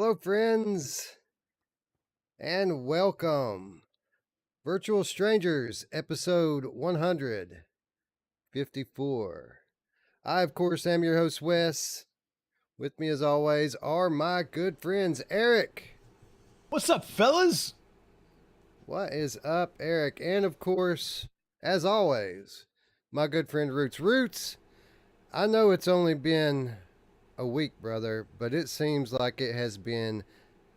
Hello, friends, and welcome. Virtual Strangers, episode 154. I, of course, am your host, Wes. With me, as always, are my good friends, Eric. What's up, fellas? What is up, Eric? And, of course, as always, my good friend, Ruuts. Ruuts, I know it's only been a week, brother, but it seems like it has been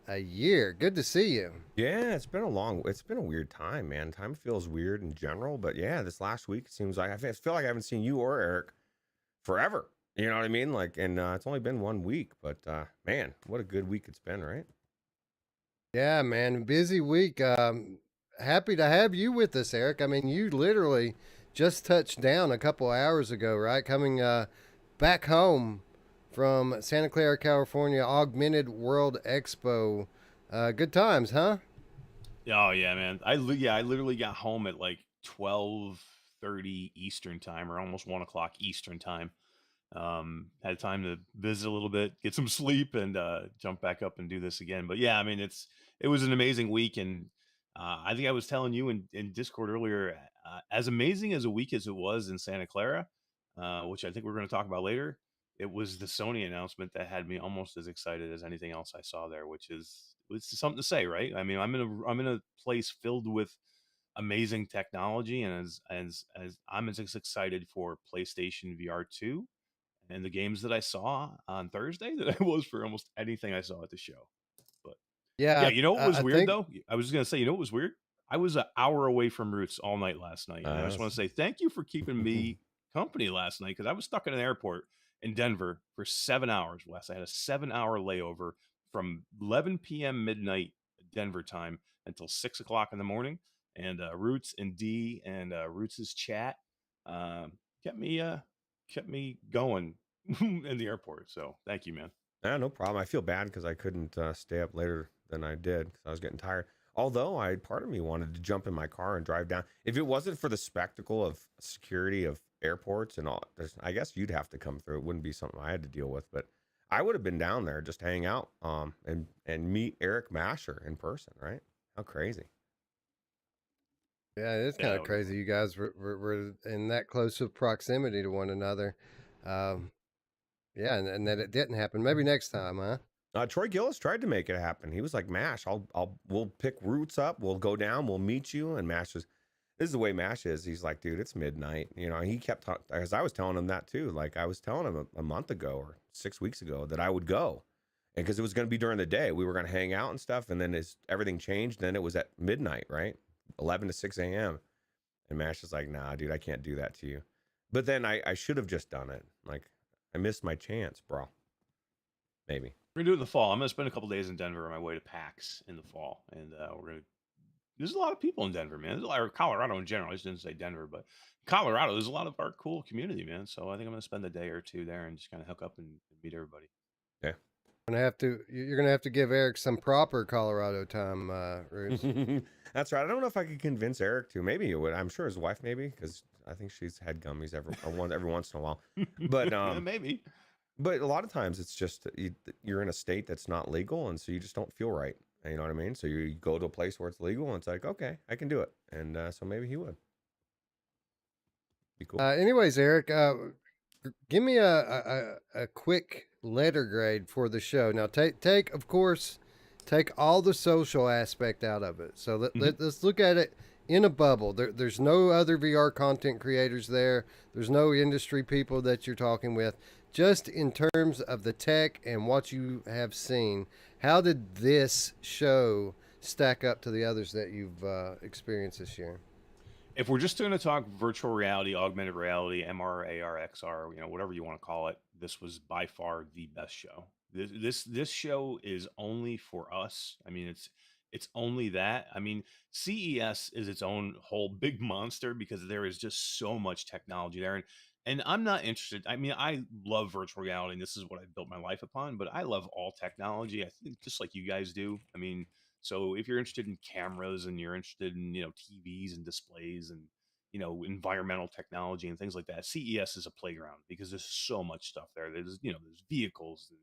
a year. Good to see you. Yeah, it's been a weird time, man. Time feels weird in general, but yeah, this last week it seems like feel like I haven't seen you or Eric forever. You know what I mean? Like, and it's only been 1 week, but man, what a good week it's been, right? Yeah, man, busy week. Happy to have you with us, Eric. I mean, you literally just touched down a couple hours ago, right? Coming back home from Santa Clara, California, Augmented World Expo. Good times, huh? Oh yeah, man. I literally got home at like 12:30 Eastern time, or almost 1 o'clock Eastern time. Had time to visit a little bit, get some sleep, and jump back up and do this again. But yeah, I mean, it was an amazing week, and I think I was telling you in Discord earlier, as amazing as a week as it was in Santa Clara, which I think we're going to talk about later. It was the Sony announcement that had me almost as excited as anything else I saw there, which is it's something to say, right? I mean, I'm in a place filled with amazing technology, and as I'm as excited for PlayStation VR 2 and the games that I saw on Thursday that I was for almost anything I saw at the show. But yeah, Yeah, you know what was I weird think. though? I was just gonna say, you know what was weird? I was an hour away from Roots all night last night, and I just want to say thank you for keeping me company last night because I was stuck in an airport in Denver for 7 hours. Wes, I had a 7 hour layover from 11 p.m. midnight Denver time until 6 o'clock in the morning, and Roots and D and Roots's chat uh, kept me going in the airport. So thank you, man. Yeah, no problem. I feel bad because I couldn't stay up later than I did because I was getting tired. Although part of me wanted to jump in my car and drive down. If it wasn't for the spectacle of security of airports and all, I guess you'd have to come through. It wouldn't be something I had to deal with, but I would have been down there just hang out, and meet Eric Masher in person. Right? How crazy! Yeah, it's Yeah, kind that of would have been crazy. fun. You guys were in that close of proximity to one another. Um, yeah, and that it didn't happen. Maybe next time, huh? Troy Gillis tried to make it happen. He was like, "Mash, we'll pick Roots up. We'll go down. We'll meet you." And Mash was, this is the way Mash is. He's like, "Dude, it's midnight." You know, he kept talking, as I was telling him that too. Like I was telling him a month ago or 6 weeks ago that I would go, and because it was going to be during the day, we were going to hang out and stuff. And then as everything changed, then it was at midnight, right, 11 to 6 a.m. And Mash is like, "Nah, dude, I can't do that to you." But then I should have just done it. Like I missed my chance, bro. Maybe. We're gonna do it in the fall. I'm gonna spend a couple days in Denver on my way to PAX in the fall, and we're gonna. There's a lot of people in Denver, man. There's a lot of Colorado in general. I just didn't say Denver, but Colorado. There's a lot of our cool community, man. So I think I'm gonna spend a day or two there and just kind of hook up and meet everybody. Yeah. You're gonna have to give Eric some proper Colorado time, Roots. That's right. I don't know if I could convince Eric to. Maybe it would. I'm sure his wife, maybe, because I think she's had gummies every once in a while. But Maybe. but a lot of times it's just you're in a state that's not legal, and so you just don't feel right. You know what I mean? So you go to a place where it's legal, and it's like, okay, I can do it, and so maybe he would be cool. Anyways, Eric, give me a quick letter grade for the show. Now, take of course, take all the social aspect out of it. So let's look at it in a bubble. There's no other VR content creators there. There's no industry people that you're talking with. Just in terms of the tech and what you have seen, how did this show stack up to the others that you've experienced this year? If we're just going to talk virtual reality, augmented reality, MR, AR, XR, whatever you want to call it, this was by far the best show. This show is only for us. I mean, it's only that. I mean, CES is its own whole big monster because there is just so much technology there, and I'm not interested. I mean, I love virtual reality, and this is what I built my life upon. But I love all technology. I think just like you guys do. I mean, so if you're interested in cameras and you're interested in, TVs and displays and, environmental technology and things like that, CES is a playground because there's so much stuff there. There's vehicles, and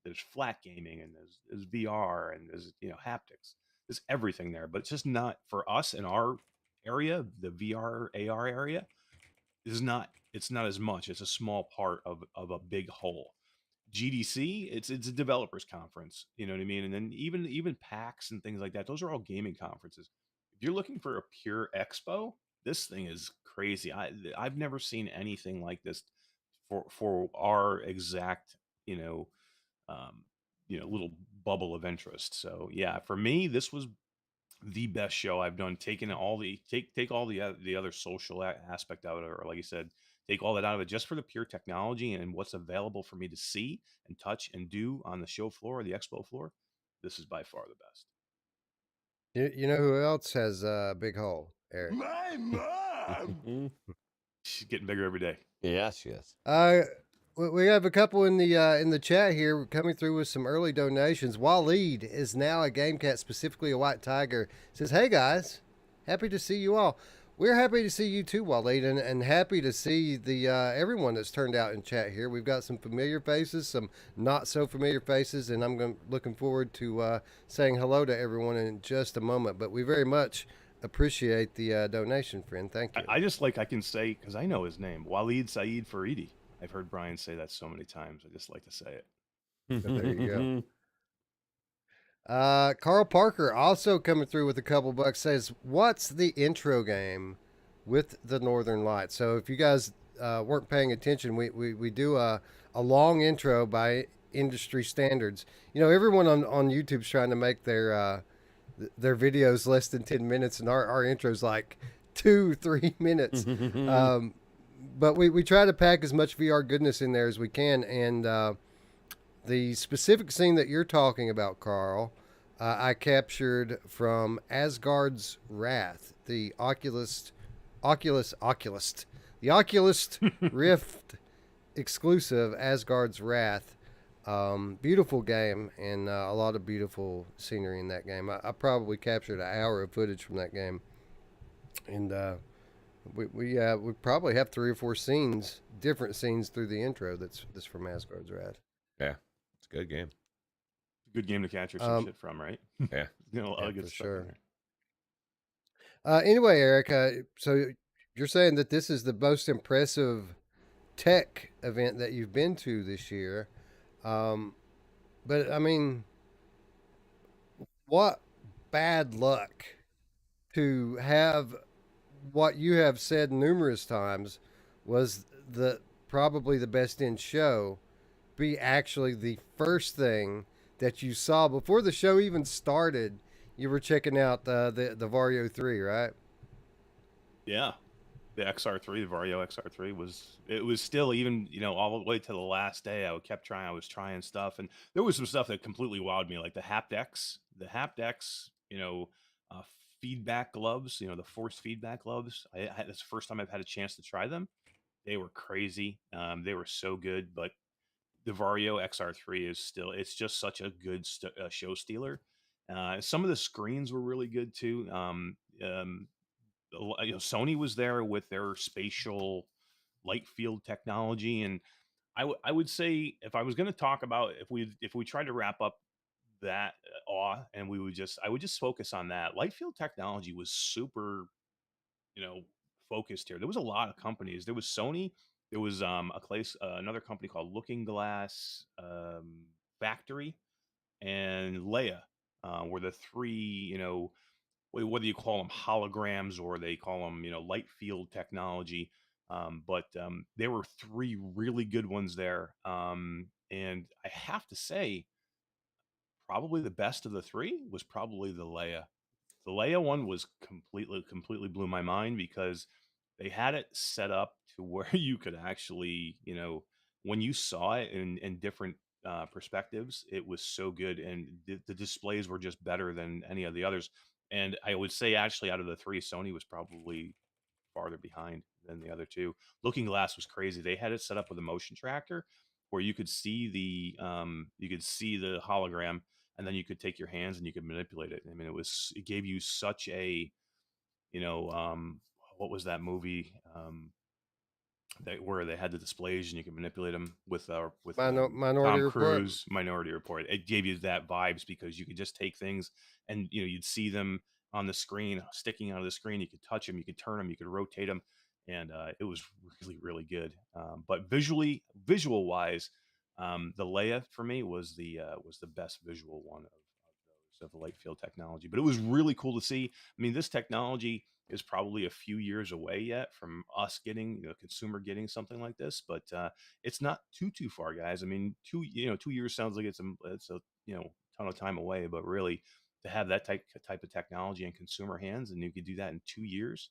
there's flat gaming, and there's VR, and there's haptics. There's everything there, but it's just not for us in our area, the VR AR area. Is not It's not as much. It's a small part of a big whole. GDC, it's a developers conference, you know what I mean? And then even PAX and things like that, those are all gaming conferences. If you're looking for a pure expo, this thing is crazy. I've never seen anything like this for our exact, um, little bubble of interest. So yeah, for me, this was the best show I've done. Taking all take all the other social aspect out of it, or like you said, take all that out of it, just for the pure technology and what's available for me to see and touch and do on the show floor or the expo floor. This is by far the best. You know who else has a big hole, Eric? My mom! She's getting bigger every day. Yes, she is. We have a couple in the chat here coming through with some early donations. Waleed is now a Gamecat, specifically a White Tiger. Says, "Hey guys, happy to see you all." We're happy to see you too, Waleed, and happy to see the everyone that's turned out in chat here. We've got some familiar faces, some not so familiar faces, and I'm looking forward to saying hello to everyone in just a moment. But we very much appreciate the donation, friend. Thank you. I just I can say, because I know his name, Waleed Saeed Faridi. I've heard Brian say that so many times. I just like to say it. There you go. Carl Parker also coming through with a couple bucks, says, "What's the intro game with the Northern Lights?" So if you guys weren't paying attention, we do a long intro by industry standards. Everyone on YouTube's trying to make their videos less than 10 minutes, and our intro's like 2-3 minutes. But we try to pack as much VR goodness in there as we can. And the specific scene that you're talking about, Carl, I captured from Asgard's Wrath, the Oculus Rift exclusive Asgard's Wrath. Beautiful game, and a lot of beautiful scenery in that game. I probably captured an hour of footage from that game. And we probably have 3 or 4 different scenes through the intro that's from Asgard's Wrath. Yeah, it's a good game. Good game to capture some shit from, right? Yeah. A lot Yeah, of good for stuff in sure. there. Anyway, Eric, so you're saying that this is the most impressive tech event that you've been to this year. But I mean, what bad luck to have what you have said numerous times was probably the best in show be actually the first thing that you saw before the show even started. You were checking out the Vario 3, right? Yeah. The XR3, the Vario XR3 was still, even, all the way to the last day, I was trying stuff. And there was some stuff that completely wowed me, like the haptics, uh, feedback gloves, the force feedback gloves. That's the first time I've had a chance to try them. They were crazy. They were so good, but the Vario XR3 it's just such a good show stealer. Some of the screens were really good too. Sony was there with their spatial light field technology, and I would say, if I was going to talk about, if we tried to wrap up that awe, and I would just focus on that. Light field technology was super, focused here. There was a lot of companies. There was Sony. There was another company called Looking Glass Factory, and Leia were the three, whether you call them holograms or they call them, light field technology. But there were 3 really good ones there. And I have to say, probably the best of the 3 was probably the Leia. The Leia one was completely blew my mind, because they had it set up to where you could actually, when you saw it in different perspectives, it was so good, and the displays were just better than any of the others. And I would say, actually, out of the 3, Sony was probably farther behind than the other 2. Looking Glass was crazy. They had it set up with a motion tracker where you could see the hologram, and then you could take your hands and you could manipulate it. I mean, it gave you such a, what was that movie? where they had the displays and you could manipulate them with Minority Tom Report. Cruise Minority Report. It gave you that vibes because you could just take things and you'd see them on the screen, sticking out of the screen. You could touch them, you could turn them, you could rotate them, and it was really good. But visual wise, the Leia for me was the best visual one of those of the light field technology. But it was really cool to see. I mean, this technology is probably a few years away yet from us getting, consumer getting something like this, but it's not too far, guys. I mean, 2 years sounds like it's a ton of time away, but really to have that type of technology in consumer hands and you could do that in 2 years,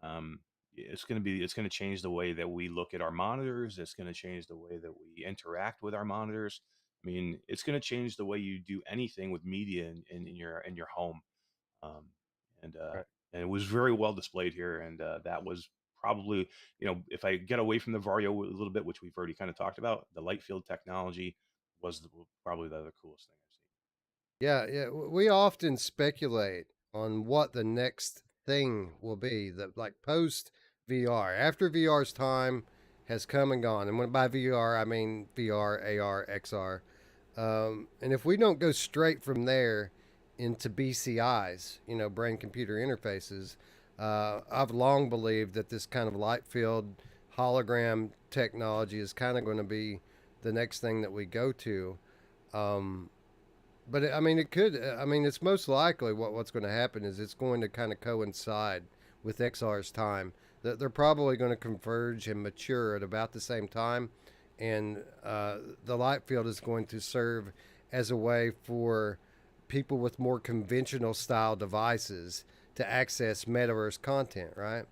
um, it's going to change the way that we look at our monitors. It's going to change the way that we interact with our monitors. I mean, it's going to change the way you do anything with media in your home. um, and uh, Right. and it was very well displayed here. And that was probably, if I get away from the Vario a little bit, which we've already kind of talked about, the light field technology was probably the other coolest thing I've seen. Yeah, yeah. We often speculate on what the next thing will be. That like post VR, after VR's time has come and gone. And when by VR I mean VR, AR, XR. And if we don't go straight from there into BCIs, brain computer interfaces, I've long believed that this kind of light field hologram technology is kind of going to be the next thing that we go to. Um, but I mean, it could. I mean, it's most likely what's going to happen is it's going to kind of coincide with XR's time. That they're probably going to converge and mature at about the same time, and the light field is going to serve as a way for people with more conventional style devices to access metaverse content. Right?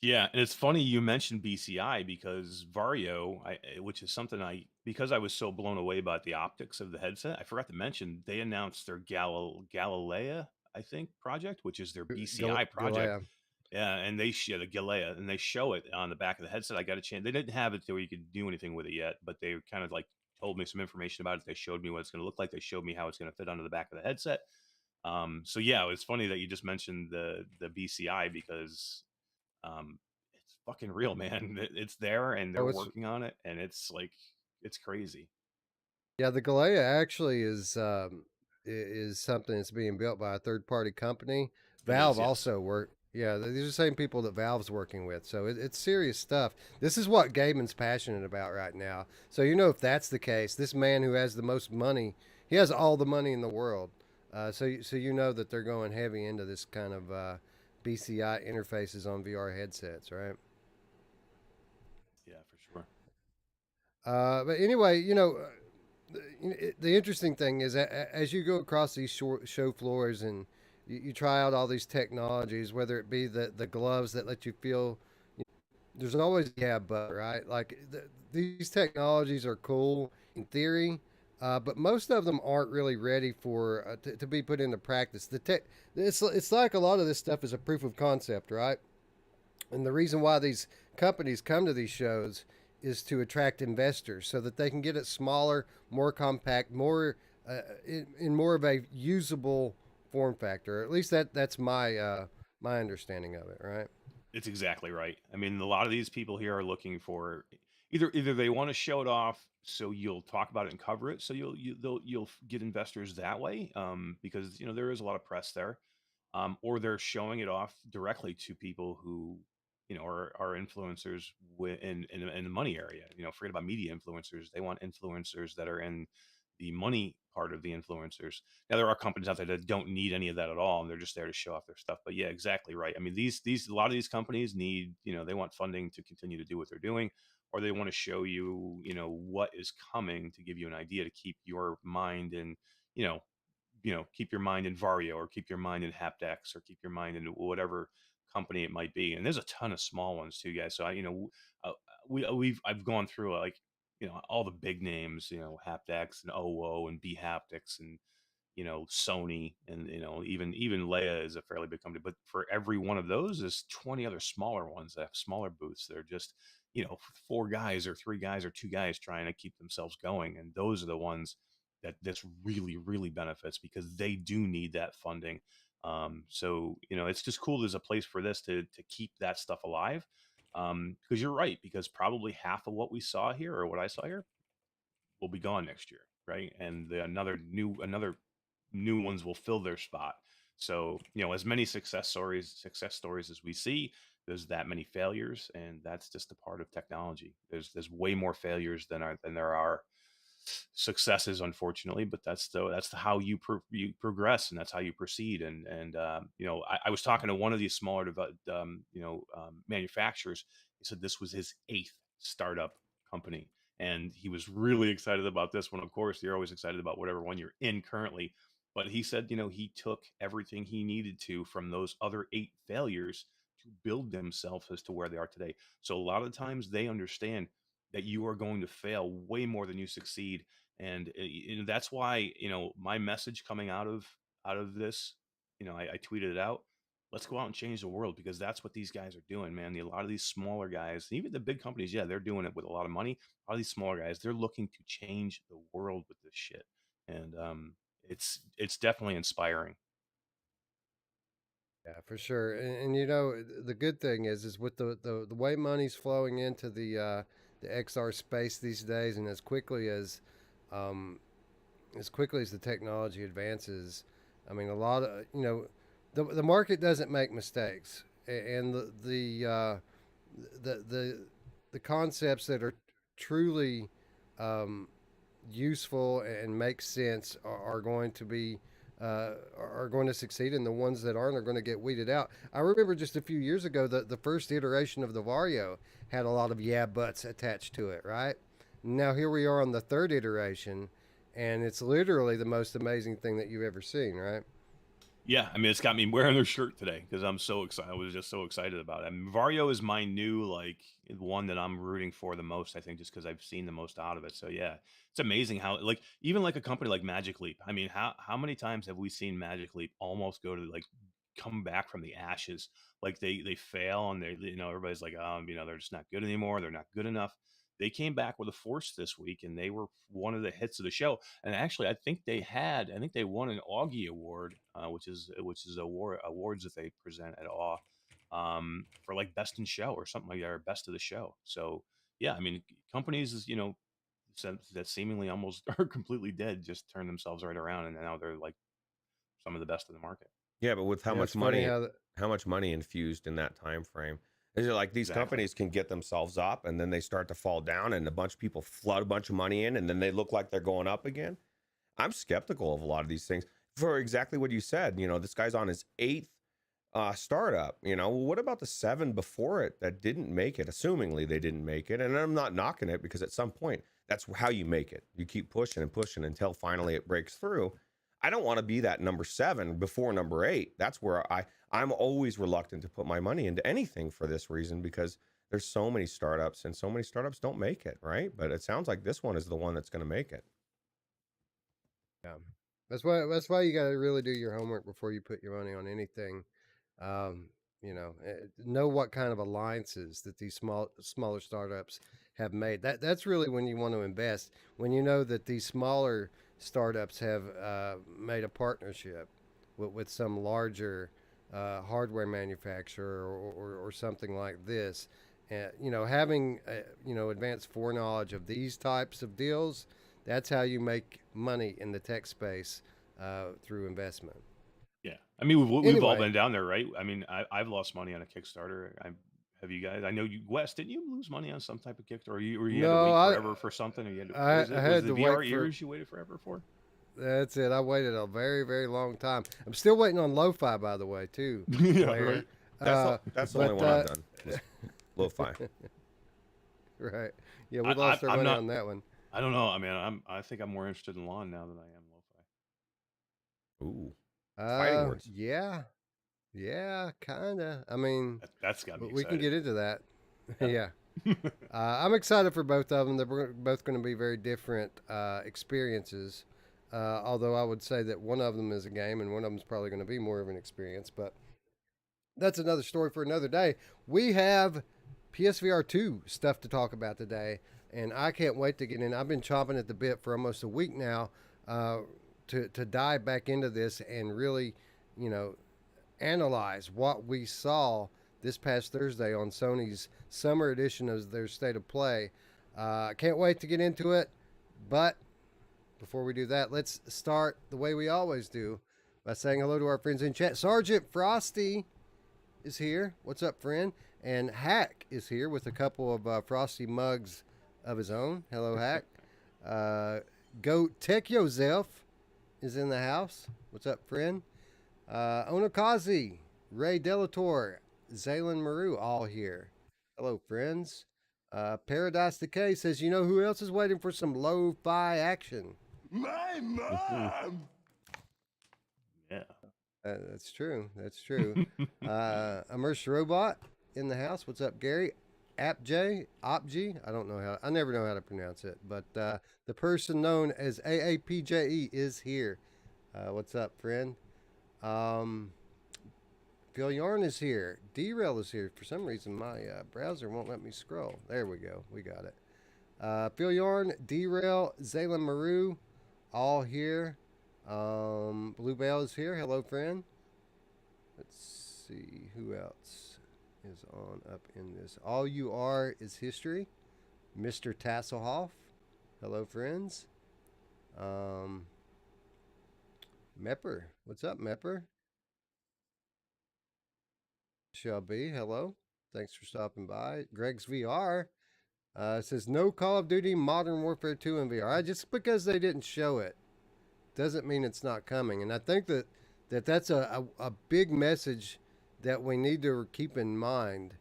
Yeah, and it's funny you mentioned BCI because Vario, which is something because I was so blown away by the optics of the headset, I forgot to mention they announced their Galilea, I think, project, which is their BCI project. Galea. Yeah, and they show the Galea, and they show it on the back of the headset. I got a chance. They didn't have it to where you could do anything with it yet, but they kind of like told me some information about it. They showed me what it's going to look like. They showed me how it's going to fit onto the back of the headset. So yeah, it's funny that you just mentioned the BCI because um, it's fucking real, man. It's there, and they're Oh, it's working on it, and it's like it's crazy. Yeah, the Galea actually is something that's being built by a third party company. It is, Valve yes. also work. Yeah, these are the same people that Valve's working with. So it's serious stuff. This is what Gaiman's passionate about right now. So if that's the case, this man who has the most money, he has all the money in the world. So you know that they're going heavy into this kind of BCI interfaces on VR headsets, right? Yeah, for sure. But anyway, the interesting thing is as you go across these show floors and you try out all these technologies, whether it be the gloves that let you feel, there's always yeah, but right, like these technologies are cool in theory, but most of them aren't really ready for to be put into practice. It's like a lot of this stuff is a proof of concept, right? And the reason why these companies come to these shows is to attract investors so that they can get it smaller, more compact, more in more of a usable form factor. At least that's my understanding of it, right? It's exactly right. I mean, a lot of these people here are looking for either they want to show it off, so you'll talk about it and cover it, so you'll get investors that way, because there is a lot of press there, or they're showing it off directly to people who are influencers in the money area. Forget about media influencers; they want influencers that are in the money part of the influencers. Now there are companies out there that don't need any of that at all, and they're just there to show off their stuff. But yeah, exactly right. I mean, these a lot of these companies need, they want funding to continue to do what they're doing, or they want to show you, what is coming to give you an idea to keep your mind in, you know, keep your mind in Vario, or keep your mind in Hapdex, or keep your mind in whatever company it might be. And there's a ton of small ones too, guys. So I've gone through like, all the big names, Hapdex and OO and B Haptics and Sony, and even Leia is a fairly big company. But for every one of those, there's 20 other smaller ones that have smaller booths. They're just four guys or three guys or two guys trying to keep themselves going, and those are the ones that this really benefits because they do need that funding. So it's just cool. There's a place for this to keep that stuff alive. Because you're right, because probably half of what we saw here or what I saw here will be gone next year, right? And another new ones will fill their spot. So, as many success stories as we see, there's that many failures, and that's just a part of technology. There's way more failures than there are successes, unfortunately. But that's how you progress, and that's how you proceed. And I was talking to one of these smaller manufacturers. He said this was his 8th startup company, and he was really excited about this one. Of course, you're always excited about whatever one you're in currently. But he said, he took everything he needed to from those other 8 failures to build themselves as to where they are today. So a lot of times they understand that you are going to fail way more than you succeed. And that's why, my message coming out of this, I tweeted it out. Let's go out and change the world, because that's what these guys are doing, man. A lot of these smaller guys, even the big companies, yeah, they're doing it with a lot of money. A lot of these smaller guys, they're looking to change the world with this shit. And it's definitely inspiring. Yeah, for sure. And the good thing is with the way money's flowing into the XR space these days, and as quickly as the technology advances, I mean, a lot of the market doesn't make mistakes, and the concepts that are truly useful and make sense are going to be are going to succeed, and the ones that aren't are going to get weeded out. I remember just a few years ago that the first iteration of the Vario had a lot of yeah buts attached to it, right? Now here we are on the third iteration, and it's literally the most amazing thing that you've ever seen, right? Yeah, I mean, it's got me wearing their shirt today because I'm so excited. I was just so excited about it. I mean, Vario is my new one that I'm rooting for the most. I think just because I've seen the most out of it. So yeah, it's amazing how even like a company like Magic Leap. I mean, how many times have we seen Magic Leap almost go to come back from the ashes? Like they fail, and everybody's like, they're just not good anymore. They're not good enough. They came back with a force this week, and they were one of the hits of the show. And actually, I think they won an Augie Award, which is awards that they present at Awe, for best in show or something like that, or best of the show. So yeah, I mean, companies, that seemingly almost are completely dead just turn themselves right around, and now they're some of the best in the market. Yeah, but with how Yeah, much it's funny money, how how much money infused in that time frame, is it like these Exactly. companies can get themselves up and then they start to fall down, and a bunch of people flood a bunch of money in, and then they look like they're going up again? I'm skeptical of a lot of these things for exactly what you said. This guy's on his 8th startup. Well, what about the 7 before it that didn't make it? Assumingly they didn't make it, and I'm not knocking it, because at some point that's how you make it. You keep pushing and pushing until finally it breaks through. I don't want to be that number 7 before number 8. That's where I'm always reluctant to put my money into anything for this reason, because there's so many startups, and so many startups don't make it, right? But it sounds like this one is the one that's going to make it. Yeah, that's why you got to really do your homework before you put your money on anything. Know what kind of alliances that these smaller startups have made. That's really when you want to invest. When you know that these smaller startups have made a partnership with some larger hardware manufacturer or something like this. Having advanced foreknowledge of these types of deals, that's how you make money in the tech space through investment. Yeah, I mean, we've all Anyway, been down there, right? I mean, I've lost money on a Kickstarter. Have you guys? I know you, Wes. Didn't you lose money on some type of Kickstarter? Or you had to no, wait forever for something? Or you had to, what was it? I Was had the to VR wait for. ears you waited forever for? That's it. I waited a very, very long time. I'm still waiting on Lo-Fi, by the way, too. Yeah, Blair. right. That's the only one I've done. Lo-fi. Right. Yeah, we I, lost our I'm money not. on that one. I don't know. I mean, I think I'm more interested in lawn now than I am lo-fi. Ooh, fighting words. Yeah, kind of. I mean, That's got me we can excited. get into that. Yeah. I'm excited for both of them. They're both going to be very different experiences. Although I would say that one of them is a game and one of them is probably going to be more of an experience. But that's another story for another day. We have PSVR 2 stuff to talk about today, and I can't wait to get in. I've been chomping at the bit for almost a week now to dive back into this and really, analyze what we saw this past Thursday on Sony's summer edition of their State of Play. I can't wait to get into it, but before we do that, let's start the way we always do by saying hello to our friends in chat. Sergeant Frosty is here. What's up, friend? And Hack is here with a couple of Frosty mugs of his own. Hello, Hack. Go Tech Yourself is in the house. What's up, friend? Onakazi, Ray Delator, Zaylin Maru, all here. Hello, friends. Paradise Decay says, you know who else is waiting for some lo-fi action? My mom! Yeah. That's true. That's true. Immerse Robot in the house. What's up, Gary? Apj, I don't know how. I never know how to pronounce it. But the person known as AAPJE is here. What's up, friend? Phil Yarn is here. Derail is here. For some reason, my browser won't let me scroll. There we go. We got it. Phil Yarn, Derail, Zaylin Maru, all here. Bluebell is here. Hello, friend. Let's see who else is on up in this. All you are is history. Mr. Tasselhoff. Hello, friends. Mepper. What's up, Mepper? Shelby, hello. Thanks for stopping by. Greg's VR says no Call of Duty Modern Warfare 2 in VR. Just because they didn't show it doesn't mean it's not coming. And I think that's a big message that we need to keep in mind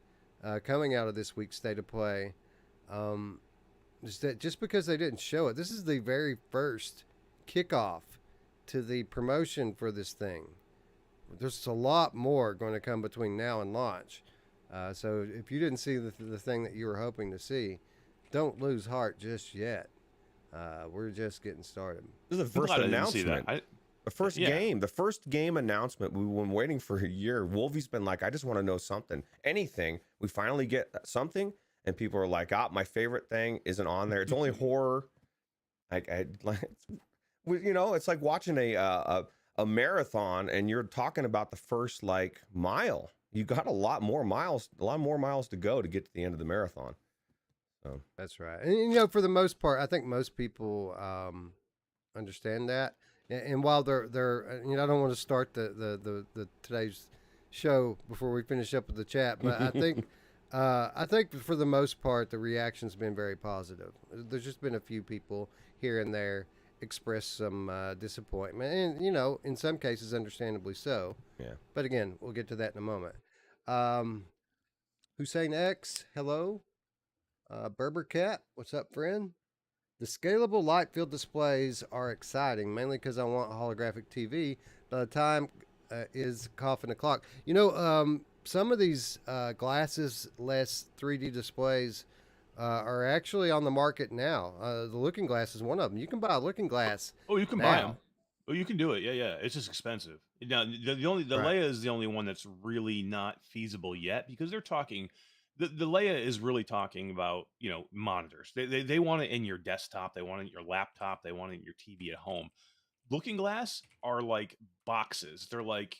coming out of this week's State of Play. Is that just because they didn't show it, this is the very first kickoff to the promotion for this thing. There's a lot more going to come between now and launch. So if you didn't see the thing that you were hoping to see, don't lose heart just yet. We're just getting started. This is the first announcement. The first Yeah. game. The first game announcement. We've been waiting for a year. Wolfie's been like, I just want to know something. Anything. We finally get something. And people are like, my favorite thing isn't on there. It's only horror. It's like watching a marathon and you're talking about the first mile. You got a lot more miles to go to get to the end of the marathon. So that's right. And for the most part, I think most people understand that. And while they're I don't want to start the today's show before we finish up with the chat, but I think for the most part the reaction's been very positive. There's just been a few people here and there express some disappointment, and in some cases understandably so. Yeah, but again, we'll get to that in a moment. Hussein X, hello. Berber Cat, what's up, friend? The scalable light field displays are exciting, mainly because I want holographic TV by the time is coffin o'clock. Some of these glasses-less 3D displays are actually on the market now. The Looking Glass is one of them. You can buy a Looking Glass. Oh, you can buy them. Oh, you can do it. Yeah. It's just expensive. Now, the Leia is the only one that's really not feasible yet, because they're talking. The Leia is really talking about monitors. They want it in your desktop. They want it in your laptop. They want it in your TV at home. Looking Glass are like boxes. They're like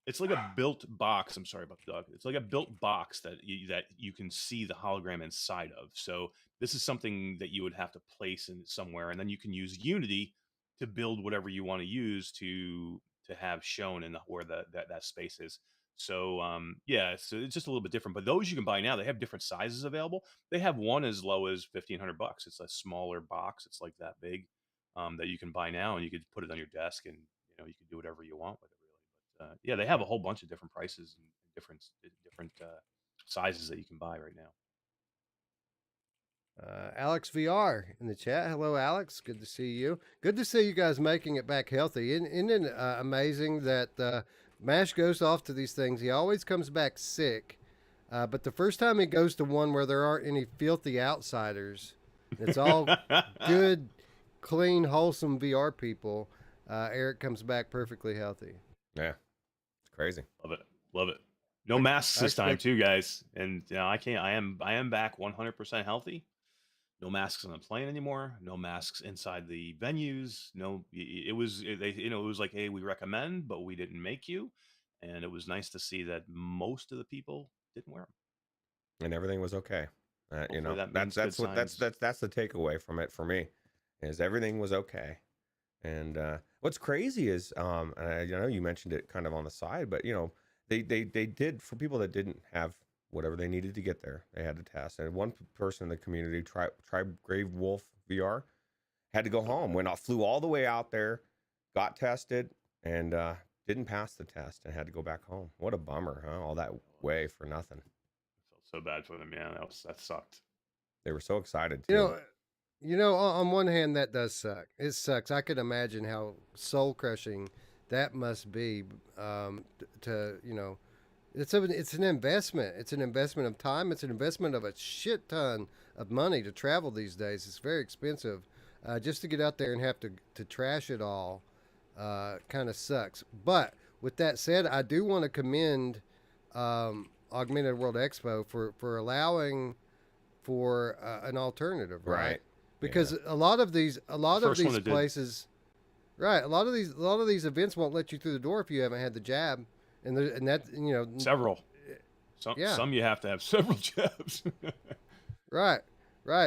it's like a built box. I'm sorry about the dog. It's like a built box that you can see the hologram inside of. So this is something that you would have to place in somewhere, and then you can use Unity to build whatever you want to use to have shown in where that space is. So so it's just a little bit different. But those you can buy now. They have different sizes available. They have one as low as $1,500. It's a smaller box. It's like that big that you can buy now, and you could put it on your desk, and you can do whatever you want with it. Really, but they have a whole bunch of different prices and different sizes that you can buy right now. Alex VR in the chat. Hello, Alex. Good to see you. Good to see you guys making it back healthy. Isn't it amazing that Mash goes off to these things? He always comes back sick. But the first time he goes to one where there aren't any filthy outsiders, it's all good, clean, wholesome VR people, Eric comes back perfectly healthy. Yeah. It's crazy. Love it. No masks this time too, guys. And I am back 100% healthy. No masks on the plane anymore. No masks inside the venues. No, it was like, hey, we recommend, but we didn't make you. and it was nice to see that most of the people didn't wear them. And everything was okay. You Hopefully know, that that's means good what that's signs. that's the takeaway from it for me, is everything was okay. And what's crazy is, and I know you mentioned it kind of on the side, but you know, they did, for people that didn't have whatever they needed to get there, they had to test. And one person in the community, Tribe Grave Wolf VR, had to go home. Flew all the way out there, got tested, and didn't pass the test, and had to go back home. What a bummer, huh? All that way for nothing. I felt so bad for them. Yeah, that sucked. They were so excited You too. know, on one hand, that does suck. It sucks. I could imagine how soul crushing that must be. To it's an investment. It's an investment of time. It's an investment of a shit ton of money to travel these days. It's very expensive. Just to get out there and have to trash it all, kind of sucks. But with that said, I do want to commend Augmented World Expo for allowing for an alternative, right? Because a lot of these places, right? A lot of these events won't let you through the door if you haven't had the jab, and that Several. Some you have to have several jabs. Right.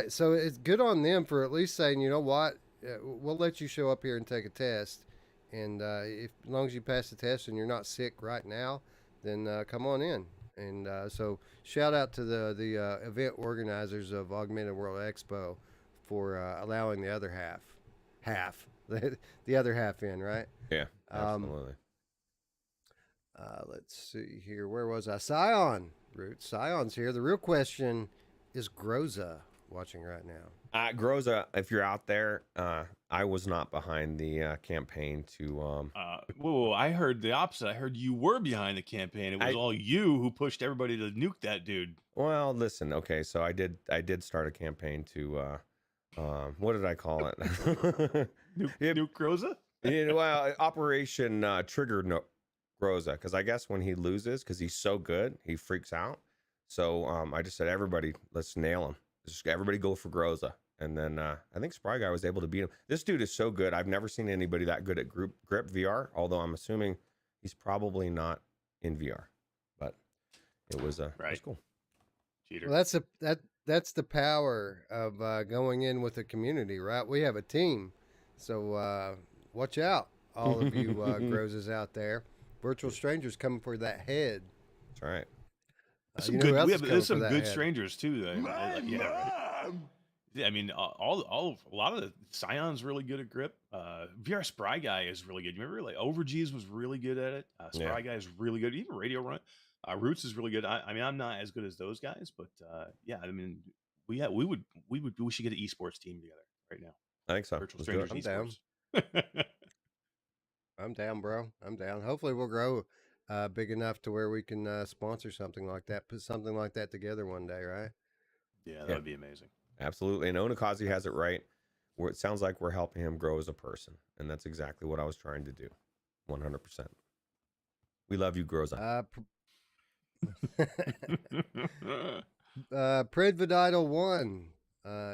So it's good on them for at least saying, you know what, we'll let you show up here and take a test, and as long as you pass the test and you're not sick right now, then come on in. And so shout out to the event organizers of Augmented World Expo for allowing the other half the other half in, right? Yeah, absolutely. Let's see here. Where was I? Scion. Ruuts. Scion's here. The real question is Groza watching right now. Groza, if you're out there, I was not behind the campaign to. Whoa, I heard the opposite. I heard you were behind the campaign. It was all you who pushed everybody to nuke that dude. Well, listen. Okay, so I did start a campaign to. What did I call it? Nuke Groza? Well, Operation Trigger Groza, because I guess when he loses, because he's so good, he freaks out. So I just said, everybody, let's nail him. Just everybody go for Groza. And then I think Spry Guy was able to beat him. This dude is so good. I've never seen anybody that good at grip VR, although I'm assuming he's probably not in VR. But it was it was cool. Cheater. Well, that's the power of going in with a community, right? We have a team. So watch out, all of you Grozas out there. Virtual strangers coming for that head. That's right. There's some good strangers too. Yeah, I mean, a lot of the Scion's really good at grip. VR Spry Guy is really good. You remember, like Overgees was really good at it. Spry Guy is really good. Even Radio Run, Ruuts is really good. I mean, I'm not as good as those guys, but yeah, I mean, we should get an esports team together right now. I think so. Virtual strangers esports. I'm down, bro. I'm down. Hopefully, we'll grow big enough to where we can sponsor something like that. Put something like that together one day, right? Yeah, that would be amazing. Absolutely. And Onakazi has it right. Where it sounds like we're helping him grow as a person, and that's exactly what I was trying to do. 100%. We love you, Groza. Predvididal 1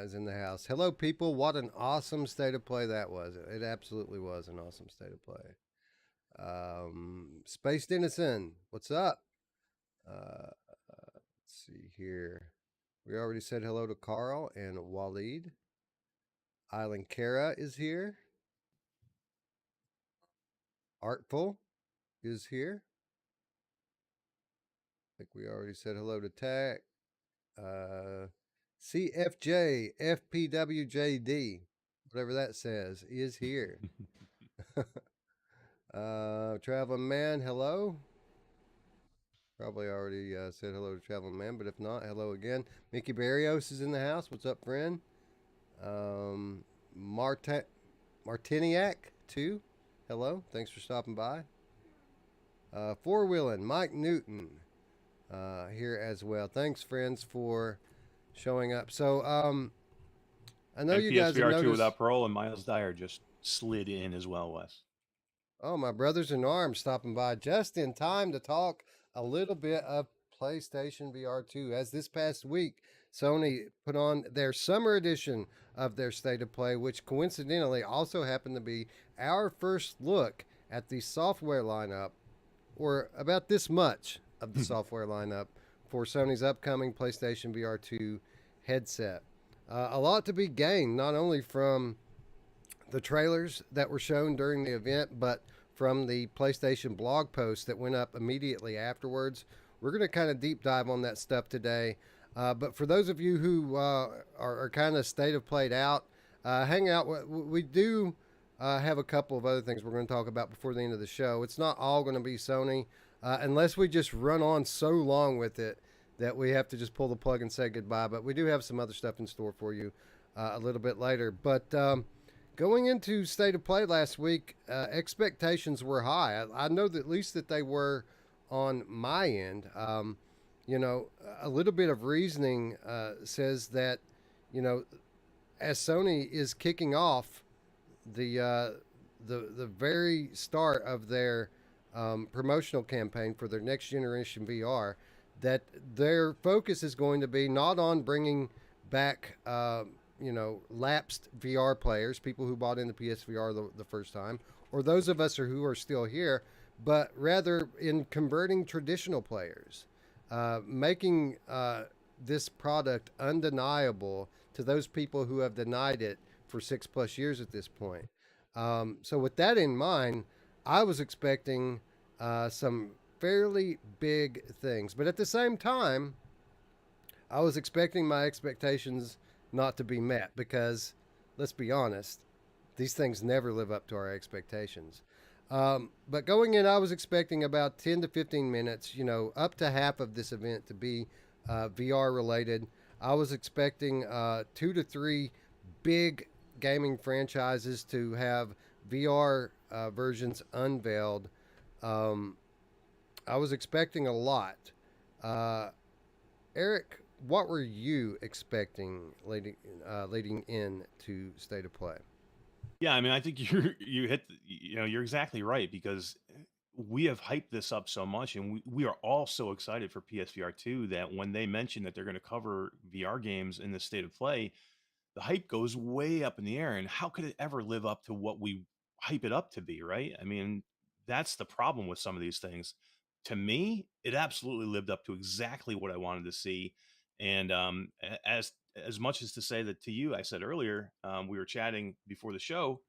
is in the house. Hello, people. What an awesome state of play that was. It absolutely was an awesome state of play. Space Dennison, what's up? Let's see here. We already said hello to Carl and Waleed. Island Kara is here. Artful is here. I think we already said hello to Tack. CFJ, FPWJD, whatever that says, is here. Traveling Man, hello. Probably already said hello to Traveling Man, but if not, hello again. Mickey Barrios is in the house. What's up, friend? Martiniak, too. Hello. Thanks for stopping by. Four Wheeling, Mike Newton here as well. Thanks, friends, for showing up. So, I know you guys have PSVR noticed... 2 without parole, and Miles Dyer just slid in as well, Wes. Oh, my brothers in arms stopping by just in time to talk a little bit of PlayStation VR 2. As this past week, Sony put on their summer edition of their State of Play, which coincidentally also happened to be our first look at the software lineup or about this much of the software lineup for Sony's upcoming PlayStation VR 2 headset. A lot to be gained, not only from the trailers that were shown during the event, but from the PlayStation blog post that went up immediately afterwards. We're going to kind of deep dive on that stuff today. But for those of you who are kind of state of played out, hang out. We do have a couple of other things we're going to talk about before the end of the show. It's not all going to be Sony, unless we just run on so long with it that we have to just pull the plug and say goodbye. But we do have some other stuff in store for you a little bit later. But going into State of Play last week, expectations were high. I know that at least that they were on my end. You know, a little bit of reasoning says that, you know, as Sony is kicking off the very start of their promotional campaign for their next generation VR, that their focus is going to be not on bringing back you know, lapsed VR players, people who bought into PSVR the first time, or those of us who are still here, but rather in converting traditional players, making this product undeniable to those people who have denied it for 6+ years at this point. So with that in mind, I was expecting some fairly big things, but at the same time, I was expecting my expectations not to be met, because let's be honest, these things never live up to our expectations. But going in, I was expecting about 10 to 15 minutes, you know, up to half of this event to be VR related. I was expecting 2 to 3 big gaming franchises to have VR versions unveiled. I was expecting a lot. Eric, what were you expecting leading in to State of Play? Yeah, I mean, I think you hit, you know, you're exactly right, because we have hyped this up so much, and we are all so excited for PSVR 2 that when they mention that they're going to cover VR games in the State of Play, the hype goes way up in the air. And how could it ever live up to what we hype it up to be, right? I mean, that's the problem with some of these things. To me, it absolutely lived up to exactly what I wanted to see. And as much as to say that to you, I said earlier, we were chatting before the show,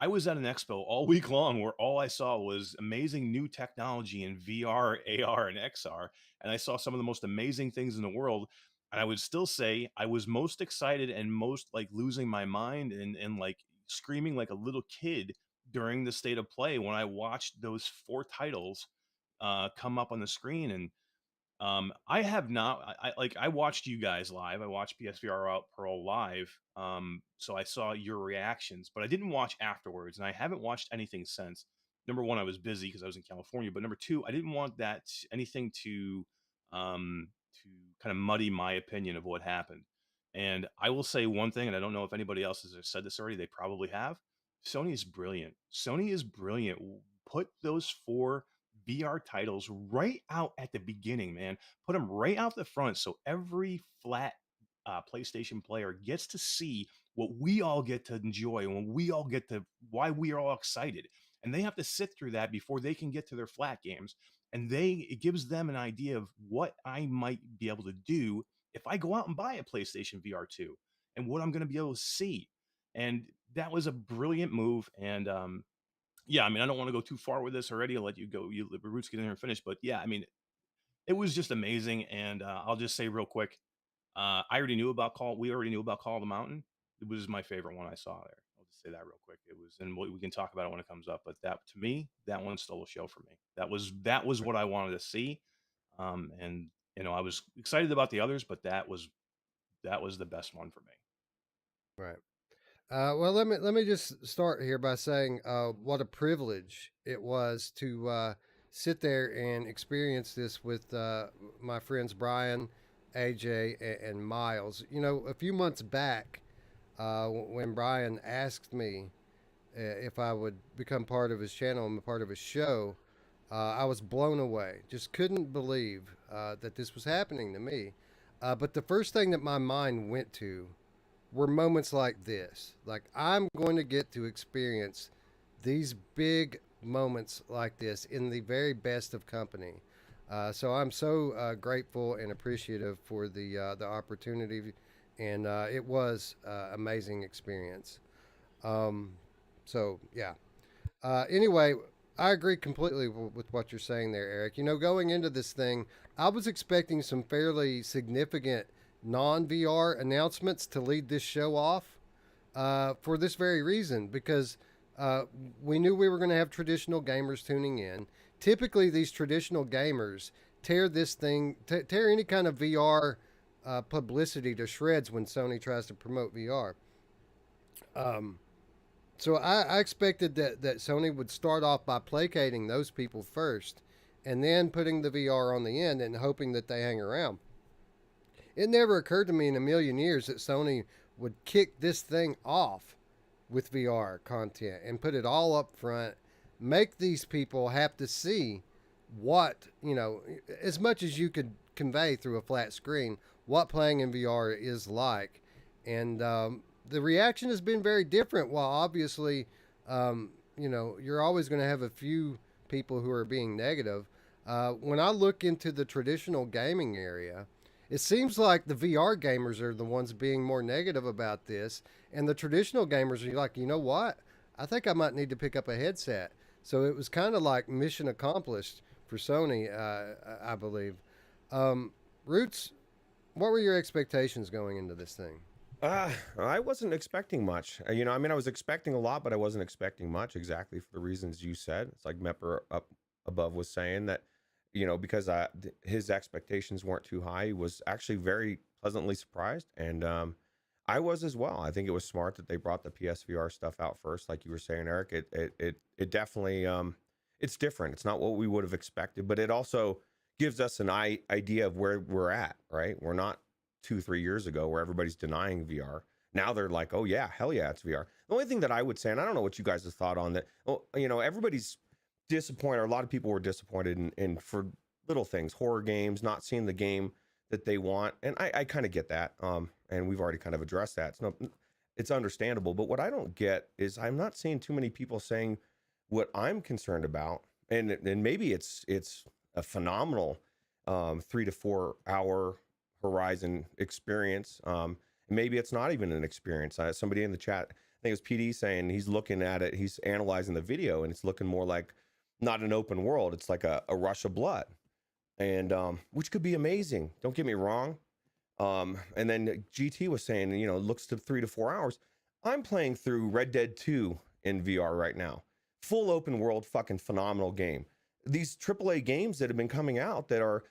I was at an expo all week long where all I saw was amazing new technology in VR, AR, and XR. And I saw some of the most amazing things in the world. And I would still say I was most excited and most like losing my mind and like screaming like a little kid during the State of Play when I watched those 4 titles come up on the screen. And I have not. I watched you guys live. I watched PSVR Out Pearl live. So I saw your reactions, but I didn't watch afterwards, and I haven't watched anything since. Number one, I was busy because I was in California, but number two, I didn't want that anything to kind of muddy my opinion of what happened. And I will say one thing, and I don't know if anybody else has said this already. They probably have. Sony is brilliant. Sony is brilliant. Put those 4 VR titles right out at the beginning, man. Put them right out the front, so every flat PlayStation player gets to see what we all get to enjoy, and why we are all excited. And they have to sit through that before they can get to their flat games. And it gives them an idea of what I might be able to do if I go out and buy a PlayStation VR 2, and what I'm going to be able to see. And that was a brilliant move. And yeah, I mean, I don't want to go too far with this already. I'll let you go. You Roots get in there and finish. But yeah, I mean, it was just amazing. And I'll just say real quick, I already knew about Call. We already knew about Call of the Mountain. It was my favorite one I saw there. I'll just say that real quick. It was, and we can talk about it when it comes up. But that, to me, that one stole a show for me. That was what I wanted to see. And you know, I was excited about the others, but that was the best one for me. Right. Well, let me just start here by saying what a privilege it was to sit there and experience this with my friends Brian, AJ, and Miles. You know, a few months back, when Brian asked me if I would become part of his channel and part of his show, I was blown away. Just couldn't believe that this was happening to me. But the first thing that my mind went to were moments like this. Like, I'm going to get to experience these big moments like this in the very best of company. So I'm so grateful and appreciative for the opportunity, and it was amazing experience. Um, so yeah. Anyway, I agree completely with what you're saying there, Eric. You know, going into this thing, I was expecting some fairly significant non VR announcements to lead this show off for this very reason, because uh, we knew we were going to have traditional gamers tuning in. Typically, these traditional gamers tear this thing, tear any kind of VR publicity to shreds when Sony tries to promote VR. Um, so I expected that Sony would start off by placating those people first and then putting the VR on the end and hoping that they hang around. It never occurred to me in a million years that Sony would kick this thing off with VR content and put it all up front, make these people have to see what, you know, as much as you could convey through a flat screen, what playing in VR is like. And the reaction has been very different. While obviously, you know, you're always going to have a few people who are being negative. When I look into the traditional gaming area, it seems like the VR gamers are the ones being more negative about this, and the traditional gamers are like, you know what? I think I might need to pick up a headset. So it was kind of like mission accomplished for Sony, I believe. Roots, what were your expectations going into this thing? I wasn't expecting much. You know, I mean, I was expecting a lot, but I wasn't expecting much exactly for the reasons you said. It's like Mepper up above was saying that, you know, because his expectations weren't too high, he was actually very pleasantly surprised. And I was as well. I think it was smart that they brought the PSVR stuff out first, like you were saying, Eric. It definitely it's different. It's not what we would have expected, but it also gives us an idea of where we're at. Right? We're not 2-3 years ago where everybody's denying VR. Now they're like, oh yeah, hell yeah, it's VR. The only thing that I would say, and I don't know what you guys have thought on that. Well, you know, everybody's disappointed, or a lot of people were disappointed in for little things, horror games, not seeing the game that they want, and I kind of get that. And we've already kind of addressed that. It's understandable. But what I don't get is I'm not seeing too many people saying what I'm concerned about, and maybe it's a phenomenal 3 to 4 hour Horizon experience. Maybe it's not even an experience. Somebody in the chat, I think it was PD, saying he's looking at it, he's analyzing the video, and it's looking more like not an open world. It's like a rush of blood, and which could be amazing. Don't get me wrong. And then GT was saying, you know, it looks to 3 to 4 hours. I'm playing through Red Dead 2 in VR right now. Full open world, fucking phenomenal game. These AAA games that have been coming out that are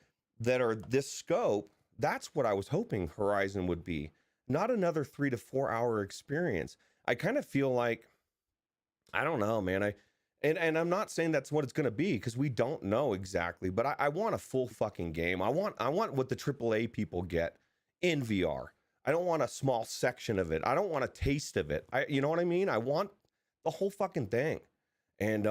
this scope, that's what I was hoping Horizon would be. Not another 3 to 4 hour experience. I kind of feel like, I don't know, man. And I'm not saying that's what it's going to be, because we don't know exactly, but I want a full fucking game. I want what the AAA people get in VR. I don't want a small section of it. I don't want a taste of it. You know what I mean? I want the whole fucking thing. And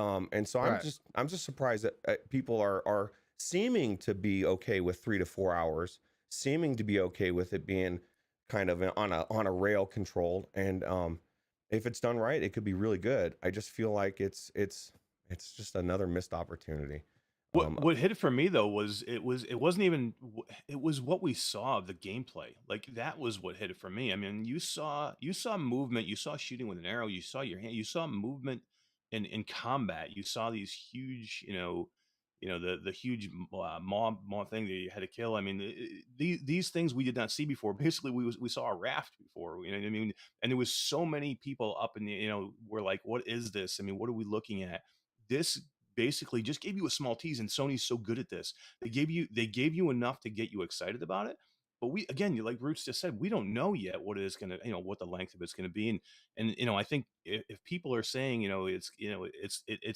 so Right. I'm just surprised that people are seeming to be okay with 3 to 4 hours, seeming to be okay with it being kind of on a rail controlled. And if it's done right, it could be really good. I just feel like it's just another missed opportunity. What hit it for me though was it wasn't even it was what we saw of the gameplay. Like that was what hit it for me. I mean, you saw movement, you saw shooting with an arrow, you saw your hand, you saw movement in combat. You saw these huge, the huge mob thing that you had to kill. I mean, these things we did not see before. Basically, we saw a raft before. You know what I mean? And there was so many people up in the, we're like, what is this? I mean, what are we looking at? This basically just gave you a small tease, and Sony's so good at this. They gave you enough to get you excited about it. But we, again, like Roots just said, we don't know yet what it is going to, what the length of it's going to be. And I think if people are saying, it's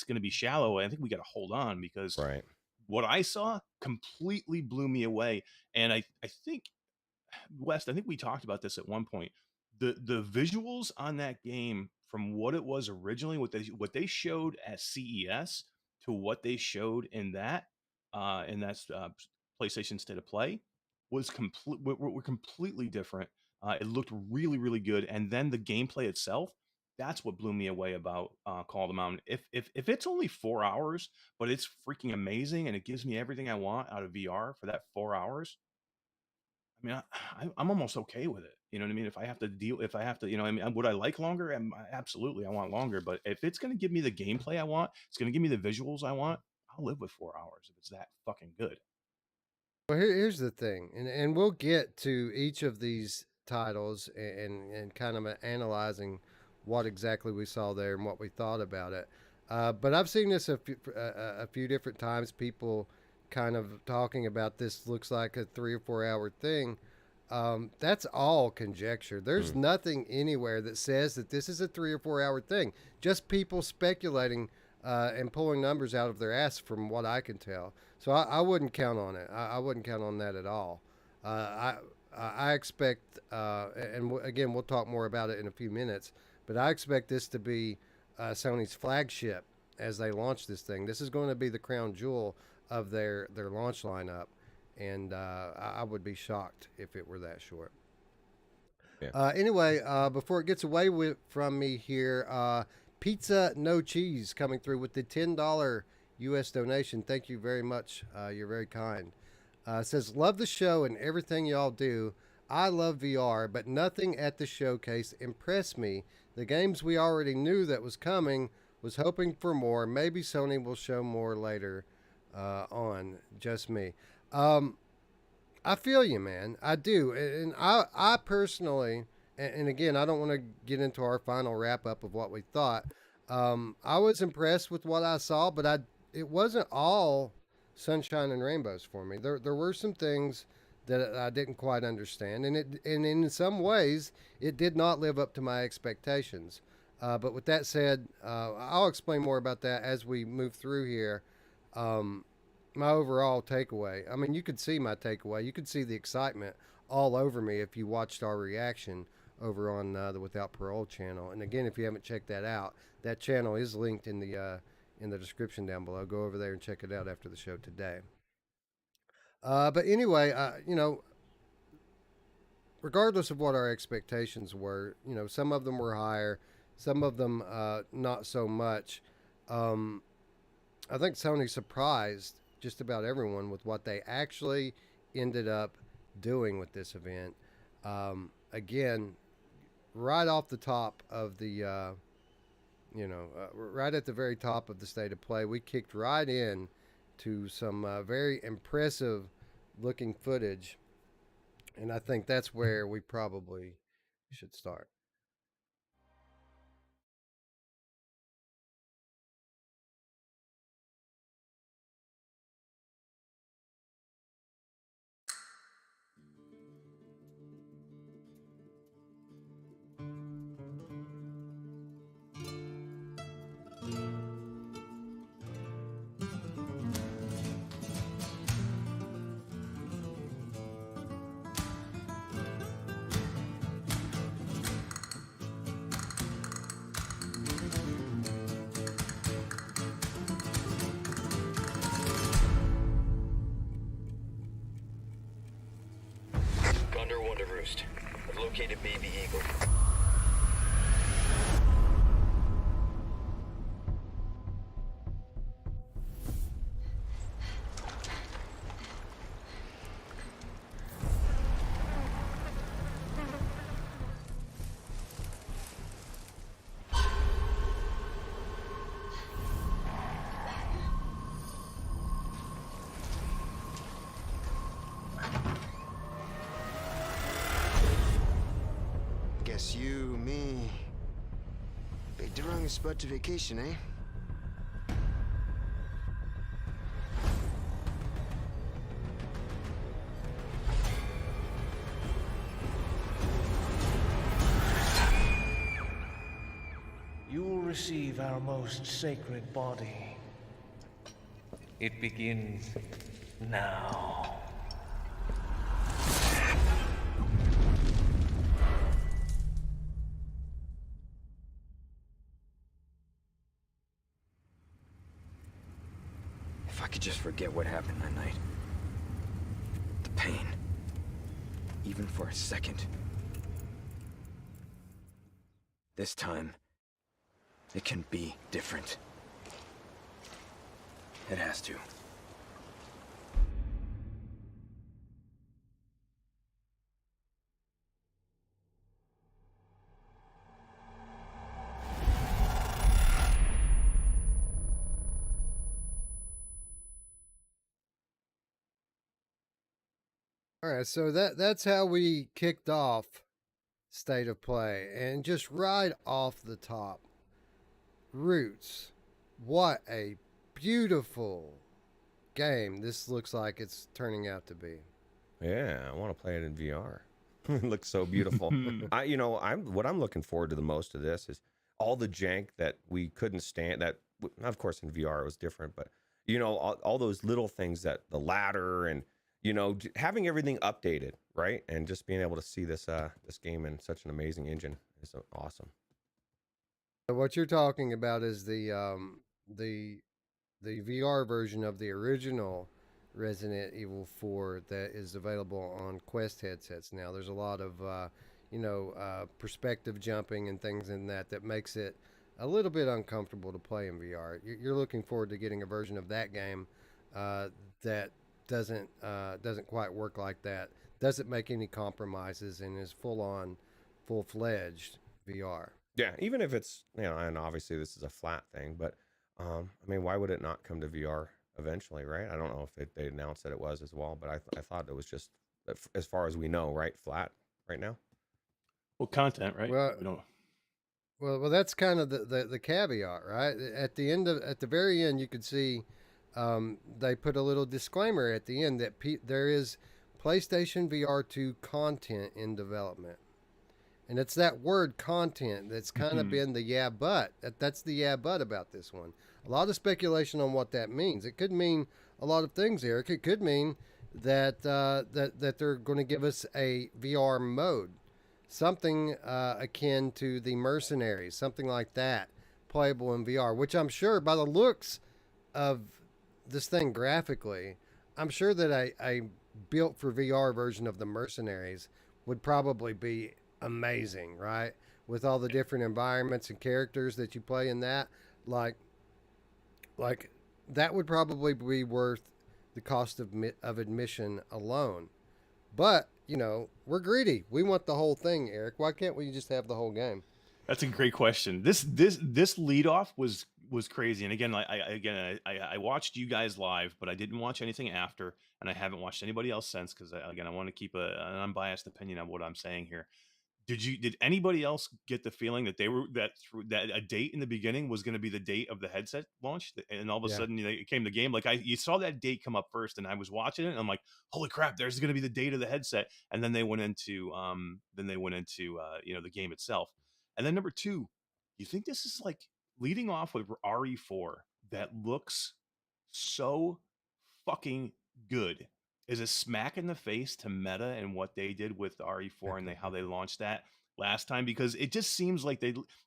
going to be shallow, I think we got to hold on, because Right. what I saw completely blew me away. And I think, West, I think we talked about this at one point. The visuals on that game, from what it was originally, what they showed at CES to what they showed in that PlayStation State of Play, was were completely different. It looked really, really good, and then the gameplay itself. That's what blew me away about Call of the Mountain. If it's only 4 hours, but it's freaking amazing and it gives me everything I want out of VR for that 4 hours, I mean, I'm almost okay with it. You know what I mean? If I have to, I mean, would I like longer? Absolutely, I want longer. But if it's going to give me the gameplay I want, it's going to give me the visuals I want, I'll live with 4 hours if it's that fucking good. Well, here's the thing, and we'll get to each of these titles and kind of analyzing what exactly we saw there and what we thought about it. But I've seen this a few different times. People kind of talking about this looks like a 3 or 4 hour thing. That's all conjecture. There's nothing anywhere that says that this is a 3 or 4 hour thing. Just people speculating and pulling numbers out of their ass, from what I can tell. So I wouldn't count on it. I wouldn't count on that at all. I expect, again, we'll talk more about it in a few minutes, but I expect this to be Sony's flagship as they launch this thing. This is going to be the crown jewel of their launch lineup, and I would be shocked if it were that short. Yeah. Anyway, before it gets away from me here, Pizza No Cheese coming through with the $10 U.S. donation. Thank you very much. You're very kind. Says, love the show and everything y'all do. I love VR, but nothing at the showcase impressed me. The games we already knew that was coming, was hoping for more. Maybe Sony will show more later on. Just me. I feel you, man. I do. And I personally, and again, I don't want to get into our final wrap up of what we thought. I was impressed with what I saw, but it wasn't all sunshine and rainbows for me. There were some things that I didn't quite understand, and in some ways it did not live up to my expectations. But with that said, I'll explain more about that as we move through here. My overall takeaway. I mean, you could see my takeaway. You could see the excitement all over me if you watched our reaction over on the Without Parole channel. And again, if you haven't checked that out, that channel is linked in the description down below. Go over there and check it out after the show today. But anyway, regardless of what our expectations were, some of them were higher, some of them not so much. I think Sony surprised just about everyone with what they actually ended up doing with this event. Again, right off the top of the, right at the very top of the state of play, we kicked right in to some very impressive looking footage. And I think that's where we probably should start. I've located Baby Eagle. Guess you, me, picked the wrong spot to vacation, eh? You will receive our most sacred body. It begins now. If I could just forget what happened that night. The pain. Even for a second. This time, It can be different. It has to. All right, so that's how we kicked off State of Play, and just right off the top, Ruuts. What a beautiful game this looks like it's turning out to be. Yeah, I want to play it in VR. It looks so beautiful. What I'm looking forward to the most of this is all the jank that we couldn't stand. That, of course, in VR it was different, but all those little things, that the ladder and having everything updated, right, and just being able to see this game in such an amazing engine is awesome. So what you're talking about is the VR version of the original Resident Evil 4 that is available on Quest headsets now. There's a lot of perspective jumping and things in that makes it a little bit uncomfortable to play in VR. You're looking forward to getting a version of that game that doesn't quite work like that. Doesn't make any compromises and is full-fledged VR. Yeah, even if it's and obviously this is a flat thing, but I mean, why would it not come to VR eventually, right? I don't know if they announced that it was as well, but I thought it was just, as far as we know, right, flat right now. Well, content, right? Well, We don't. Well, that's kind of the caveat, right? At the very end, you could see they put a little disclaimer at the end that there is PlayStation VR 2 content in development. And it's that word content that's kind of been the yeah but. That's the yeah but about this one. A lot of speculation on what that means. It could mean a lot of things, Eric. It could mean that that they're going to give us a VR mode, something akin to the Mercenaries, something like that, playable in VR. Which I'm sure, by the looks of this thing graphically, I'm sure that a built for VR version of the Mercenaries would probably be amazing, right? With all the different environments and characters that you play in that, like that would probably be worth the cost of admission alone. But we're greedy. We want the whole thing, Eric. Why can't we just have the whole game? That's a great question. This lead off was crazy. And again, I watched you guys live, but I didn't watch anything after, and I haven't watched anybody else since because I want to keep an unbiased opinion on what I'm saying here. Did anybody else get the feeling that that a date in the beginning was going to be the date of the headset launch, and all of a sudden it came the game? Like you saw that date come up first, and I was watching it, and I'm like, holy crap, there's going to be the date of the headset, and then they went into the game itself, and then number two, you think this is like leading off with RE4 that looks so fucking good, is a smack in the face to Meta and what they did with RE4 and how they launched that last time, because it just seems like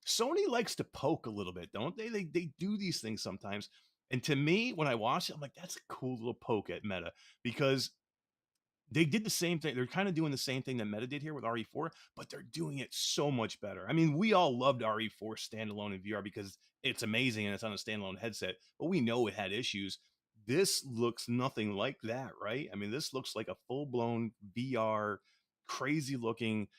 Sony likes to poke a little bit, don't they? They do these things sometimes. And to me, when I watch it, I'm like, that's a cool little poke at Meta, because they did the same thing. They're kind of doing the same thing that Meta did here with RE4, but they're doing it so much better. I mean, we all loved RE4 standalone in VR because it's amazing and it's on a standalone headset, but we know it had issues. This looks nothing like that, right? I mean, this looks like a full-blown VR, crazy looking.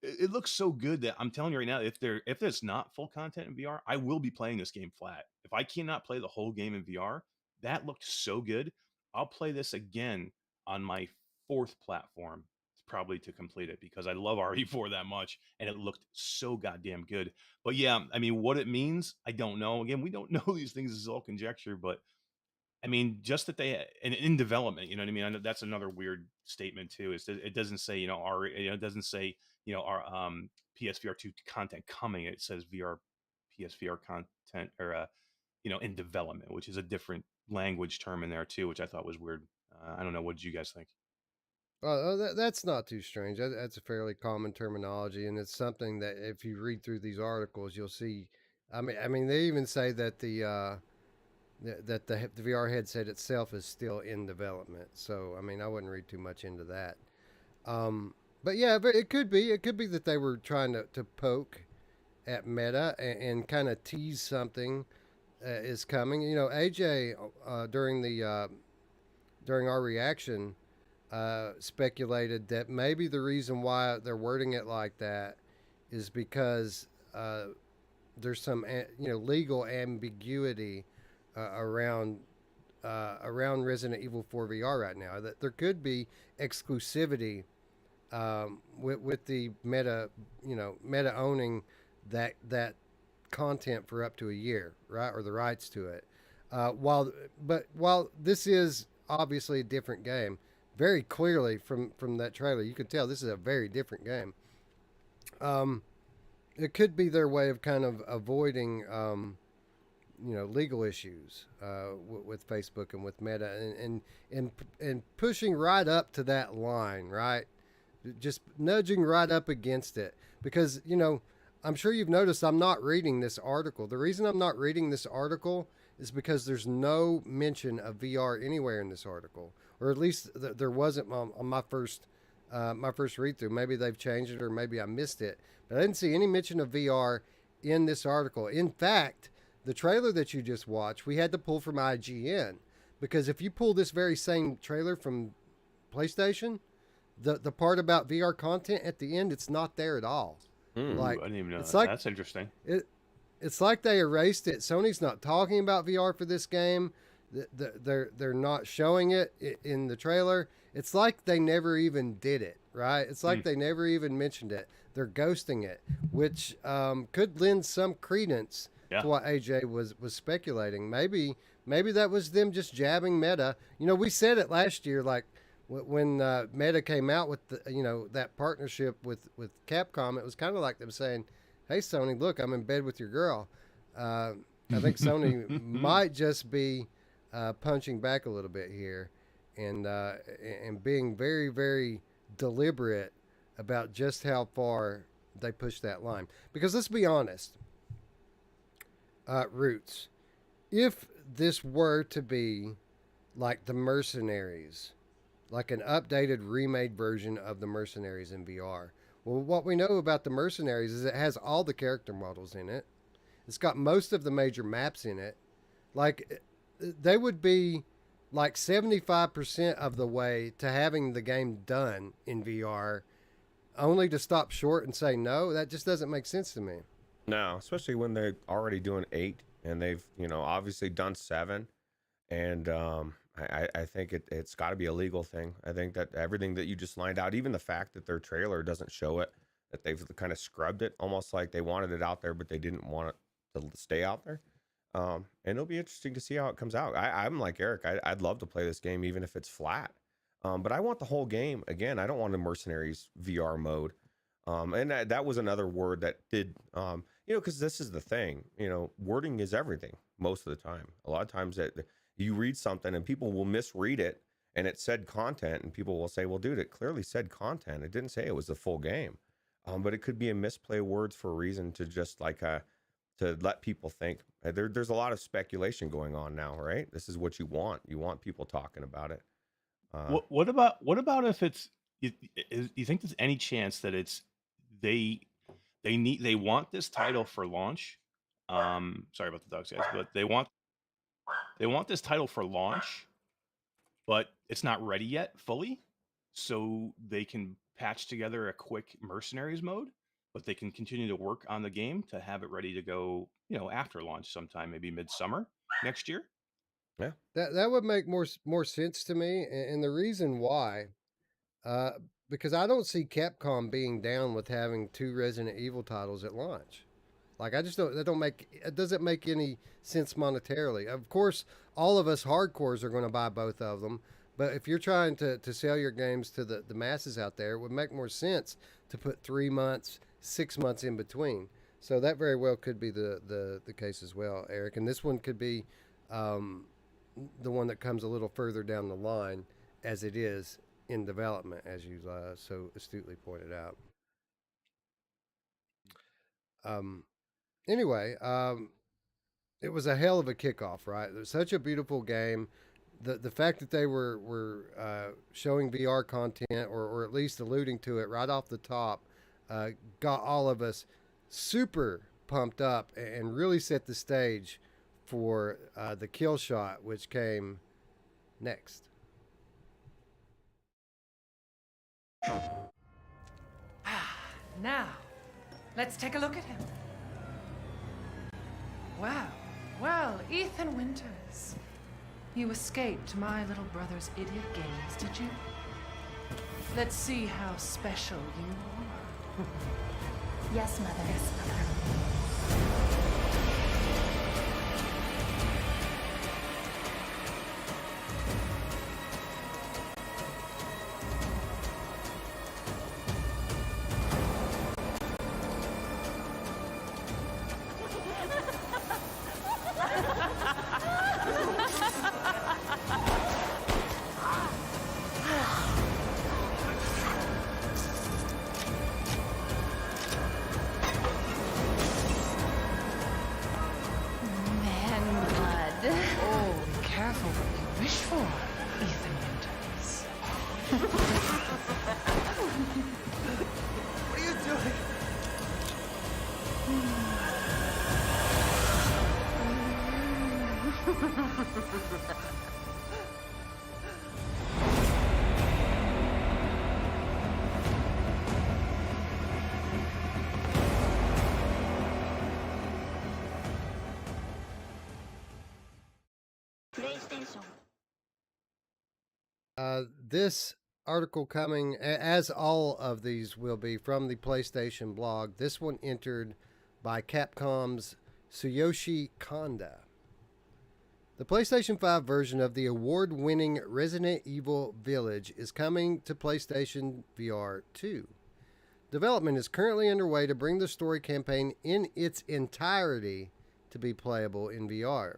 It looks so good that I'm telling you right now, if there's not full content in VR, I will be playing this game flat. If I cannot play the whole game in VR, that looked so good. I'll play this again on my fourth platform, probably, to complete it, because I love RE4 that much and it looked so goddamn good. But yeah, I mean, what it means, I don't know. Again, we don't know these things. This is all conjecture, but I mean, just that they and in development, you know what I mean? I know that's another weird statement too. Is that it doesn't say, it doesn't say, our PSVR 2 content coming. It says PSVR content, or in development, which is a different language term in there too, which I thought was weird. I don't know. What did you guys think? That's not too strange. That's a fairly common terminology, and it's something that if you read through these articles, you'll see. I mean, they even say that the VR headset itself is still in development. So, I mean, I wouldn't read too much into that. But yeah, but it could be that they were trying to poke at Meta and kind of tease something is coming. You know, AJ during our reaction speculated that maybe the reason why they're wording it like that is because there's some legal ambiguity around Resident Evil 4 VR right now. That there could be exclusivity with the Meta owning that content for up to a year, right, or the rights to it. While this is obviously a different game, very clearly from that trailer, you can tell this is a very different game. It could be their way of kind of avoiding legal issues with Facebook and with Meta, and pushing right up to that line, right? Just nudging right up against it, because I'm sure you've noticed I'm not reading this article. The reason I'm not reading this article is because there's no mention of VR anywhere in this article, or at least there wasn't on my first read through. Maybe they've changed it, or maybe I missed it, but I didn't see any mention of VR in this article. In fact, the trailer that you just watched, we had to pull from IGN, because if you pull this very same trailer from PlayStation, the part about VR content at the end, it's not there at all. Like, I didn't even know it's that. like, That's interesting. It's like they erased it. Sony's not talking about VR for this game. They're not showing it in the trailer. It's like they never even did it, right? It's like they never even mentioned it. They're ghosting it, which could lend some credence to what AJ was speculating. Maybe that was them just jabbing Meta. We said it last year, like when Meta came out with that partnership with Capcom. It was kind of like them saying, "Hey Sony, look, I'm in bed with your girl." I think Sony might just be punching back a little bit here, and being very, very deliberate about just how far they push that line. Because let's be honest, Ruuts, if this were to be like the Mercenaries, like an updated, remade version of the Mercenaries in VR, well, what we know about the Mercenaries is it has all the character models in it. It's got most of the major maps in it. Like, they would be like 75% of the way to having the game done in VR, only to stop short and say no. That just doesn't make sense to me. No, especially when they're already doing 8 and they've, obviously done 7. And I think it's got to be a legal thing. I think that everything that you just lined out, even the fact that their trailer doesn't show it, that they've kind of scrubbed it, almost like they wanted it out there, but they didn't want it to stay out there. And it'll be interesting to see how it comes out. I'm like Eric. I'd love to play this game, even if it's flat. But I want the whole game. Again, I don't want a Mercenaries VR mode. And that was another word that did, because this is the thing, wording is everything most of the time. A lot of times that you read something and people will misread it and it said content, and people will say, well, dude, it clearly said content. It didn't say it was the full game. But it could be a misplay of words for a reason, to just like, to let people think. There's a lot of speculation going on now, right? This is what you want. You want people talking about it. What about if it's, you think there's any chance that it's they want this title for launch? Sorry about the dogs, guys, but they want this title for launch, but it's not ready yet fully, so they can patch together a quick Mercenaries mode, but they can continue to work on the game to have it ready to go, after launch sometime, maybe midsummer next year. Yeah, that would make more sense to me, and the reason why, because I don't see Capcom being down with having 2 Resident Evil titles at launch. Like, I just don't. It doesn't make any sense monetarily. Of course, all of us hardcores are going to buy both of them. But if you're trying to sell your games to the masses out there, it would make more sense to put 3 months, 6 months in between. So that very well could be the case as well, Eric. And this one could be the one that comes a little further down the line, as it is in development, as you so astutely pointed out. Anyway, it was a hell of a kickoff, right? It was such a beautiful game. The fact that they were showing VR content, or at least alluding to it right off the top, got all of us super pumped up and really set the stage for the kill shot, which came next. Now, let's take a look at him. Wow. Well, Ethan Winters. You escaped my little brother's idiot games, did you? Let's see how special you are. Yes, Mother. Yes, Mother. This article coming, as all of these will be, from the PlayStation blog. This one entered by Capcom's Tsuyoshi Kanda. The PlayStation 5 version of the award-winning Resident Evil Village is coming to PlayStation VR 2. Development is currently underway to bring the story campaign in its entirety to be playable in VR.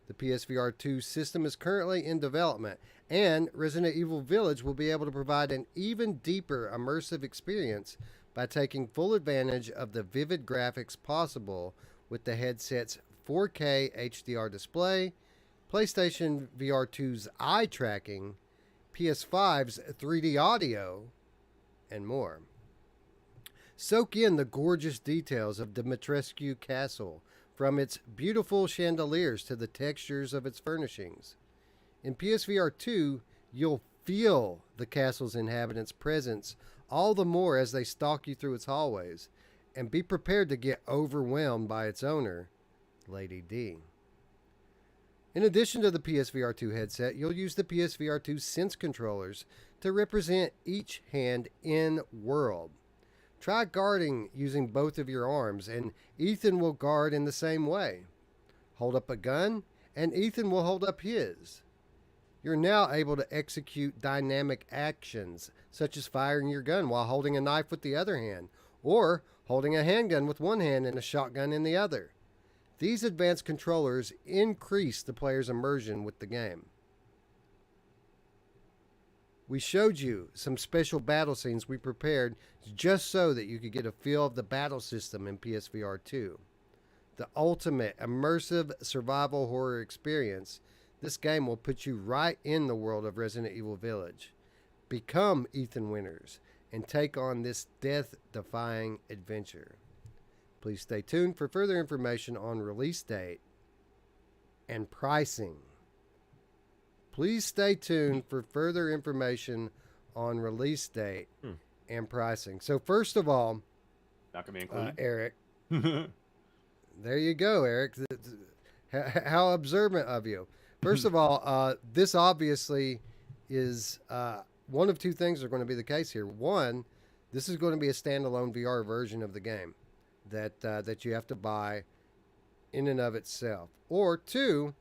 The PSVR 2 system is currently in development, and Resident Evil Village will be able to provide an even deeper immersive experience by taking full advantage of the vivid graphics possible with the headset's 4K HDR display, PlayStation VR 2's eye tracking, PS5's 3D audio, and more. Soak in the gorgeous details of Dimitrescu Castle, from its beautiful chandeliers to the textures of its furnishings. In PSVR 2, you'll feel the castle's inhabitants' presence all the more as they stalk you through its hallways, and be prepared to get overwhelmed by its owner, Lady D. In addition to the PSVR 2 headset, you'll use the PSVR 2 Sense controllers to represent each hand in world. Try guarding using both of your arms, and Ethan will guard in the same way. Hold up a gun, and Ethan will hold up his. You're now able to execute dynamic actions, such as firing your gun while holding a knife with the other hand, or holding a handgun with one hand and a shotgun in the other. These advanced controllers increase the player's immersion with the game. We showed you some special battle scenes we prepared just so that you could get a feel of the battle system in PSVR 2. The ultimate immersive survival horror experience, this game will put you right in the world of Resident Evil Village. Become Ethan Winters and take on this death-defying adventure. Please stay tuned for further information on release date and pricing. Please stay tuned for further information on release date and pricing. So first of all, not gonna be included. Eric, there you go, Eric. How observant of you. First of all, this obviously is one of two things are going to be the case here. One, this is going to be a standalone VR version of the game that you have to buy in and of itself. Or two,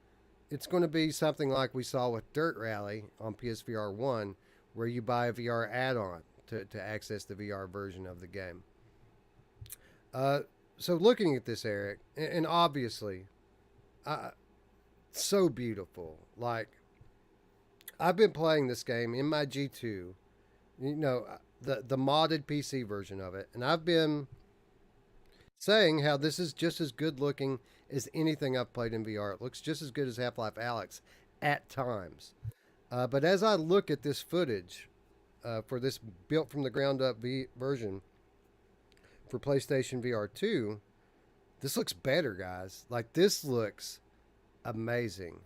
it's going to be something like we saw with Dirt Rally on PSVR 1, where you buy a VR add-on to access the VR version of the game. So looking at this, Eric, and obviously, so beautiful. Like, I've been playing this game in my G2, you know, the modded PC version of it, and I've been saying how this is just as good looking as anything I've played in VR. It looks just as good as Half-Life Alyx at times. But as I look at this footage for this built from the ground up version for PlayStation VR 2, This looks better, guys. Like, this looks amazing.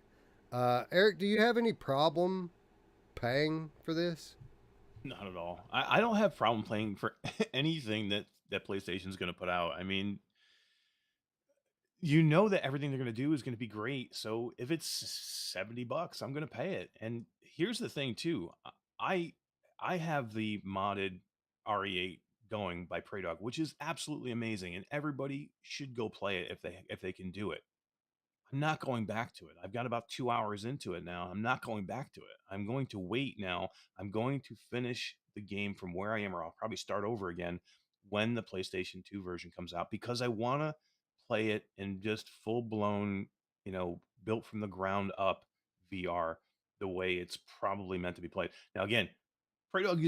Eric, do you have any problem paying for this? Not at all. I don't have problem playing for anything that PlayStation's going to put out. I mean, you know that everything they're going to do is going to be great. So if it's $70, I'm going to pay it. And here's the thing too. I I have the modded RE8 going by Praydog, which is absolutely amazing, and everybody should go play it if they can do it. I'm not going back to it. I've got about 2 hours into it now. I'm not going back to it. I'm going to wait now. I'm going to finish the game from where I am, or I'll probably start over again when the PlayStation 2 version comes out, because I want to play it in just full blown, built from the ground up VR, the way it's probably meant to be played. Now, again, Prey Dog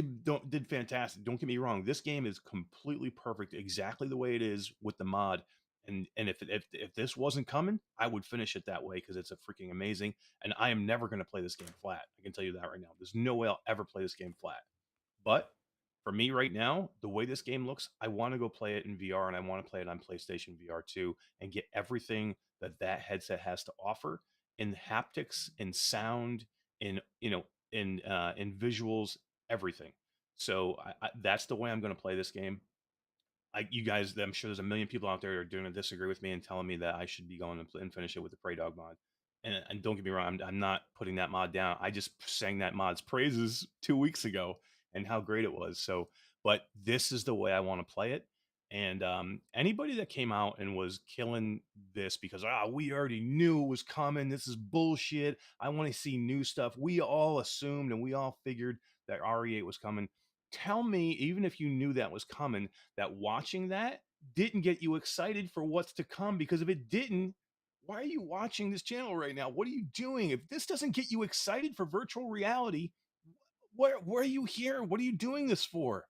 did fantastic. Don't get me wrong. This game is completely perfect, exactly the way it is with the mod. And if this wasn't coming, I would finish it that way because it's a freaking amazing. And I am never going to play this game flat. I can tell you that right now. There's no way I'll ever play this game flat. But for me right now, the way this game looks, I want to go play it in VR, and I want to play it on PlayStation VR 2 and get everything that headset has to offer in haptics, in sound, in in visuals, everything. So that's the way I'm going to play this game. You guys, I'm sure there's a million people out there that are going to disagree with me and telling me that I should be going and finish it with the Prey Dog mod. And don't get me wrong, I'm not putting that mod down. I just sang that mod's praises 2 weeks ago and how great it was. So, but this is the way I want to play it. And anybody that came out and was killing this because we already knew it was coming, this is bullshit, I want to see new stuff. We all assumed and we all figured that RE8 was coming. Tell me, even if you knew that was coming, that watching that didn't get you excited for what's to come. Because if it didn't, why are you watching this channel right now? What are you doing? If this doesn't get you excited for virtual reality, where are you here? What are you doing this for?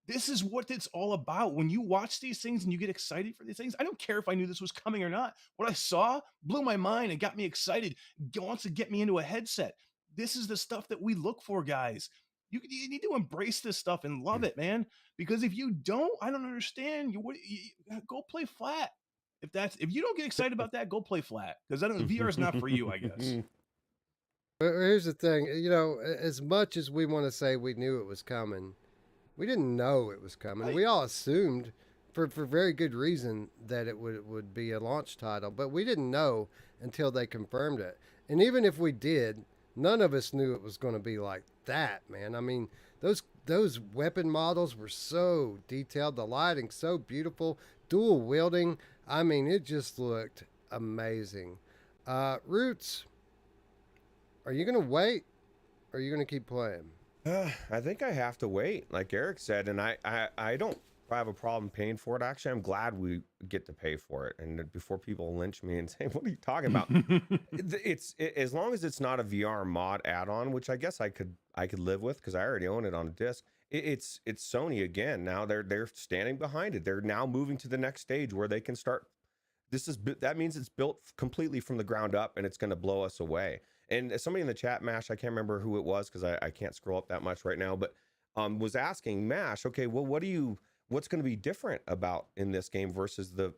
This is what it's all about. When you watch these things and you get excited for these things, I don't care if I knew this was coming or not. What I saw blew my mind and got me excited. Wants to get me into a headset. This is the stuff that we look for, guys. You need to embrace this stuff and love it, man. Because if you don't, I don't understand. Go play flat. If you don't get excited about that, go play flat. Because VR is not for you, I guess. Here's the thing, as much as we want to say we knew it was coming, we didn't know it was coming. Right. We all assumed, for very good reason, that it would be a launch title, but we didn't know until they confirmed it. And even if we did, none of us knew it was going to be like that, man. I mean, those weapon models were so detailed, the lighting so beautiful, dual wielding. I mean, it just looked amazing. Ruuts, are you going to wait, or are you going to keep playing? I think I have to wait, like Eric said, and I don't have a problem paying for it. Actually, I'm glad we get to pay for it. And before people lynch me and say, "What are you talking about?" it's as long as it's not a VR mod add-on, which I guess I could live with because I already own it on a disc. It's Sony again. Now they're standing behind it. They're now moving to the next stage where they can start. That means it's built completely from the ground up, and it's going to blow us away. And somebody in the chat, Mash, I can't remember who it was because I can't scroll up that much right now, but was asking Mash, okay, well, what's going to be different about in this game versus the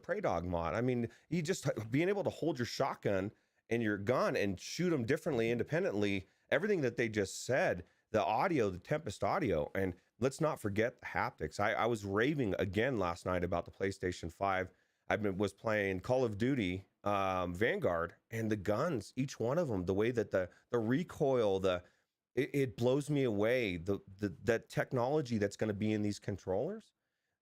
Prey Dog mod? I mean, you just being able to hold your shotgun and your gun and shoot them differently, independently, everything that they just said, the audio, the Tempest audio, and let's not forget the haptics. I was raving again last night about the PlayStation 5. Was playing Call of Duty Vanguard, and the guns, each one of them, the way that the recoil, it blows me away. The technology that's going to be in these controllers.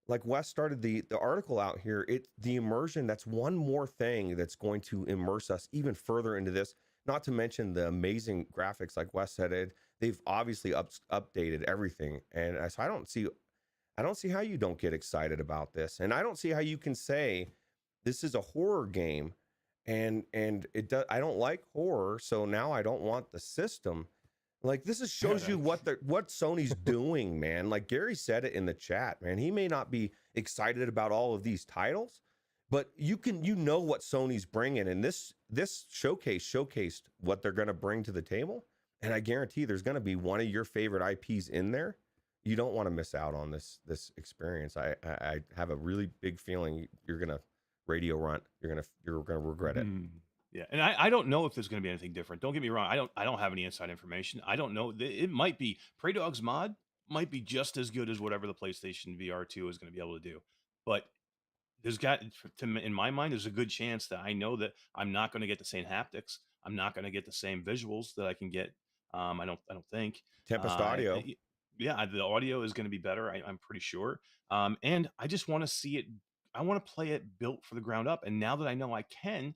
Like Wes started the article out here, the immersion, that's one more thing that's going to immerse us even further into this. Not to mention the amazing graphics, like Wes said, they've obviously updated everything, and so I don't see how you don't get excited about this, and I don't see how you can say this is a horror game, and I don't like horror, so now I don't want the system. Like, this shows you what Sony's doing, man. Like Gary said it in the chat, man. He may not be excited about all of these titles, but you know what Sony's bringing, and this showcased what they're going to bring to the table, and I guarantee there's going to be one of your favorite IPs in there. You don't want to miss out on this experience. I have a really big feeling you're gonna radio runt. You're gonna regret it. Yeah, and I don't know if there's going to be anything different. Don't get me wrong. I don't have any inside information. I don't know. It might be Prey Dog's mod might be just as good as whatever the PlayStation VR 2 is going to be able to do. But there's in my mind, there's a good chance that I know that I'm not going to get the same haptics. I'm not going to get the same visuals that I can get. I don't think Tempest audio. Yeah, the audio is going to be better. I'm pretty sure. And I just want to see it. I want to play it built for the ground up. And now that I know I can't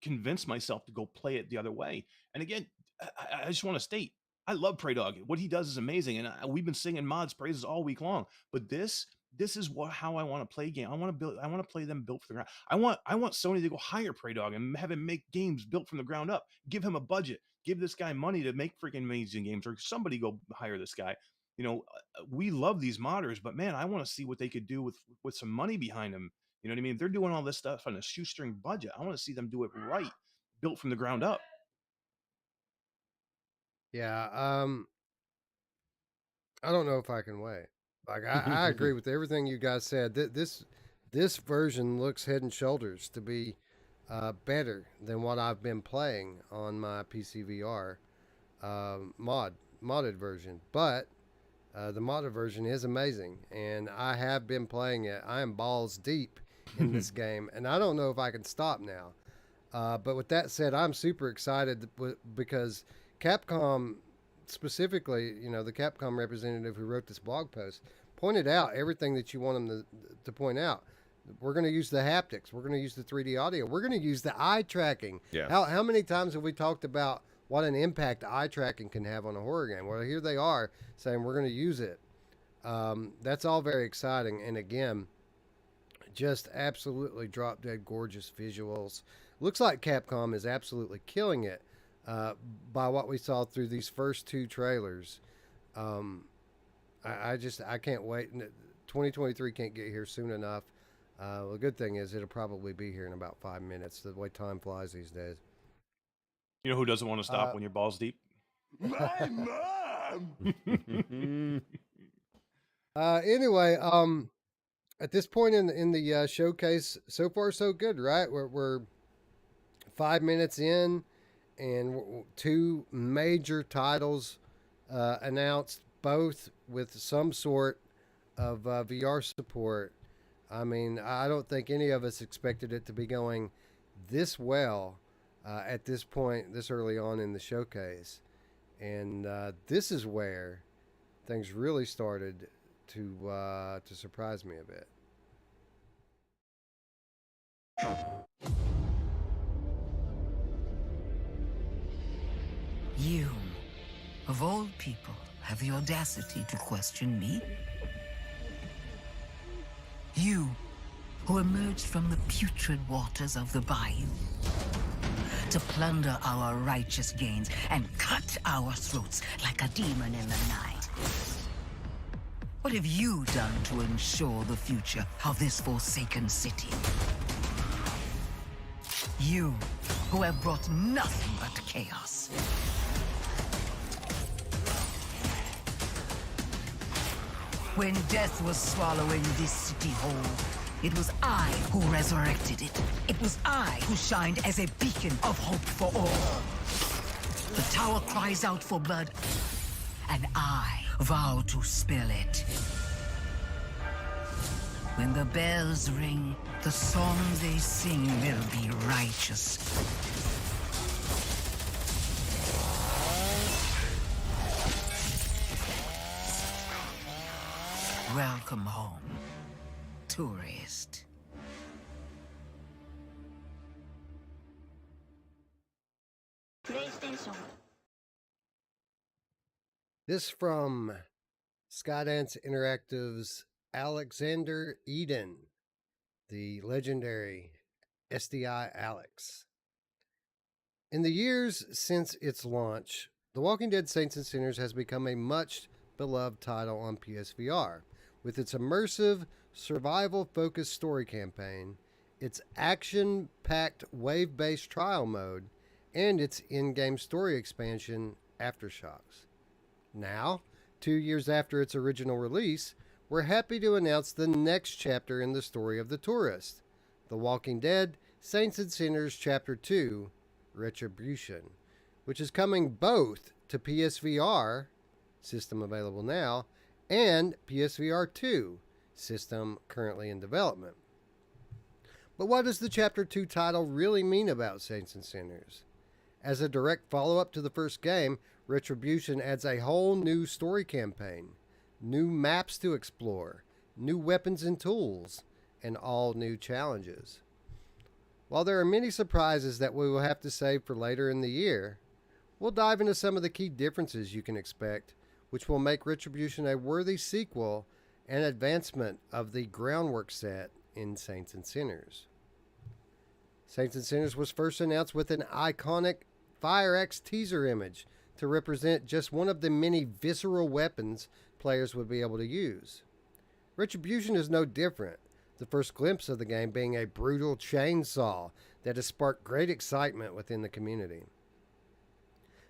convince myself to go play it the other way. And again, I just want to state, I love Prey Dog. What he does is amazing, and we've been singing mods praises all week long. But this is how I want to play game. I want to play them built for the ground. I want Sony to go hire Prey Dog and have him make games built from the ground up. Give him a budget. Give this guy money to make freaking amazing games, or somebody go hire this guy. We love these modders, but man, I want to see what they could do with some money behind them. You know what I mean? They're doing all this stuff on a shoestring budget. I want to see them do it right, built from the ground up. Yeah. I don't know if I can wait. Like I agree with everything you guys said. This version looks head and shoulders to be better than what I've been playing on my PCVR modded version. But the modded version is amazing, and I have been playing it. I am balls deep in this game, and I don't know if I can stop now. But with that said, I'm super excited because Capcom, specifically, the Capcom representative who wrote this blog post, pointed out everything that you want them to point out. We're going to use the haptics. We're going to use the 3D audio. We're going to use the eye tracking. Yeah. How many times have we talked about what an impact eye tracking can have on a horror game? Well, here they are saying we're going to use it. That's all very exciting. And again, just absolutely drop dead gorgeous visuals. Looks like Capcom is absolutely killing it by what we saw through these first two trailers. I can't wait. 2023 can't get here soon enough. The good thing is it'll probably be here in about 5 minutes, the way time flies these days. You know who doesn't want to stop when your ball's deep? My mom! Anyway, at this point in the showcase, so far so good, right? We're 5 minutes in, and two major titles announced, both with some sort of VR support. I mean, I don't think any of us expected it to be going this well at this point, this early on in the showcase. And this is where things really started to surprise me a bit. You, of all people, have the audacity to question me? You, who emerged from the putrid waters of the bayou to plunder our righteous gains and cut our throats like a demon in the night. What have you done to ensure the future of this forsaken city? You, who have brought nothing but chaos. When death was swallowing this city whole, it was I who resurrected it. It was I who shined as a beacon of hope for all. The tower cries out for blood, and I vow to spill it. When the bells ring, the song they sing will be righteous. Welcome home, tourist. PlayStation. This from Skydance Interactive's Alexander Eden, the legendary SDI Alex. In the years since its launch, The Walking Dead Saints and Sinners has become a much beloved title on PSVR. With its immersive, survival-focused story campaign, its action-packed wave-based trial mode, and its in-game story expansion, Aftershocks. Now, 2 years after its original release, we're happy to announce the next chapter in the story of the tourist, The Walking Dead Saints and Sinners Chapter 2, Retribution, which is coming both to PSVR, system available now, and PSVR 2, system currently in development. But what does the Chapter 2 title really mean about Saints and Sinners? As a direct follow-up to the first game, Retribution adds a whole new story campaign, new maps to explore, new weapons and tools, and all new challenges. While there are many surprises that we will have to save for later in the year, we'll dive into some of the key differences you can expect, which will make Retribution a worthy sequel and advancement of the groundwork set in Saints and Sinners. Saints and Sinners was first announced with an iconic Fire Axe teaser image to represent just one of the many visceral weapons players would be able to use. Retribution is no different, the first glimpse of the game being a brutal chainsaw that has sparked great excitement within the community.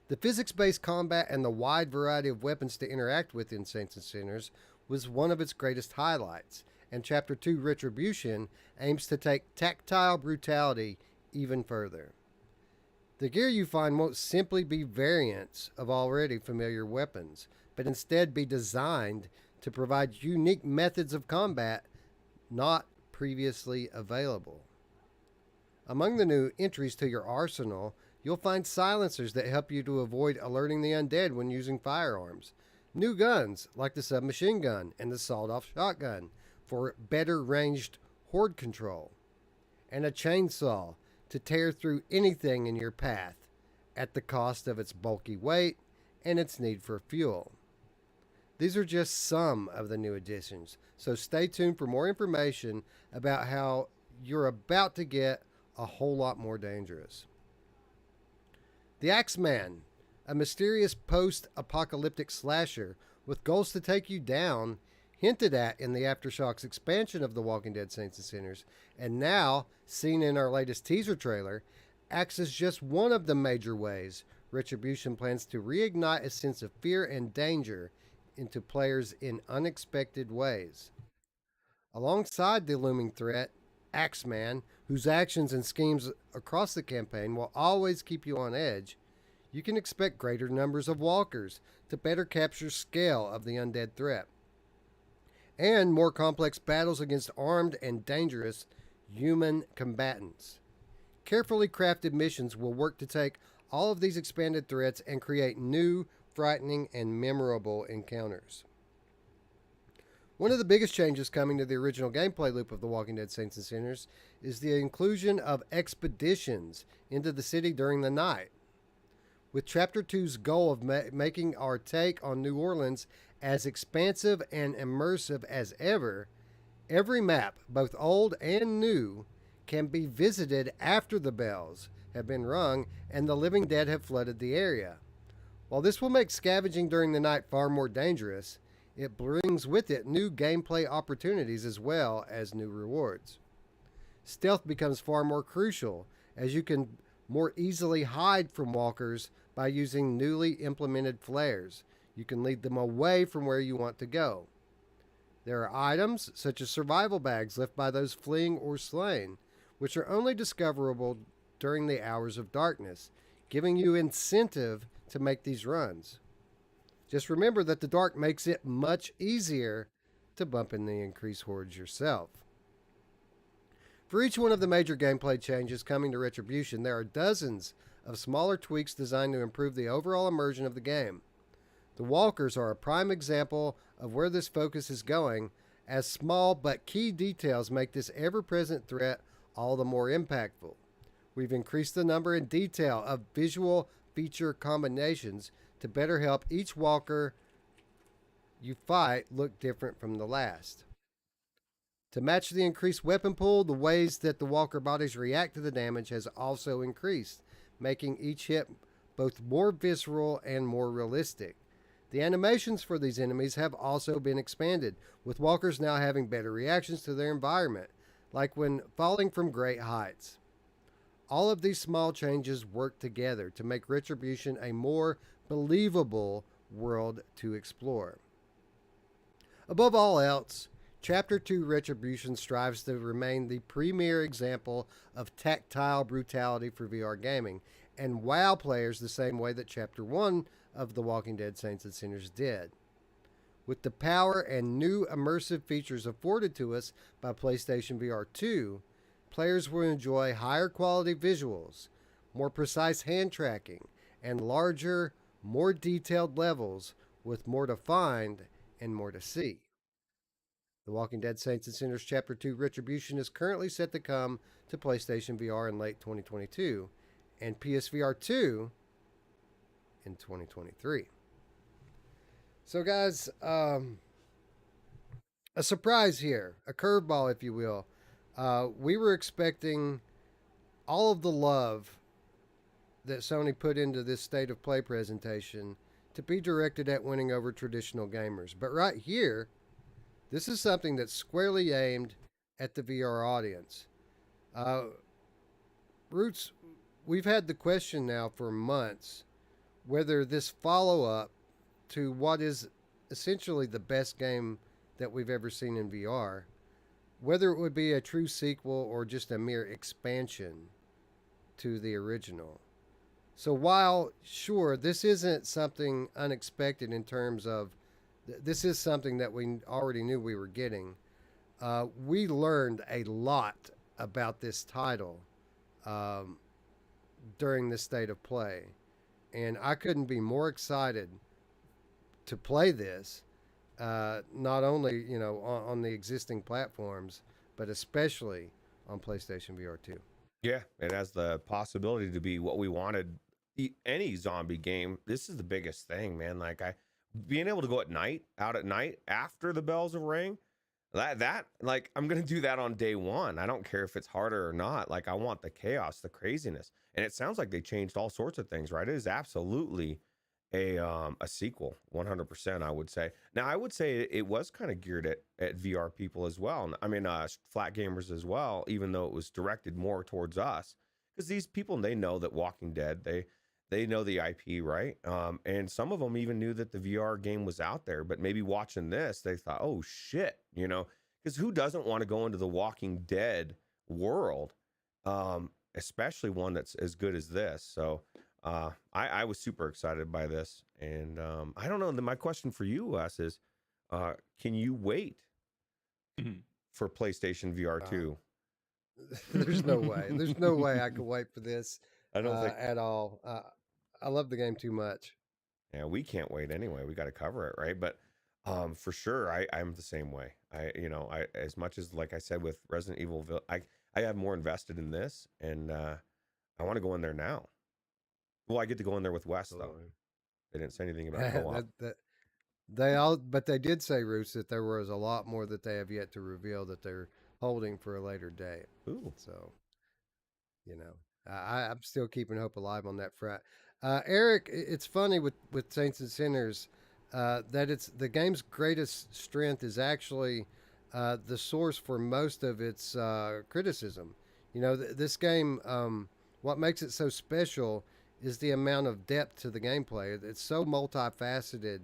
The physics-based combat and the wide variety of weapons to interact with in Saints and Sinners was one of its greatest highlights, and Chapter 2 Retribution aims to take tactile brutality even further. The gear you find won't simply be variants of already familiar weapons, but instead be designed to provide unique methods of combat not previously available. Among the new entries to your arsenal, you'll find silencers that help you to avoid alerting the undead when using firearms, new guns like the submachine gun and the sawed-off shotgun for better ranged horde control, and a chainsaw to tear through anything in your path at the cost of its bulky weight and its need for fuel. These are just some of the new additions, so stay tuned for more information about how you're about to get a whole lot more dangerous. The Axeman, a mysterious post-apocalyptic slasher with goals to take you down, hinted at in the Aftershocks expansion of The Walking Dead Saints and Sinners, and now seen in our latest teaser trailer, acts as just one of the major ways Retribution plans to reignite a sense of fear and danger into players in unexpected ways. Alongside the looming threat, Axeman, whose actions and schemes across the campaign will always keep you on edge, you can expect greater numbers of walkers to better capture scale of the undead threat, and more complex battles against armed and dangerous human combatants. Carefully crafted missions will work to take all of these expanded threats and create new, frightening, and memorable encounters. One of the biggest changes coming to the original gameplay loop of The Walking Dead Saints and Sinners is the inclusion of expeditions into the city during the night. With Chapter 2's goal of making our take on New Orleans as expansive and immersive as ever, every map, both old and new, can be visited after the bells have been rung and the living dead have flooded the area. While this will make scavenging during the night far more dangerous, it brings with it new gameplay opportunities as well as new rewards. Stealth becomes far more crucial, as you can more easily hide from walkers by using newly implemented flares. You can lead them away from where you want to go. There are items, such as survival bags left by those fleeing or slain, which are only discoverable during the hours of darkness, giving you incentive to make these runs. Just remember that the dark makes it much easier to bump in the increased hordes yourself. For each one of the major gameplay changes coming to Retribution, there are dozens of smaller tweaks designed to improve the overall immersion of the game. The walkers are a prime example of where this focus is going, as small but key details make this ever-present threat all the more impactful. We've increased the number and detail of visual feature combinations to better help each walker you fight look different from the last. To match the increased weapon pool, the ways that the walker bodies react to the damage has also increased, making each hit both more visceral and more realistic. The animations for these enemies have also been expanded, with walkers now having better reactions to their environment, like when falling from great heights. All of these small changes work together to make Retribution a more believable world to explore. Above all else, Chapter 2 Retribution strives to remain the premier example of tactile brutality for VR gaming and wow players the same way that Chapter 1 of The Walking Dead Saints and Sinners did. With the power and new immersive features afforded to us by PlayStation VR 2, players will enjoy higher quality visuals, more precise hand tracking, and larger, more detailed levels with more to find and more to see. The Walking Dead Saints and Sinners Chapter 2 Retribution is currently set to come to PlayStation VR in late 2022 and PSVR 2 in 2023. So, guys, a surprise here, a curveball, if you will. We were expecting all of the love that Sony put into this State of Play presentation to be directed at winning over traditional gamers. But right here, this is something that's squarely aimed at the VR audience. Ruuts, we've had the question now for months whether this follow-up to what is essentially the best game that we've ever seen in VR, whether it would be a true sequel or just a mere expansion to the original. So while, sure, this isn't something unexpected in terms of, this is something that we already knew we were getting, we learned a lot about this title during the State of Play. And I couldn't be more excited to play this, not only, on the existing platforms, but especially on PlayStation VR 2. Yeah, it has the possibility to be what we wanted. Any zombie game, this is the biggest thing, man. Like, being able to go out at night after the bells have rang, that like, I'm gonna do that on day one. I don't care if it's harder or not. Like, I want the chaos, the craziness, and it sounds like they changed all sorts of things, right? It is absolutely a sequel, 100%. I would say. Now, I would say it was kind of geared at VR people as well. I mean, flat gamers as well, even though it was directed more towards us, because these people, they know that Walking Dead, they know the IP, right? And some of them even knew that the VR game was out there, but maybe watching this, they thought, oh shit, because who doesn't want to go into the Walking Dead world, especially one that's as good as this? So I was super excited by this, and I don't know. My question for you, Wes, is can you wait for PlayStation VR 2? There's no way. There's no way I could wait for this. I don't think at all. I love the game too much. Yeah, we can't wait anyway. We got to cover it, right? But for sure, I'm the same way. I as much as, like I said, with Resident Evil, I have more invested in this, and I want to go in there now. Well, I get to go in there with Wes though. They didn't say anything about co-op. But they did say, Ruuts, that there was a lot more that they have yet to reveal that they're holding for a later date. Ooh. So, I'm still keeping hope alive on that front. Eric, it's funny with Saints and Sinners that it's the game's greatest strength is actually the source for most of its criticism. This game, what makes it so special is the amount of depth to the gameplay. It's so multifaceted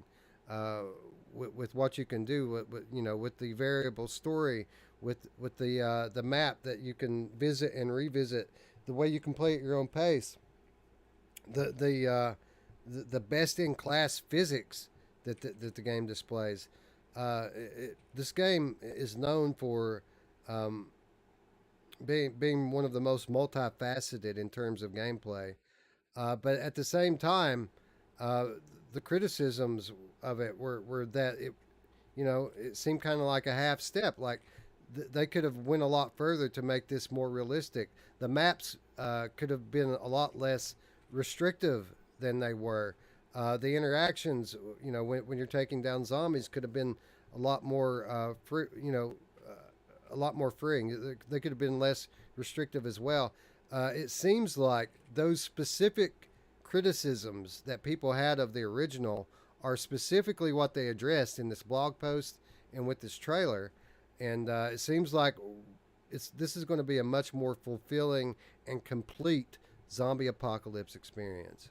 with what you can do with the variable story, with the map that you can visit and revisit, the way you can play at your own pace, the best in class physics that the game displays. This game is known for being one of the most multifaceted in terms of gameplay. But at the same time, the criticisms of it were that it seemed kind of like a half step. Like they could have went a lot further to make this more realistic. The maps could have been a lot less restrictive than they were. The interactions, when you're taking down zombies, could have been a lot more a lot more freeing. They could have been less restrictive as well. It seems like those specific criticisms that people had of the original are specifically what they addressed in this blog post and with this trailer. And it seems like this is going to be a much more fulfilling and complete zombie apocalypse experience.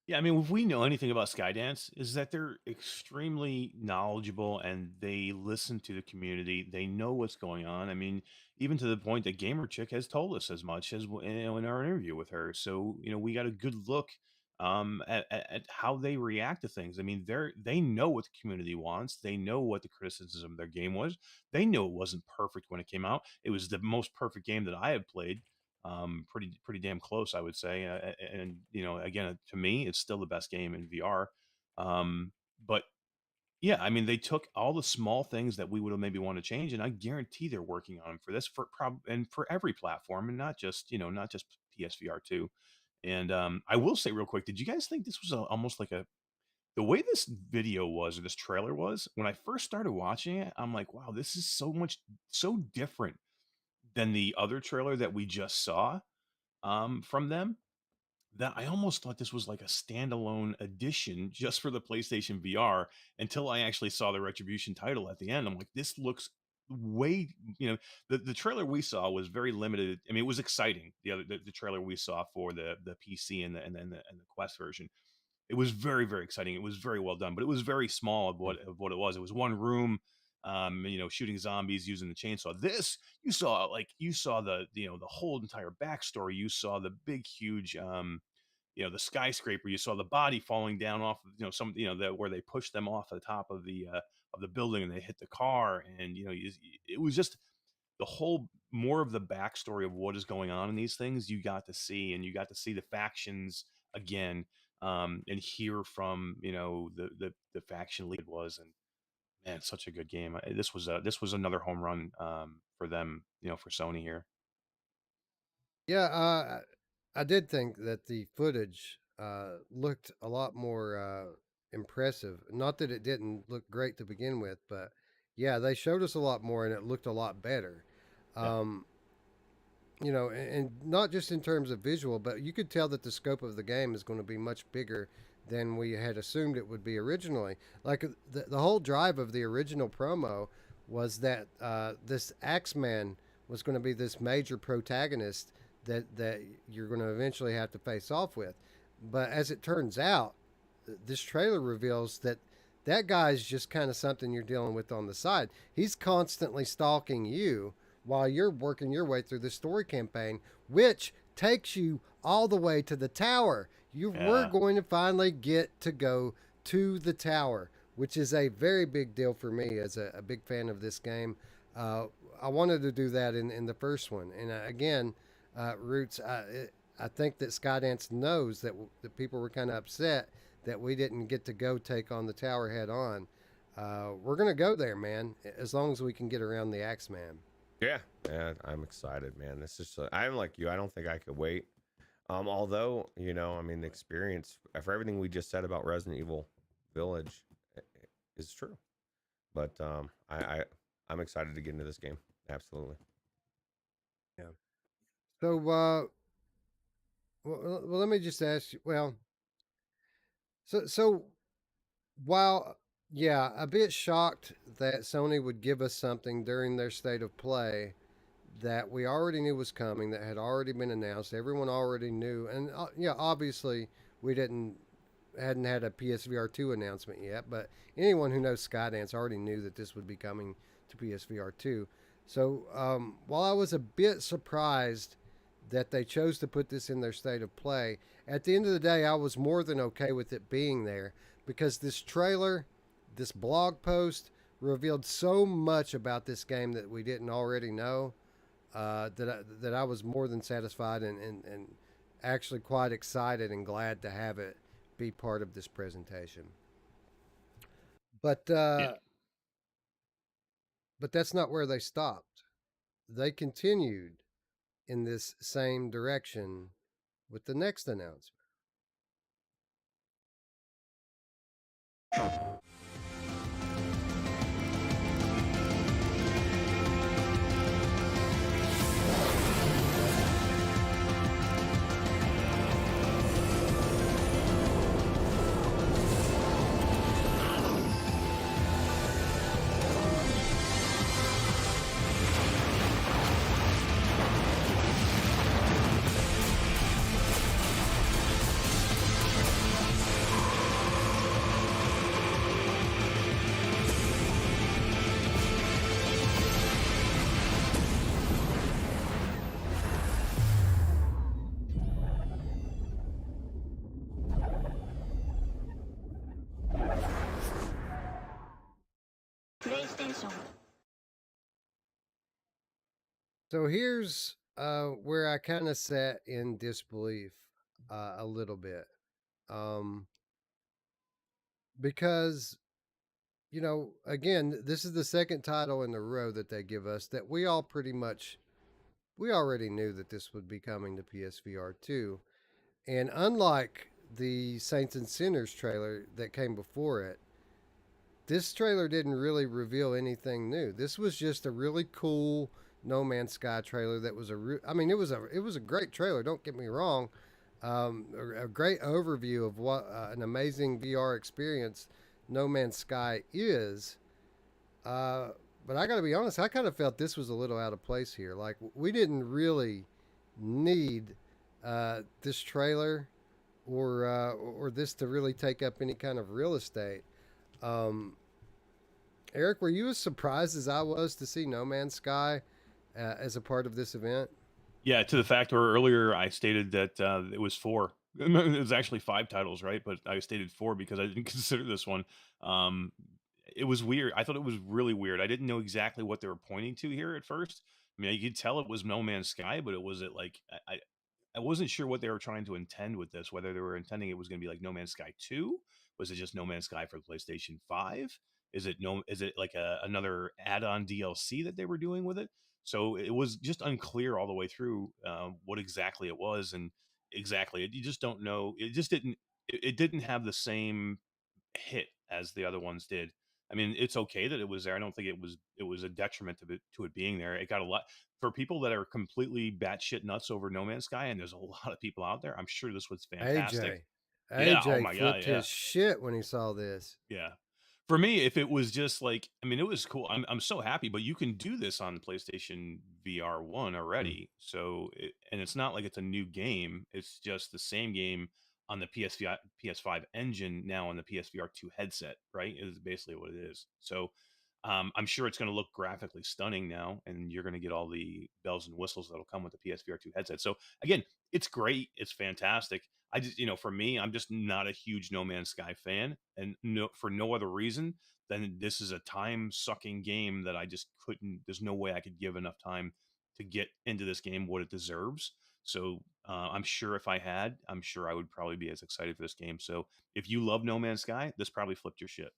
Yeah, I mean, if we know anything about Skydance, is that they're extremely knowledgeable and they listen to the community. They know what's going on. I mean, even to the point that Gamer Chick has told us as much as in our interview with her. So we got a good look at how they react to things. I mean, they know what the community wants. They know what the criticism of their game was. They know it wasn't perfect when it came out. It was the most perfect game that I had played, pretty damn close, I would say. And again, to me, it's still the best game in VR. But yeah, I mean, they took all the small things that we would have maybe want to change, and I guarantee they're working on them for this and for every platform, and not just PSVR too. And I will say real quick, did you guys think this was almost like the way this video was, or this trailer was, when I first started watching it, I'm like, wow, this is so different than the other trailer that we just saw from them, that I almost thought this was like a standalone edition just for the PlayStation VR, until I actually saw the Retribution title at the end. I'm like, this looks way, the trailer we saw was very limited. I mean, it was exciting. The trailer we saw for the PC and the Quest version, it was very, very exciting. It was very well done, but it was very small of what it was. It was one room, shooting zombies using the chainsaw. This, you saw the whole entire backstory. You saw the big, huge, the skyscraper. You saw the body falling down off of, where they pushed them off the top of the building and they hit the car. And, it was just the whole, more of the backstory of what is going on in these things you got to see, and you got to see the factions again, and hear from, the faction lead was. And man, it's such a good game. This was another home run, for them, for Sony here. Yeah, I did think that the footage looked a lot more impressive. Not that it didn't look great to begin with, but yeah, they showed us a lot more and it looked a lot better. Yeah. And not just in terms of visual, but you could tell that the scope of the game is going to be much bigger than we had assumed it would be originally. Like the whole drive of the original promo was that this Axeman was going to be this major protagonist that you're going to eventually have to face off with. But as it turns out, this trailer reveals that that guy is just kind of something you're dealing with on the side. He's constantly stalking you while you're working your way through the story campaign, which takes you all the way to the tower. We're going to finally get to go to the tower, which is a very big deal for me as a big fan of this game. I wanted to do that in the first one. And again, Ruuts, I think that Skydance knows that people were kind of upset that we didn't get to go take on the tower head on. We're going to go there, man, as long as we can get around the Axeman. Yeah, I'm excited, man. This is I'm like you. I don't think I could wait. Although, the experience for everything we just said about Resident Evil Village is true. But I'm excited to get into this game. Absolutely. Yeah. So, well, let me just ask you. Well, so while, yeah, a bit shocked that Sony would give us something during their state of play that we already knew was coming, that had already been announced, everyone already knew, and obviously we hadn't had a PSVR 2 announcement yet, but anyone who knows Skydance already knew that this would be coming to PSVR 2. So while I was a bit surprised that they chose to put this in their state of play, at the end of the day, I was more than okay with it being there, because this trailer, this blog post, revealed so much about this game that we didn't already know, that I was more than satisfied and actually quite excited and glad to have it be part of this presentation. But but that's not where they stopped. They continued in this same direction with the next announcement. So here's where I kind of sat in disbelief a little bit. Because, again, this is the second title in a row that they give us that we all pretty much, we already knew that this would be coming to PSVR 2. And unlike the Saints and Sinners trailer that came before it, this trailer didn't really reveal anything new. This was just a really cool No Man's Sky trailer that was it was a great trailer, don't get me wrong. A great overview of what an amazing VR experience No Man's Sky is. But I got to be honest, I kind of felt this was a little out of place here. Like, we didn't really need this trailer or this to really take up any kind of real estate. Eric, were you as surprised as I was to see No Man's Sky as a part of this event? Yeah, to the fact where earlier I stated that it was 4. It was actually 5 titles, right? But I stated 4 because I didn't consider this one. It was weird. I thought it was really weird. I didn't know exactly what they were pointing to here at first. I mean, you could tell it was No Man's Sky, but it wasn't like I wasn't sure what they were trying to intend with this. Whether they were intending it was going to be like No Man's Sky 2, was it just No Man's Sky for PlayStation 5? Is it like another add-on DLC that they were doing with it? So it was just unclear all the way through what exactly it was, and exactly you just don't know. It just didn't. It didn't have the same hit as the other ones did. I mean, it's okay that it was there. I don't think it was a detriment to it being there. It got a lot for people that are completely batshit nuts over No Man's Sky, and there's a lot of people out there. I'm sure this was fantastic. Yeah. Oh AJ my god. flipped Yeah. his shit when he saw this. Yeah. For me, if it was just like, I mean, it was cool. I'm so happy, but you can do this on PlayStation VR 1 already. So, and it's not like it's a new game. It's just the same game on the PS5 engine now on the PSVR 2 headset, right? Is basically what it is. So, I'm sure it's going to look graphically stunning now, and you're going to get all the bells and whistles that'll come with the PSVR 2 headset. So, again, it's great. It's fantastic. I just, for me, I'm just not a huge No Man's Sky fan, and for no other reason than this is a time-sucking game that I just couldn't. There's no way I could give enough time to get into this game what it deserves. So I'm sure if I had, I'm sure I would probably be as excited for this game. So if you love No Man's Sky, this probably flipped your shit.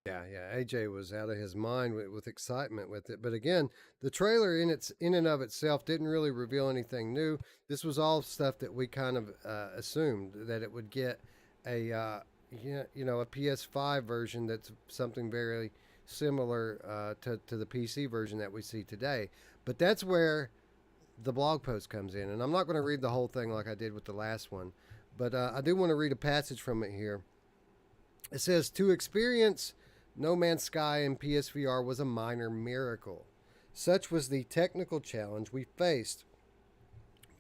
Yeah, AJ was out of his mind with excitement with it. But again, the trailer in and of itself didn't really reveal anything new. This was all stuff that we kind of assumed that it would get a PS5 version that's something very similar to the PC version that we see today. But that's where the blog post comes in, and I'm not going to read the whole thing like I did with the last one, but I do want to read a passage from it here. It says, to experience No Man's Sky in PSVR was a minor miracle. Such was the technical challenge we faced,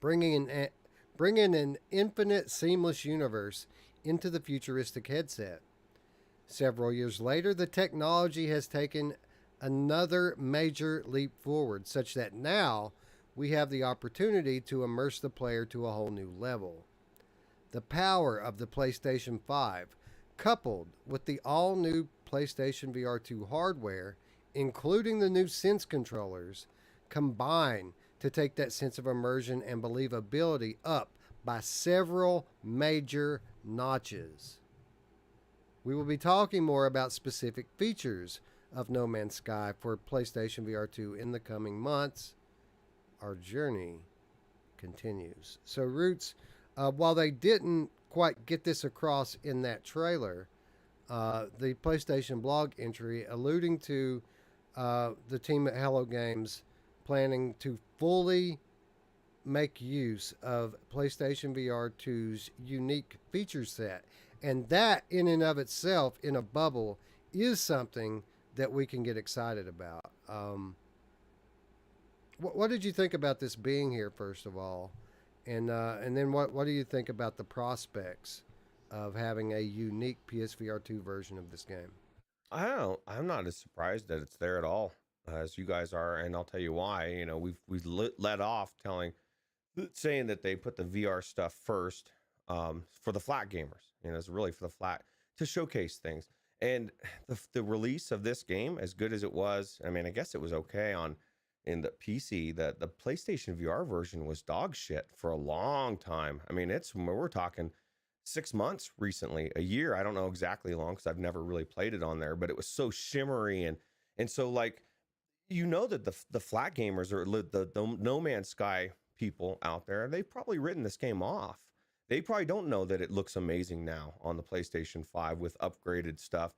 bringing an infinite, seamless universe into the futuristic headset. Several years later, the technology has taken another major leap forward, such that now we have the opportunity to immerse the player to a whole new level. The power of the PlayStation 5, coupled with the all-new PlayStation VR 2 hardware, including the new Sense controllers, combine to take that sense of immersion and believability up by several major notches. We will be talking more about specific features of No Man's Sky for PlayStation VR 2 in the coming months. Our journey continues. So, Ruuts, while they didn't quite get this across in that trailer, the PlayStation blog entry alluding to the team at Hello Games planning to fully make use of PlayStation VR 2's unique feature set. And that in and of itself, in a bubble, is something that we can get excited about. What did you think about this being here, first of all? And then what do you think about the prospects of having a unique PSVR 2 version of this game? I'm not as surprised that it's there at all as you guys are, and I'll tell you why. We've let off saying that they put the VR stuff first for the flat gamers. It's really for the flat to showcase things. And the release of this game, as good as it was, I mean, I guess it was okay in the PC. The PlayStation VR version was dog shit for a long time. I mean, we're talking 6 months recently, a year. I don't know exactly long because I've never really played it on there, but it was so shimmery and so like, that the flat gamers or the No Man's Sky people out there, they've probably written this game off. They probably don't know that it looks amazing now on the PlayStation 5 with upgraded stuff,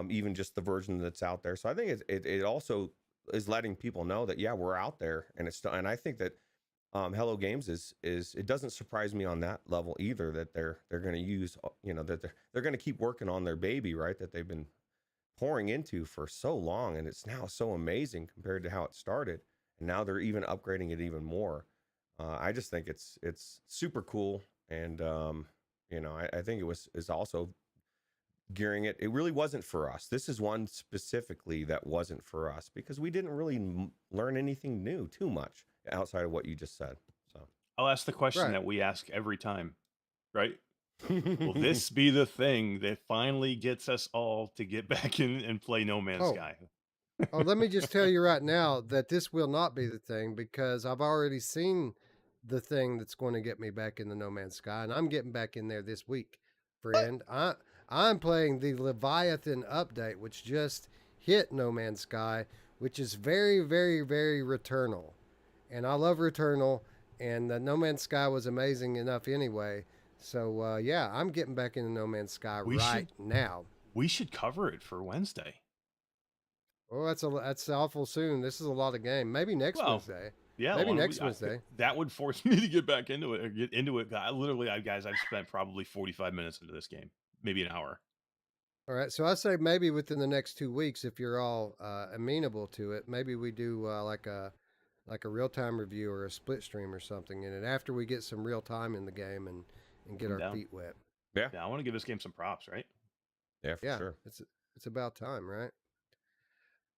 even just the version that's out there. So I think it also is letting people know that, yeah, we're out there, and and I think that Hello Games is it doesn't surprise me on that level either, that they're going to use, that they're going to keep working on their baby, right, that they've been pouring into for so long, and it's now so amazing compared to how it started, and now they're even upgrading it even more. I just think it's super cool, and I think is also gearing it. It really wasn't for us. This is one specifically that wasn't for us because we didn't really learn anything new too much outside of what you just said. So I'll ask the question that we ask every time, right? Will this be the thing that finally gets us all to get back in and play No Man's Sky? Let me just tell you right now that this will not be the thing, because I've already seen the thing that's going to get me back in the No Man's Sky, and I'm getting back in there this week, friend. I'm playing the Leviathan update, which just hit No Man's Sky, which is very, very, very Returnal. And I love Returnal, and No Man's Sky was amazing enough anyway. So, yeah, I'm getting back into No Man's Sky now. We should cover it for Wednesday. Oh, that's awful soon. This is a lot of game. Maybe next Wednesday. Yeah, maybe next Wednesday. That would force me to get back into it. Or get into it. Guys, I've spent probably 45 minutes into this game, maybe an hour. All right, so I say maybe within the next 2 weeks, if you're all amenable to it, maybe we do like a real time review or a split stream or something in it after we get some real time in the game and get our feet wet. Yeah, I want to give this game some props, right? Yeah, for sure. It's about time, right?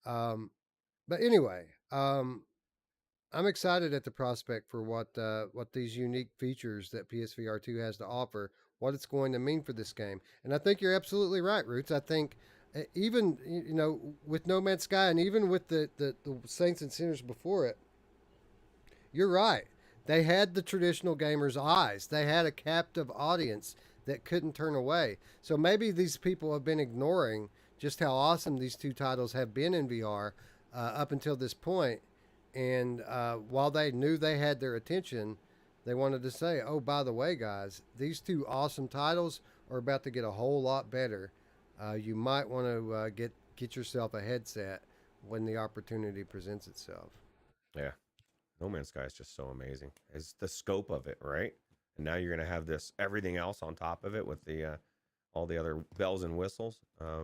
But anyway, I'm excited at the prospect for what these unique features that PSVR 2 has to offer, what it's going to mean for this game. And I think you're absolutely right, Ruuts. I think even, with No Man's Sky and even with the Saints and Sinners before it, you're right. They had the traditional gamer's eyes. They had a captive audience that couldn't turn away. So maybe these people have been ignoring just how awesome these two titles have been in VR up until this point. And while they knew they had their attention, they wanted to say, oh, by the way, guys, these two awesome titles are about to get a whole lot better. You might want to get yourself a headset when the opportunity presents itself. Yeah. No Man's Sky is just so amazing. It's the scope of it, right? And now you're going to have everything else on top of it with the all the other bells and whistles. I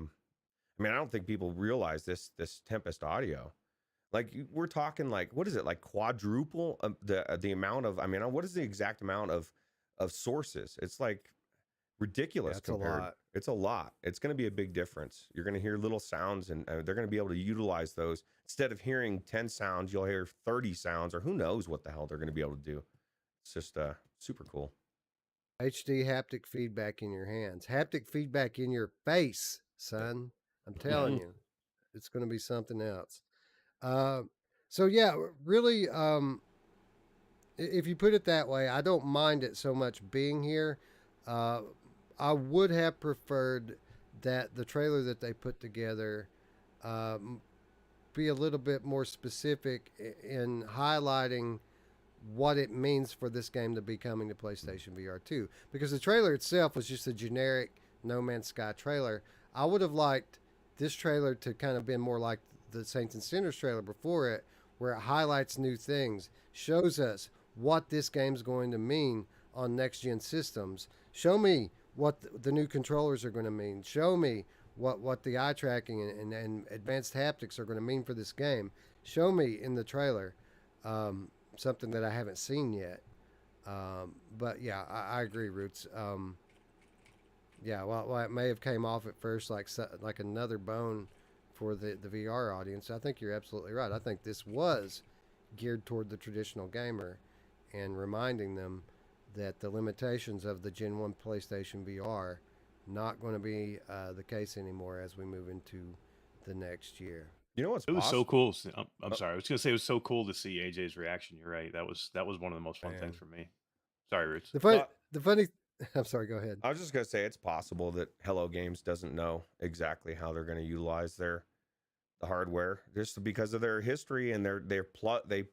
mean, I don't think people realize this Tempest audio. Like, we're talking like, what is it, like quadruple the amount of, I mean, what is the exact amount of sources? It's like ridiculous. That's compared. A lot. It's a lot. It's going to be a big difference. You're going to hear little sounds, and they're going to be able to utilize those. Instead of hearing 10 sounds, you'll hear 30 sounds, or who knows what the hell they're going to be able to do. It's just super cool. HD haptic feedback in your hands. Haptic feedback in your face, son. I'm telling you. It's going to be something else. So, yeah, really, if you put it that way, I don't mind it so much being here. I would have preferred that the trailer that they put together be a little bit more specific in highlighting what it means for this game to be coming to PlayStation VR 2. Because the trailer itself was just a generic No Man's Sky trailer. I would have liked this trailer to kind of been more like the Saints and Sinners trailer before it, where it highlights new things, shows us what this game's going to mean on next-gen systems. Show me what the new controllers are going to mean. Show me what the eye tracking and advanced haptics are going to mean for this game. Show me in the trailer something that I haven't seen yet. But yeah, I agree, Ruuts. Yeah, while it may have came off at first like another bone for the VR audience, I think you're absolutely right. I think this was geared toward the traditional gamer and reminding them that the limitations of the Gen 1 PlayStation VR not going to be the case anymore as we move into the next year. You know what's It was so possible? cool. I'm sorry. I was gonna say it was so cool to see AJ's reaction. You're right. That was one of the most fun Man. things for me. Sorry, Roots. The funny. I'm sorry. Go ahead. I was just gonna say it's possible that Hello Games doesn't know exactly how they're going to utilize the hardware, just because of their history and they,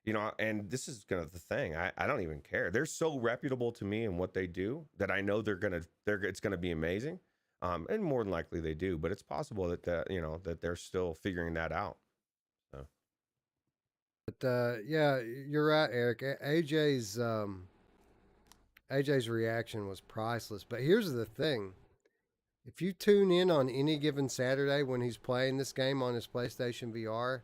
you know. And this is kind of the thing. I don't even care. They're so reputable to me in what they do that I know it's gonna be amazing. And more than likely they do, but it's possible that you know, that they're still figuring that out. So. But yeah, you're right, Eric. AJ's reaction was priceless. But here's the thing: if you tune in on any given Saturday when he's playing this game on his PlayStation VR,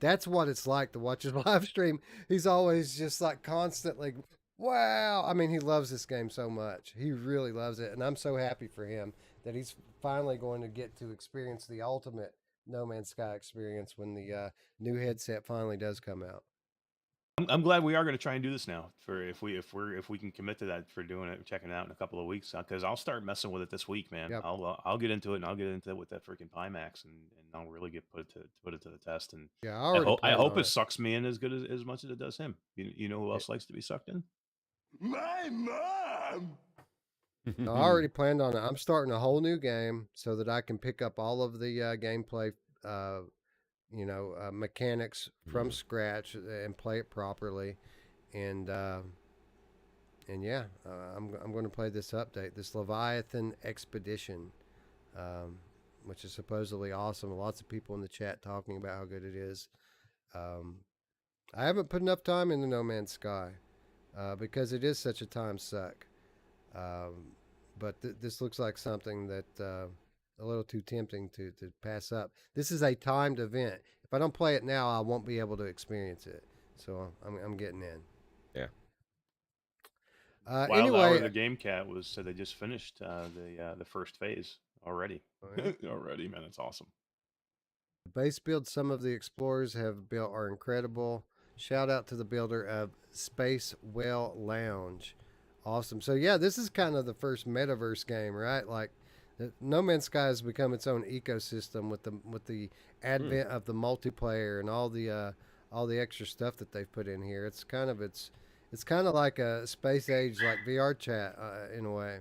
that's what it's like to watch his live stream. He's always just like constantly, wow. I mean, he loves this game so much. He really loves it. And I'm so happy for him that he's finally going to get to experience the ultimate No Man's Sky experience when the new headset finally does come out. I'm glad we are going to try and do this now. For if we can commit to that, for doing it, checking it out in a couple of weeks, because I'll start messing with it this week, man. Yep. I'll get into it, and I'll get into it with that freaking Pimax, and I'll really put it to the test. And Yeah, I hope it sucks me in as good as much as it does him. You know who else likes to be sucked in? My mom! I already planned on it. I'm starting a whole new game so that I can pick up all of the gameplay, mechanics from scratch and play it properly. And yeah, I'm going to play this update, this Leviathan Expedition, which is supposedly awesome. Lots of people in the chat talking about how good it is. I haven't put enough time into No Man's Sky because it is such a time suck. But this looks like something that a little too tempting to pass up. This is a timed event. If I don't play it now, I won't be able to experience it. So I'm getting in. Yeah. Wild anyway, Hour the Game Cat said they just finished the first phase already. Oh, yeah? Already, man, it's awesome. The base builds some of the explorers have built are incredible. Shout out to the builder of Space Whale Lounge. Awesome. So yeah, this is kind of the first metaverse game, right? Like, No Man's Sky has become its own ecosystem with the advent of the multiplayer and all the extra stuff that they've put in here. It's kind of like a space age like VR chat in a way.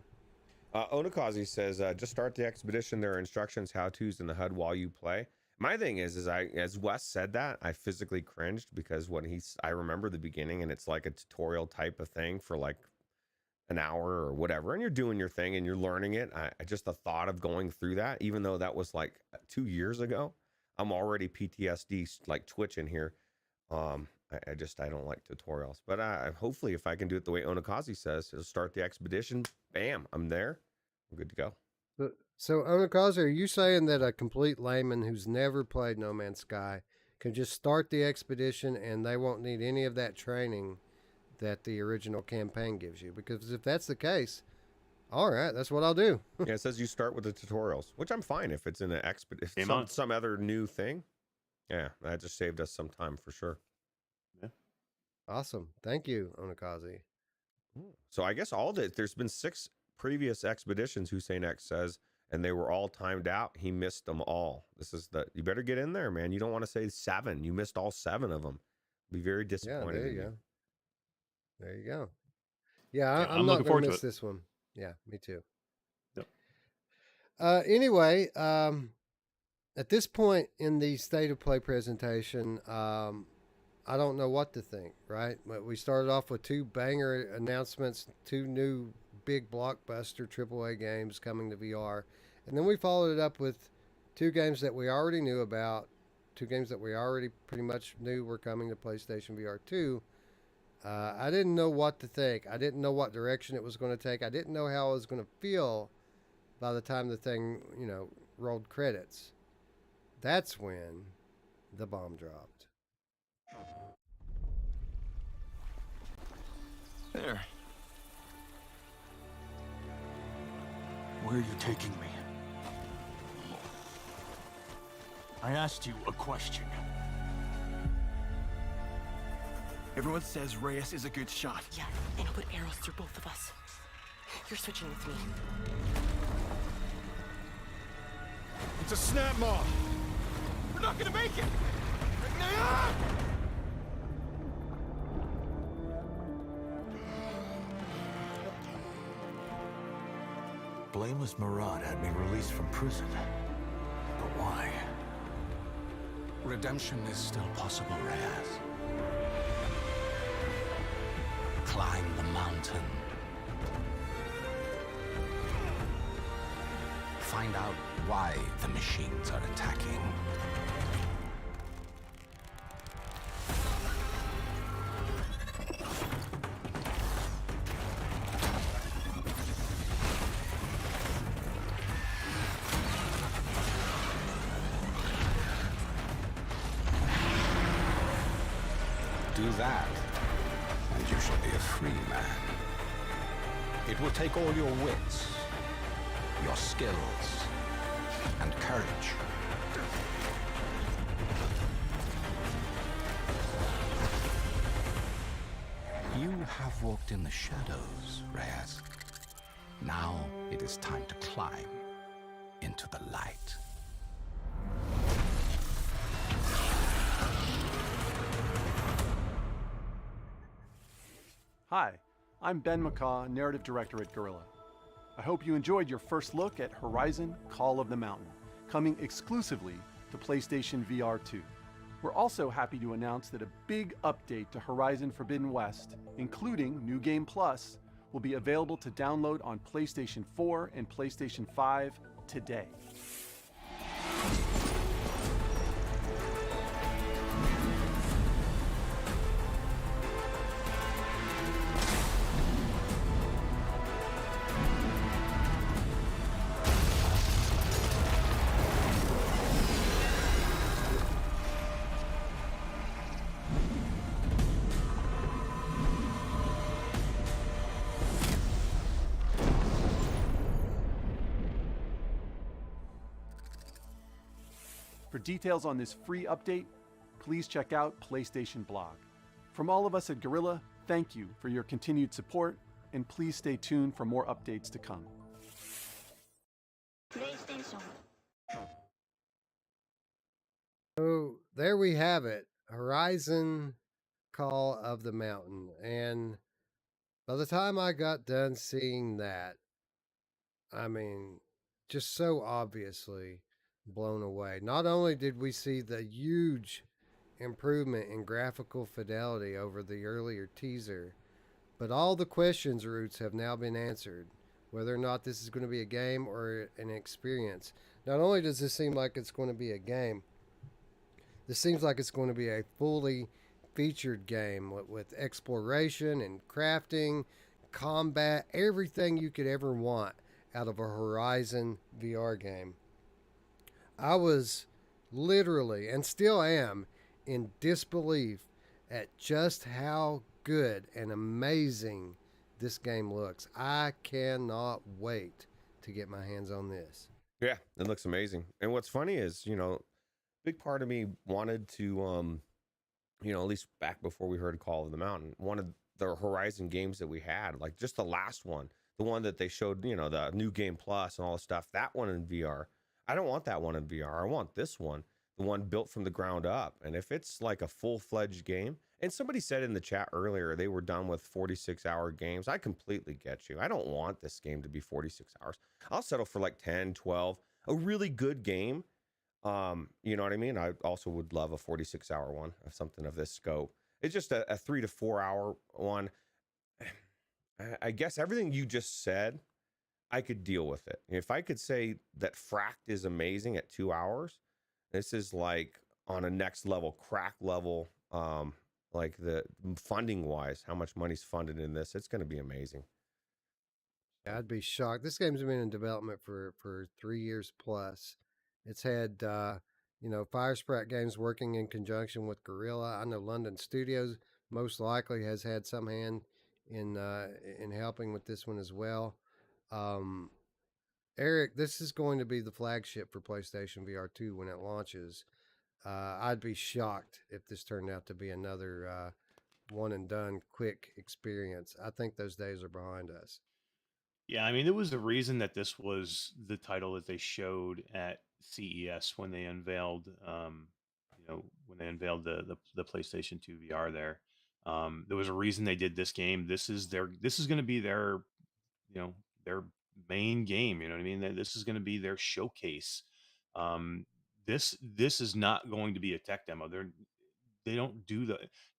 Onakazi says, just start the expedition. There are instructions, how-tos in the HUD while you play. My thing is as Wes said that, I physically cringed because I remember the beginning and it's like a tutorial type of thing for like an hour or whatever, and you're doing your thing and you're learning it. I just the thought of going through that, even though that was like 2 years ago, I'm already PTSD like twitching here. I don't like tutorials, but hopefully if I can do it the way Onakazi says, it'll start the expedition. Bam, I'm there. I'm good to go. So Onakazi, are you saying that a complete layman who's never played No Man's Sky can just start the expedition and they won't need any of that training that the original campaign gives you? Because if that's the case, all right, that's what I'll do. Yeah, it says you start with the tutorials, which I'm fine if it's in an expedition, some other new thing. Yeah, that just saved us some time for sure. Yeah. Awesome. Thank you, Onakazi. So I guess there's been 6 previous expeditions, Hussein X says, and they were all timed out. He missed them all. You better get in there, man. You don't want to say 7. You missed all 7 of them. Be very disappointed. Yeah, there you go. There you go. Yeah, I'm not going to miss this one. Yeah, me too. Yep. Anyway, at this point in the State of Play presentation, I don't know what to think, right? We started off with 2 banger announcements, 2 new big blockbuster AAA games coming to VR. And then we followed it up with 2 games that we already knew about, 2 games that we already pretty much knew were coming to PlayStation VR 2. I didn't know what to think. I didn't know what direction it was going to take. I didn't know how I was going to feel by the time the thing, rolled credits. That's when the bomb dropped. There. Where are you taking me? I asked you a question. Everyone says Reyes is a good shot. Yeah, and he'll put arrows through both of us. You're switching with me. a snap mob. We're not gonna make it! Blameless Murad had me released from prison. But why? Redemption is still possible, Reyes. Climb the mountain. Find out why the machines are attacking. Do that, and you shall be a free man. It will take all your wits, your skills, and courage. You have walked in the shadows, Reyes. Now it is time to climb into the light. Hi, I'm Ben McCaw, Narrative Director at Guerrilla. I hope you enjoyed your first look at Horizon Call of the Mountain, coming exclusively to PlayStation VR 2. We're also happy to announce that a big update to Horizon Forbidden West, including New Game Plus, will be available to download on PlayStation 4 and PlayStation 5 today. For details on this free update, please check out PlayStation Blog. From all of us at Guerrilla, thank you for your continued support, and please stay tuned for more updates to come. PlayStation. So there we have it, Horizon Call of the Mountain. And by the time I got done seeing that, I mean, just so obviously blown away. Not only did we see the huge improvement in graphical fidelity over the earlier teaser, but all the questions, Ruuts, have now been answered. Whether or not this is going to be a game or an experience. Not only does this seem like it's going to be a game, this seems like it's going to be a fully featured game with exploration and crafting, combat, everything you could ever want out of a Horizon VR game. I was literally, and still am, in disbelief at just how good and amazing this game looks. I cannot wait to get my hands on this. Yeah, it looks amazing. And what's funny is, big part of me wanted to, at least back before we heard Call of the Mountain, wanted the Horizon games that we had, like just the last one, the one that they showed, the New Game Plus and all the stuff, that one in VR. I don't want that one in VR. I want this one, the one built from the ground up. And if it's like a full-fledged game, and somebody said in the chat earlier they were done with 46-hour games. I completely get you. I don't want this game to be 46 hours. I'll settle for like 10, 12, a really good game. You know what I mean? I also would love a 46-hour one of something of this scope. It's just a 3 to 4 hour one. I guess everything you just said, I could deal with it. If I could say that Fracked is amazing at 2 hours, this is like on a next level, crack level, like the funding wise, how much money's funded in this. It's going to be amazing. I'd be shocked. This game's been in development for 3 years plus. It's had, Firesprat Games working in conjunction with Guerrilla. I know London Studios most likely has had some hand in helping with this one as well. Eric, this is going to be the flagship for PlayStation VR 2 when it launches. I'd be shocked if this turned out to be another one and done quick experience. I think those days are behind us. Yeah, I mean, there was a reason that this was the title that they showed at CES when they unveiled, when they unveiled the PlayStation 2 VR there. There was a reason they did this game. This is going to be you know, their main game. You know what I mean? This is going to be their showcase. Um, this is not going to be a tech demo. They don't do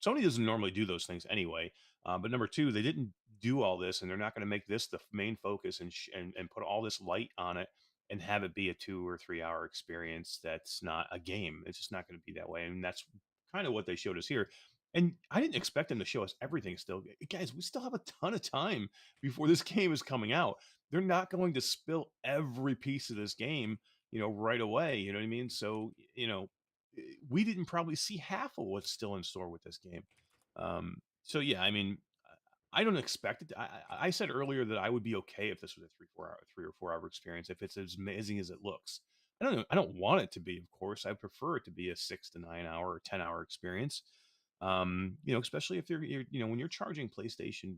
Sony doesn't normally do those things anyway. But number two, they didn't do all this, and they're not going to make this the main focus and put all this light on it and have it be a 2 or 3 hour experience. That's not a game. It's just not going to be that way. And that's kind of what they showed us here. And I didn't expect them to show us everything still. Guys, we still have a ton of time before this game is coming out. They're not going to spill every piece of this game, right away. You know what I mean? So, we didn't probably see half of what's still in store with this game. So yeah, I mean, I don't expect it. I said earlier that I would be okay if this was a 3 or 4 hour experience, if it's as amazing as it looks. I don't know. I don't want it to be, of course. I prefer it to be a 6 to 9 hour or 10-hour experience. Especially if you're when you're charging PlayStation,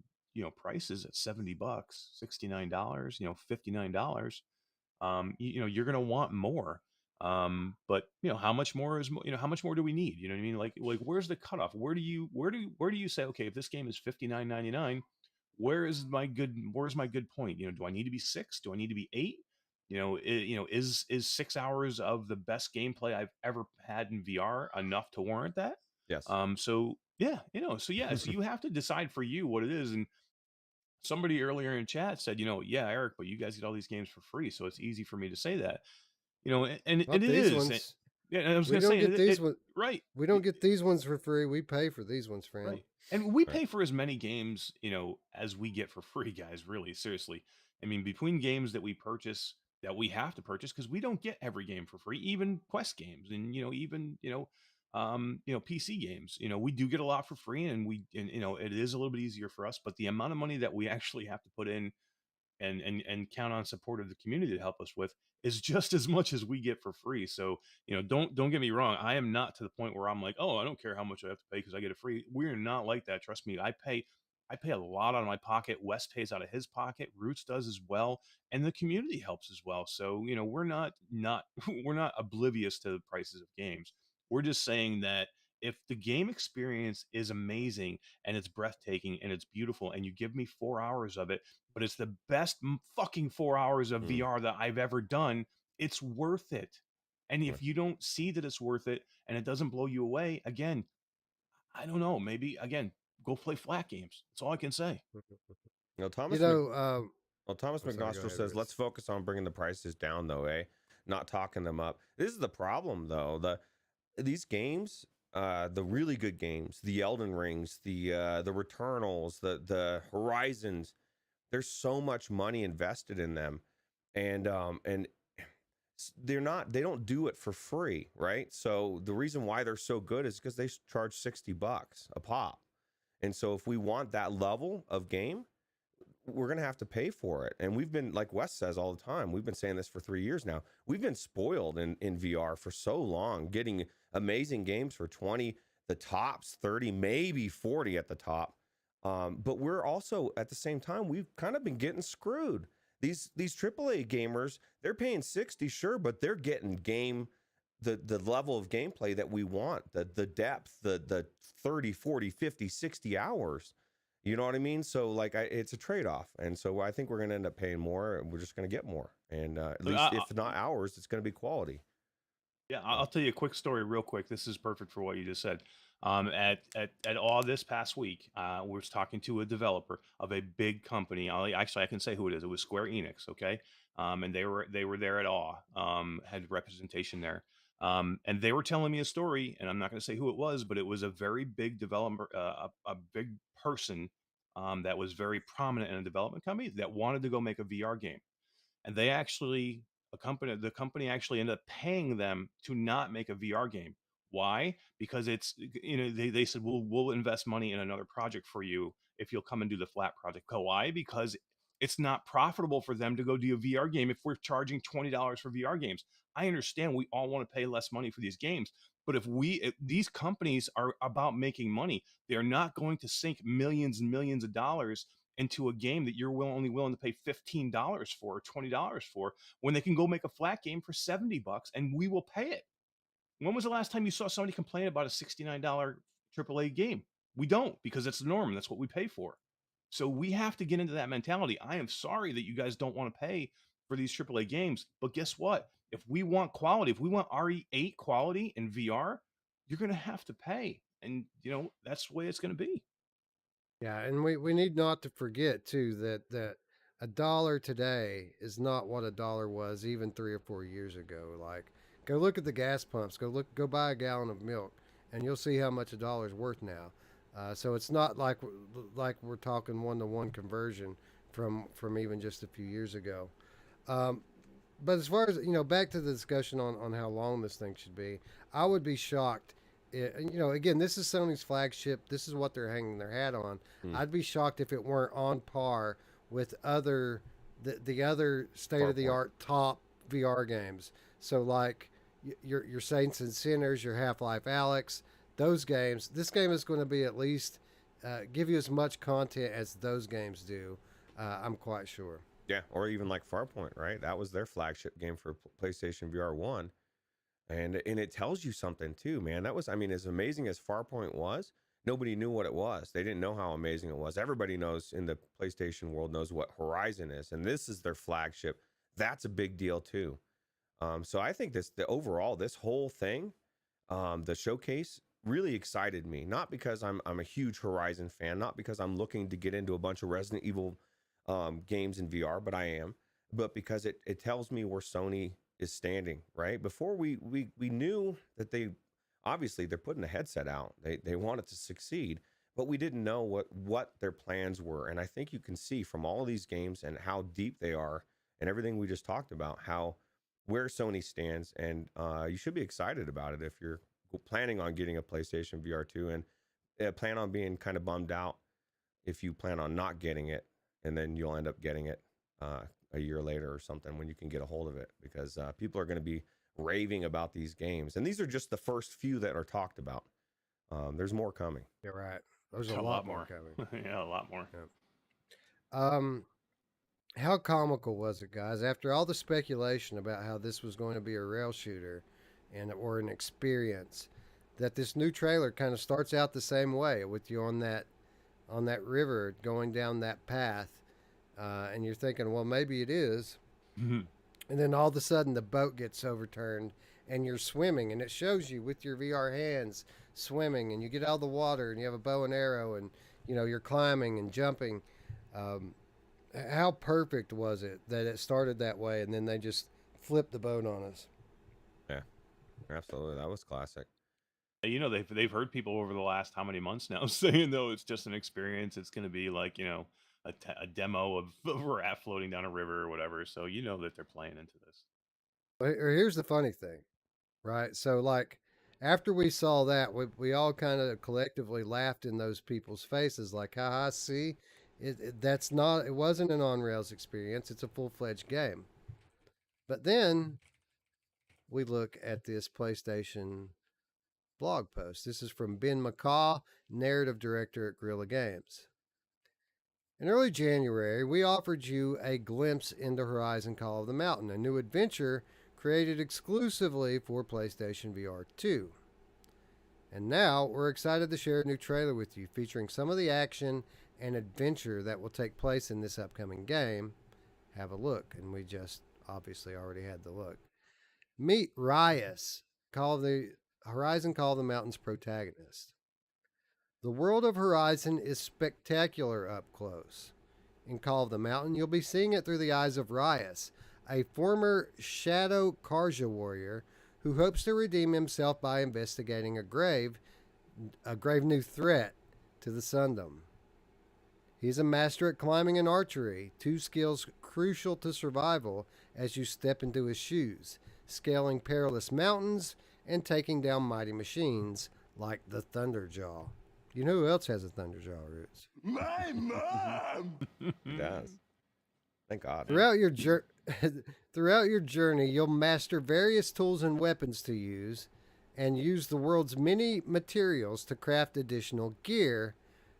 prices at $70, $69, $59, you're going to want more. But how much more is how much more do we need? You know what I mean? Like where's the cutoff? Where do you say, okay, if this game is $59.99, where's my good point? Do I need to be 6? Do I need to be 8? Is 6 hours of the best gameplay I've ever had in VR enough to warrant that? Yes. So yeah, so you have to decide for you what it is. And somebody earlier in chat said, yeah, Eric, but you guys get all these games for free, so it's easy for me to say that. And Not it these is. ones. Yeah, and I was We going to don't say, get these ones. right. We don't get these ones for free. We pay for these ones, friend. Right. And we pay for as many games, as we get for free, guys, really, seriously. I mean, between games that we purchase, that we have to purchase, because we don't get every game for free, even Quest games and, even, PC games, we do get a lot for free, and it is a little bit easier for us, but the amount of money that we actually have to put in and count on support of the community to help us with is just as much as we get for free. So, don't get me wrong. I am not to the point where I'm like, oh, I don't care how much I have to pay because I get it free. We're not like that. Trust me. I pay a lot out of my pocket. Wes pays out of his pocket. Roots does as well. And the community helps as well. So, we're not we're not oblivious to the prices of games. We're just saying that if the game experience is amazing and it's breathtaking and it's beautiful and you give me 4 hours of it, but it's the best fucking 4 hours of VR that I've ever done, it's worth it. And if you don't see that it's worth it and it doesn't blow you away, again, I don't know, maybe again, go play flat games. That's all I can say. Thomas Sorry, McNostril says, let's focus on bringing the prices down, though, not talking them up. This is the problem, though. These games, the really good games, the Elden Rings, the Returnals, the Horizons, there's so much money invested in them, and they don't do it for free, right? So the reason why they're so good is because they charge $60 a pop. And so if we want that level of game, we're going to have to pay for it. And we've been, like Wes says all the time, we've been saying this for 3 years now. We've been spoiled in VR for so long, getting amazing games for 20, the tops 30, maybe 40 at the top. But we're also, at the same time, we've kind of been getting screwed. These AAA gamers, they're paying 60, sure, but they're getting the level of gameplay that we want, the depth, the 30, 40, 50, 60 hours. You know what I mean? So it's a trade-off. And so I think we're going to end up paying more, and we're just going to get more. And at least if not hours, it's going to be quality. Yeah, I'll tell you a quick story real quick. This is perfect for what you just said. At all this past week, we were talking to a developer of a big company. I can say who it is. It was Square Enix, okay? And they were there at all, had representation there. And they were telling me a story, and I'm not going to say who it was, but it was a very big developer, a big person that was very prominent in a development company that wanted to go make a VR game. And they actually, the company actually ended up paying them to not make a VR game. Why? Because it's, they said, we'll invest money in another project for you if you'll come and do the flat project. Why? Because it's not profitable for them to go do a VR game if we're charging $20 for VR games. I understand we all want to pay less money for these games, but if these companies are about making money, they're not going to sink millions and millions of dollars into a game that you're only willing to pay $15 for or $20 for when they can go make a flat game for $70 and we will pay it. When was the last time you saw somebody complain about a $69 AAA game? We don't, because it's the norm. That's what we pay for. So we have to get into that mentality. I am sorry that you guys don't want to pay for these AAA games, but guess what? If we want quality, if we want RE8 quality in VR, you're going to have to pay. And, that's the way it's going to be. Yeah, and we need not to forget too that a dollar today is not what a dollar was even 3 or 4 years ago. Like, go look at the gas pumps. Go buy a gallon of milk, and you'll see how much a dollar is worth now. So it's not like we're talking 1-to-1 conversion from even just a few years ago. But as far as back to the discussion on how long this thing should be, I would be shocked. Again, this is Sony's flagship. This is what they're hanging their hat on. I'd be shocked if it weren't on par with the other state-of-the-art top VR games. So like your Saints and Sinners, your Half-Life Alyx, those games. This game is going to be at least give you as much content as those games do. I'm quite sure. Yeah, or even like Farpoint, right? That was their flagship game for PlayStation VR 1. And it tells you something too, man. That was, as amazing as Farpoint was, nobody knew what it was. They didn't know how amazing it was. Everybody knows in the PlayStation world knows what Horizon is, and this is their flagship. That's a big deal too. So I think this whole thing, the showcase really excited me. Not because I'm a huge Horizon fan, not because I'm looking to get into a bunch of Resident Evil games in VR, but I am. But because it tells me where Sony is standing, right? Before we knew that they're putting a headset out. They want it to succeed, but we didn't know what their plans were. And I think you can see from all of these games and how deep they are and everything we just talked about, where Sony stands. And you should be excited about it if you're planning on getting a PlayStation VR 2 and plan on being kind of bummed out if you plan on not getting it, and then you'll end up getting it a year later or something when you can get a hold of it, because people are going to be raving about these games. And these are just the first few that are talked about. There's more coming. You're right. There's a lot more coming. Yeah, a lot more. Yeah. How comical was it, guys? After all the speculation about how this was going to be a rail shooter or an experience, that this new trailer kind of starts out the same way with you on that river going down that path. And you're thinking, well, maybe it is. Mm-hmm. And then all of a sudden the boat gets overturned and you're swimming, and it shows you with your VR hands swimming, and you get out of the water and you have a bow and arrow, and you're climbing and jumping. How perfect was it that it started that way and then they just flipped the boat on us? Yeah, absolutely. That was classic. They've heard people over the last how many months now saying, though, it's just an experience. It's going to be like, a demo of a raft floating down a river or whatever. So that they're playing into this. Here's the funny thing, right? So like after we saw that, we all kind of collectively laughed in those people's faces, like, haha, see, it wasn't an on-rails experience. It's a full-fledged game. But then we look at this PlayStation blog post. This is from Ben McCaw, narrative director at Guerrilla Games. In early January, we offered you a glimpse into Horizon Call of the Mountain, a new adventure created exclusively for PlayStation VR 2. And now we're excited to share a new trailer with you featuring some of the action and adventure that will take place in this upcoming game. Have a look. And we just obviously already had the look. Meet Rias, Horizon Call of the Mountain's protagonist. The world of Horizon is spectacular up close. In Call of the Mountain, you'll be seeing it through the eyes of Rias, a former Shadow Karja warrior who hopes to redeem himself by investigating a grave new threat to the Sundom. He's a master at climbing and archery, two skills crucial to survival as you step into his shoes, scaling perilous mountains and taking down mighty machines like the Thunderjaw. You know who else has a Thunderjaw, Ruuts? My mom! It does. Thank God. Throughout your journey, you'll master various tools and weapons to use, and use the world's many materials to craft additional gear,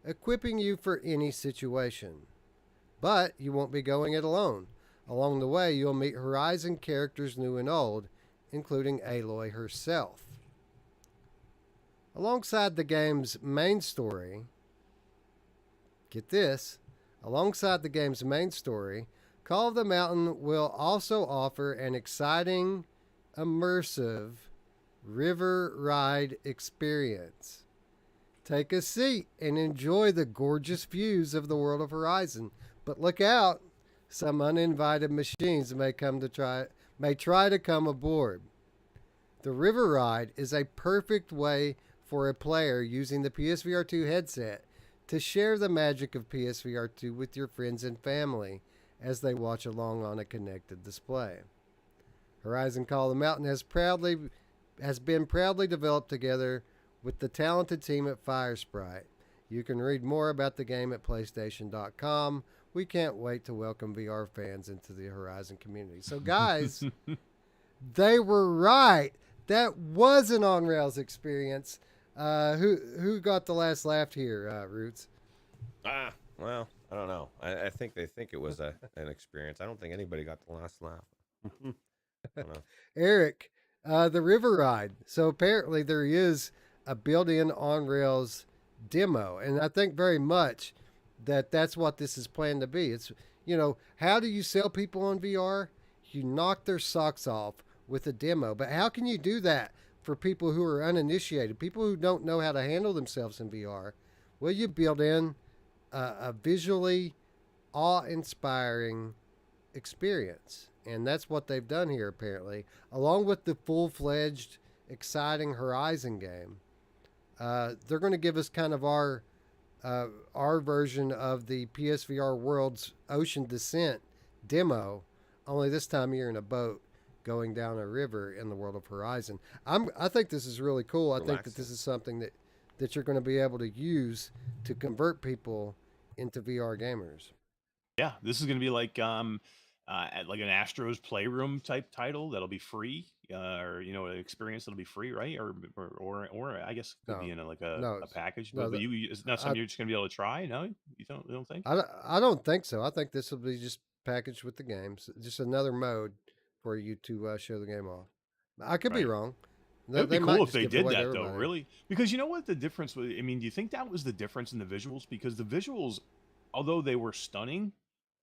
equipping you for any situation. But you won't be going it alone. Along the way, you'll meet Horizon characters new and old, including Aloy herself. Alongside the game's main story, get this, alongside the game's main story, Call of the Mountain will also offer an exciting, immersive river ride experience. Take a seat and enjoy the gorgeous views of the world of Horizon. But look out, some uninvited machines may try to come aboard. The river ride is a perfect way for a player using the PSVR 2 headset to share the magic of PSVR 2 with your friends and family as they watch along on a connected display. Horizon Call of the Mountain has been proudly developed together with the talented team at Firesprite. You can read more about the game at PlayStation.com. We can't wait to welcome VR fans into the Horizon community. So, guys, they were right. That was an on-rails experience. Who got the last laugh here, Ruuts? Well, I don't know. I think they think it was an experience. I don't think anybody got the last laugh. I don't know. Eric, the river ride. So apparently there is a built-in on-rails demo, and I think very much that's what this is planned to be. It's, how do you sell people on VR? You knock their socks off with a demo. But how can you do that for people who are uninitiated, people who don't know how to handle themselves in VR? Well, you build in a visually awe-inspiring experience. And that's what they've done here, apparently, along with the full-fledged, exciting Horizon game. They're going to give us kind of our version of the PSVR World's Ocean Descent demo, only this time you're in a boat going down a river in the world of Horizon. I think this is really cool. I think that this is something that you're going to be able to use to convert people into VR gamers. Yeah, this is going to be like an Astro's Playroom type title that'll be free, or an experience that'll be free, right? Or I guess it could be in a package. But it's not something you're just going to be able to try. No, you don't think? I don't think so. I think this will be just packaged with the games, just another mode for you to show the game off. I could be wrong. It would be cool if they did that, though, really. Because you know what the difference was? I mean, do you think that was the difference in the visuals? Because the visuals, although they were stunning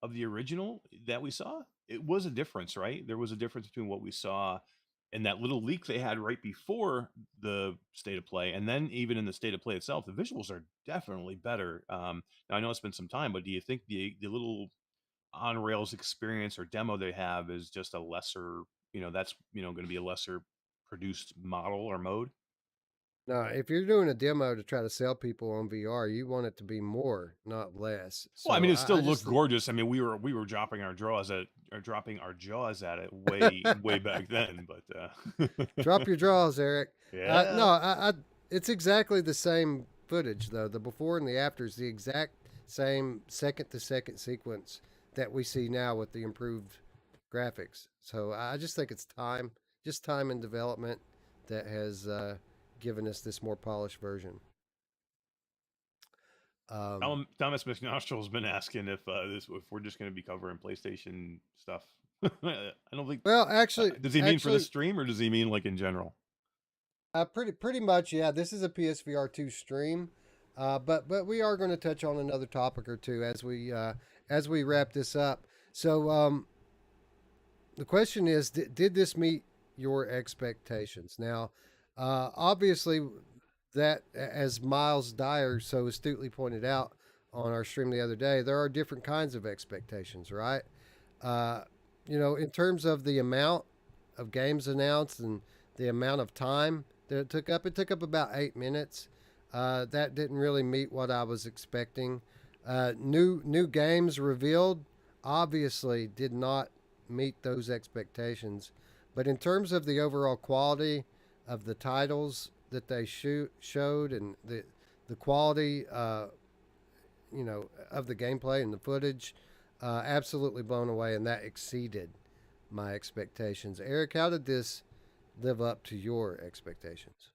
of the original that we saw, it was a difference, right? There was a difference between what we saw in that little leak they had right before the state of play, and then even in the state of play itself, the visuals are definitely better. Now, I know it's been some time, but do you think the little on-rails experience or demo they have is just a lesser, that's, going to be a lesser produced model or mode? No, if you're doing a demo to try to sell people on VR, you want it to be more, not less. Well, I mean, it still looked gorgeous. I mean, we were dropping our jaws at it way back then. But drop your jaws, Eric. Yeah. No, it's exactly the same footage though. The before and the after is the exact same second-to-second sequence that we see now with the improved graphics. So I just think it's time in development that has given us this more polished version. Thomas McNostrill's been asking if we're just going to be covering PlayStation stuff. I don't think. Well, actually, does he mean for the stream, or does he mean like in general? Pretty much, yeah. This is a PSVR 2 stream, but we are going to touch on another topic or two as we wrap this up. So the question is, did this meet your expectations? Now, obviously, that, as Miles Dyer so astutely pointed out on our stream the other day, there are different kinds of expectations, right? In terms of the amount of games announced and the amount of time that it took up about 8 minutes. That didn't really meet what I was expecting. New games revealed obviously did not meet those expectations. But in terms of the overall quality of the titles that they showed and the quality, of the gameplay and the footage, absolutely blown away, and that exceeded my expectations. Eric, how did this live up to your expectations?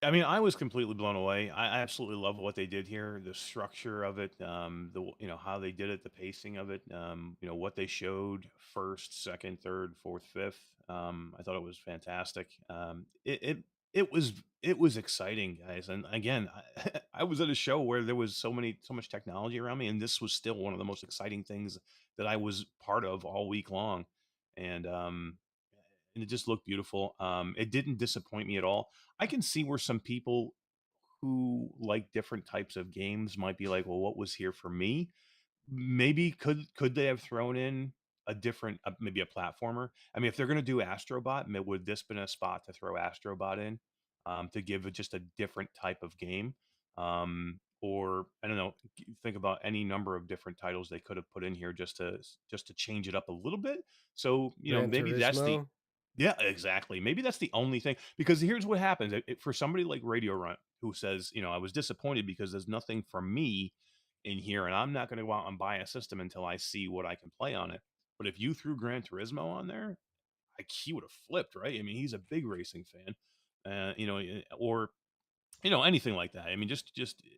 I mean, I was completely blown away. I absolutely love what they did here, the structure of it, how they did it, the pacing of it, what they showed first, second, third, fourth, fifth. I thought it was fantastic. It was exciting, guys. And again, I was at a show where there was so much technology around me, and this was still one of the most exciting things that I was part of all week long. And it just looked beautiful. It didn't disappoint me at all. I can see where some people who like different types of games might be like, well, what was here for me? Maybe could they have thrown in a different, maybe a platformer? I mean, if they're going to do Astrobot, would this been a spot to throw Astrobot in, to give it just a different type of game? Or I don't know, think about any number of different titles they could have put in here just to change it up a little bit. So Gran maybe that's the Turismo. yeah, exactly. Maybe that's the only thing, because here's what happens. For somebody like Radio Runt who says, I was disappointed because there's nothing for me in here, and I'm not going to go out and buy a system until I see what I can play on it. But if you threw Gran Turismo on there, like, he would have flipped, right? I mean, he's a big racing fan, or anything like that. I mean, just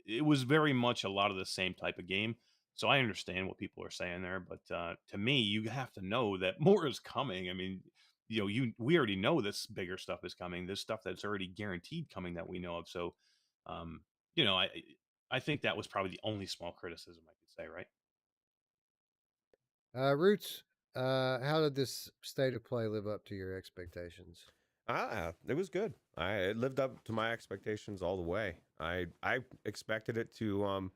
it was very much a lot of the same type of game. So I understand what people are saying there, but to me, you have to know that more is coming. I mean, we already know this bigger stuff is coming. This stuff that's already guaranteed coming that we know of. So, um, you know, I I think that was probably the only small criticism I could say, right? Roots, how did this state of play live up to your expectations? It was good. It lived up to my expectations all the way. I expected it to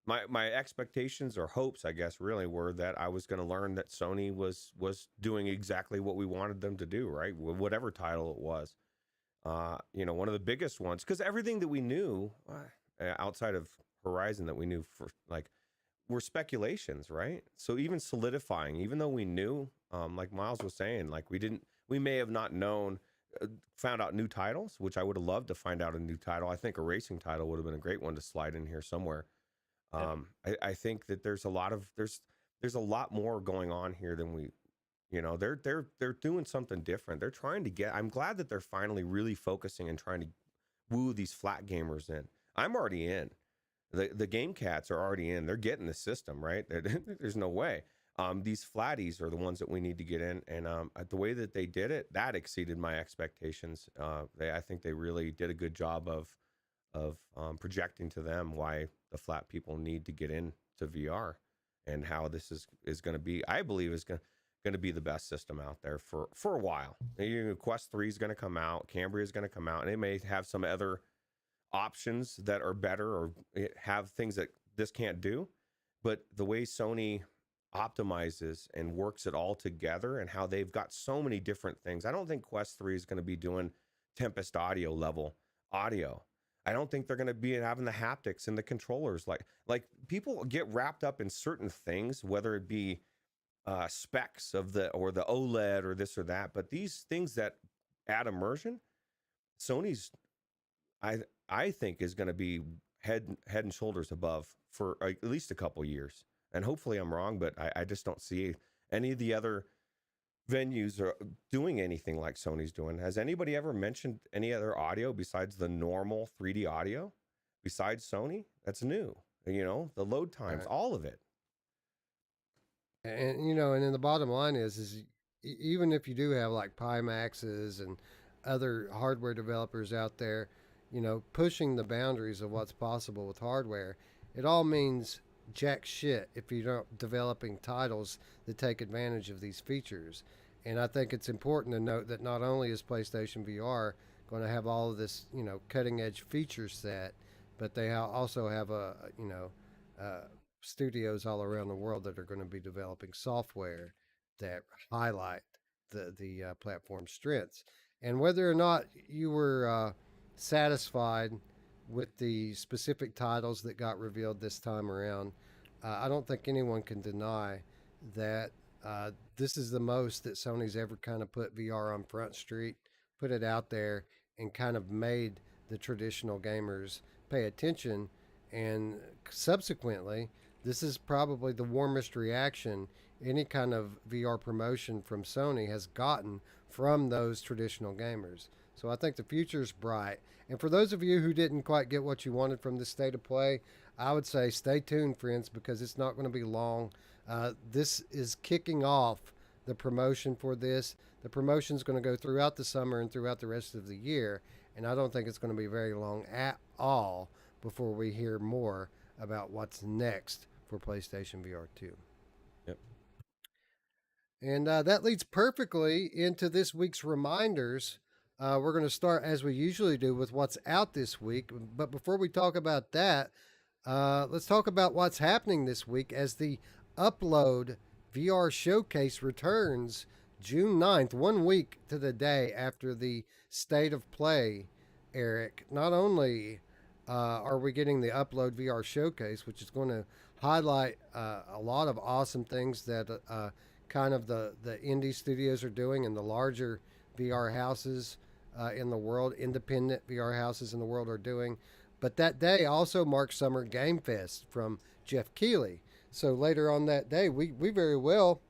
my expectations or hopes, I guess, really were that I was going to learn that Sony was doing exactly what we wanted them to do, right? Whatever title it was. One of the biggest ones, because everything that we knew outside of Horizon that we knew for like were speculations, right? So even solidifying, even though we knew, like Miles was saying, like we may have not known, found out new titles, which I would have loved to find out a new title. I think a racing title would have been a great one to slide in here somewhere. Yeah. I think that there's a lot more going on here than they're doing something different. They're trying to get. I'm glad that they're finally really focusing and trying to woo these flat gamers in. I'm already in. The game cats are already in. They're getting the system, right? There's no way. These flatties are the ones that we need to get in, and the way that they did it, that exceeded my expectations. I think they really did a good job of projecting to them why the flat people need to get into VR, and how this is going to be. I believe is going to be the best system out there for a while. Quest 3 is going to come out, Cambria is going to come out, and it may have some other options that are better or have things that this can't do. But the way Sony optimizes and works it all together, and how they've got so many different things, I don't think Quest 3 is going to be doing Tempest audio level audio. I don't think they're going to be having the haptics and the controllers. Like people get wrapped up in certain things, whether it be specs of the OLED or this or that, but these things that add immersion, Sony's I think is going to be head and shoulders above for at least a couple years. And hopefully I'm wrong, but I just don't see any of the other venues are doing anything like Sony's doing. Has anybody ever mentioned any other audio besides the normal 3D audio besides Sony? That's new. The load times, Right. all of it. And then the bottom line is even if you do have like Pimaxes and other hardware developers out there, pushing the boundaries of what's possible with hardware, it all means jack shit if you're not developing titles that take advantage of these features. And I think it's important to note that not only is PlayStation VR going to have all of this, cutting edge feature set, but they also have studios all around the world that are going to be developing software that highlight the platform strengths. And whether or not you were satisfied with the specific titles that got revealed this time around, I don't think anyone can deny that this is the most that Sony's ever kind of put VR on Front Street, put it out there, and kind of made the traditional gamers pay attention. And subsequently, this is probably the warmest reaction any kind of VR promotion from Sony has gotten from those traditional gamers. So I think the future is bright. And for those of you who didn't quite get what you wanted from this state of play, I would say stay tuned, friends, because it's not going to be long. This is kicking off the promotion for this. The promotion is going to go throughout the summer and throughout the rest of the year. And I don't think it's going to be very long at all before we hear more about what's next for PlayStation VR 2. Yep. And that leads perfectly into this week's reminders. We're going to start, as we usually do, with what's out this week. But before we talk about that, let's talk about what's happening this week as the Upload VR Showcase returns June 9th, 1 week to the day after the State of Play, Eric. Not only are we getting the Upload VR Showcase, which is going to highlight a lot of awesome things that kind of the indie studios are doing and the larger VR houses in the world, independent VR houses in the world are doing. But that day also marks Summer Game Fest from Jeff Keighley. So later on that day, we very well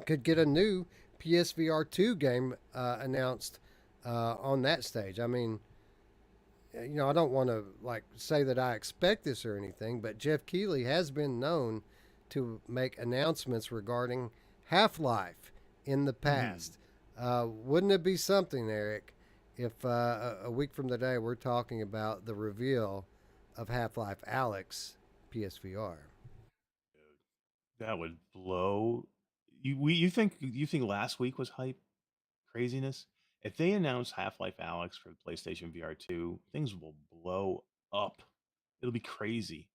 could get a new PSVR 2 game announced on that stage. I mean, I don't want to like say that I expect this or anything, but Jeff Keighley has been known to make announcements regarding Half-Life in the past. Wouldn't it be something, Eric, if a week from today we're talking about the reveal of Half-Life Alyx PSVR? That would blow. You think last week was hype craziness? If they announce Half-Life Alyx for PlayStation VR 2, things will blow up. It'll be crazy.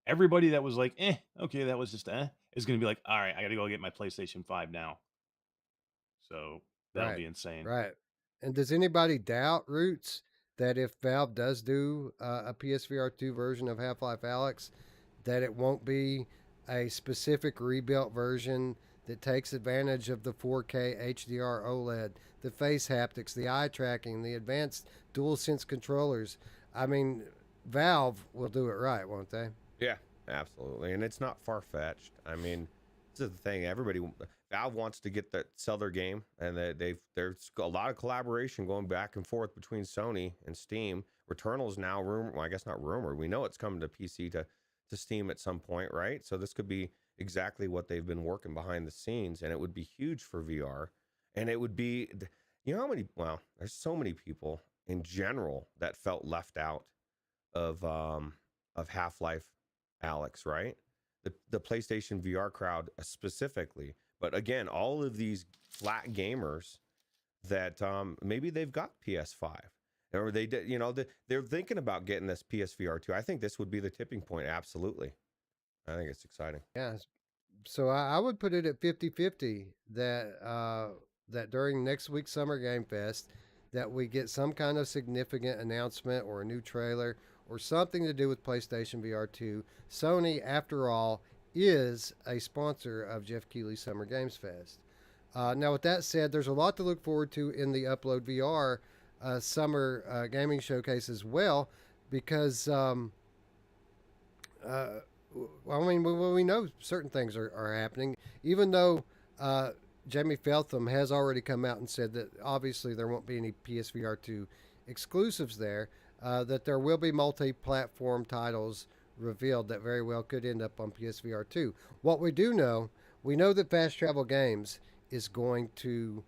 Everybody that was like, okay, that was just is going to be like, all right, I got to go get my PlayStation 5 now. So that'll be insane. Right. And does anybody doubt, Ruuts, that if Valve does do a PSVR 2 version of Half-Life Alyx, that it won't be a specific rebuilt version that takes advantage of the 4K HDR OLED, the face haptics, the eye tracking, the advanced DualSense controllers? I mean, Valve will do it right, won't they? Yeah, absolutely. And it's not far-fetched. I mean, this is the thing. Valve wants to sell their game, and there's a lot of collaboration going back and forth between Sony and Steam. Returnal's now I guess not rumored. We know it's coming to PC to Steam at some point, right? So this could be exactly what they've been working behind the scenes, and it would be huge for VR. And it would be, there's so many people in general that felt left out of Half-Life Alyx, right? The PlayStation VR crowd specifically, but again, all of these flat gamers that maybe they've got PS5 or they did, they're thinking about getting this PSVR 2. I think this would be the tipping point. Absolutely. I think it's exciting. Yeah. So I would put it at 50-50 that during next week's Summer Game Fest that we get some kind of significant announcement or a new trailer or something to do with PlayStation VR 2. Sony, after all, is a sponsor of Jeff Keighley's Summer Games Fest. Now, with that said, there's a lot to look forward to in the Upload VR Summer Gaming Showcase as well, because, we know certain things are happening, even though Jamie Feltham has already come out and said that obviously there won't be any PSVR 2 exclusives there, that there will be multi-platform titles revealed that very well could end up on PSVR 2. What we do know, we know that Fast Travel Games is going to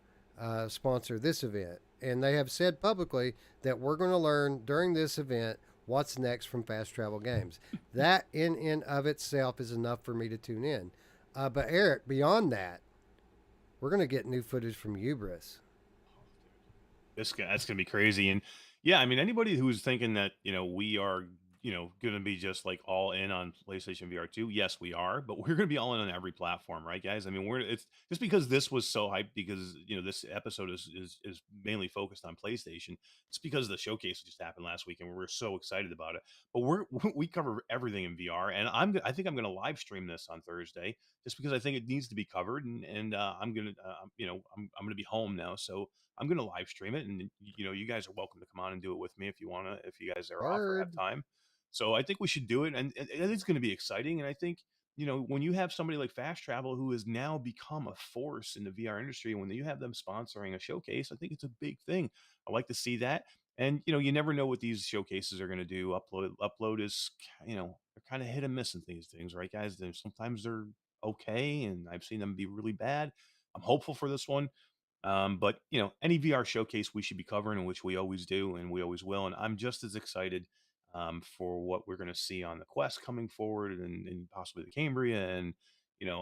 sponsor this event. And they have said publicly that we're going to learn during this event what's next from Fast Travel Games. That in and of itself is enough for me to tune in. But Eric, beyond that, we're going to get new footage from Hubris. That's going to be crazy. And yeah, I mean, anybody who's thinking that, we are, going to be just like all in on PlayStation VR 2. Yes, we are, but we're going to be all in on every platform, right, guys? I mean, it's just because this was so hyped because, this episode is mainly focused on PlayStation. It's because the showcase just happened last week and we're so excited about it. But we cover everything in VR, and I think I'm going to live stream this on Thursday just because I think it needs to be covered, and I'm going to, I'm going to be home now, so I'm going to live stream it, and you guys are welcome to come on and do it with me if you want to, if you guys are off or have time. So I think we should do it, and it's going to be exciting. And I think when you have somebody like Fast Travel who has now become a force in the VR industry, when you have them sponsoring a showcase, I think it's a big thing. I like to see that. And you never know what these showcases are going to do. Upload is, they're kind of hit and miss in these things, right, guys? Sometimes they're okay, and I've seen them be really bad. I'm hopeful for this one. But any VR showcase we should be covering, which we always do and we always will. And I'm just as excited for what we're going to see on the Quest coming forward, and possibly the Cambria. And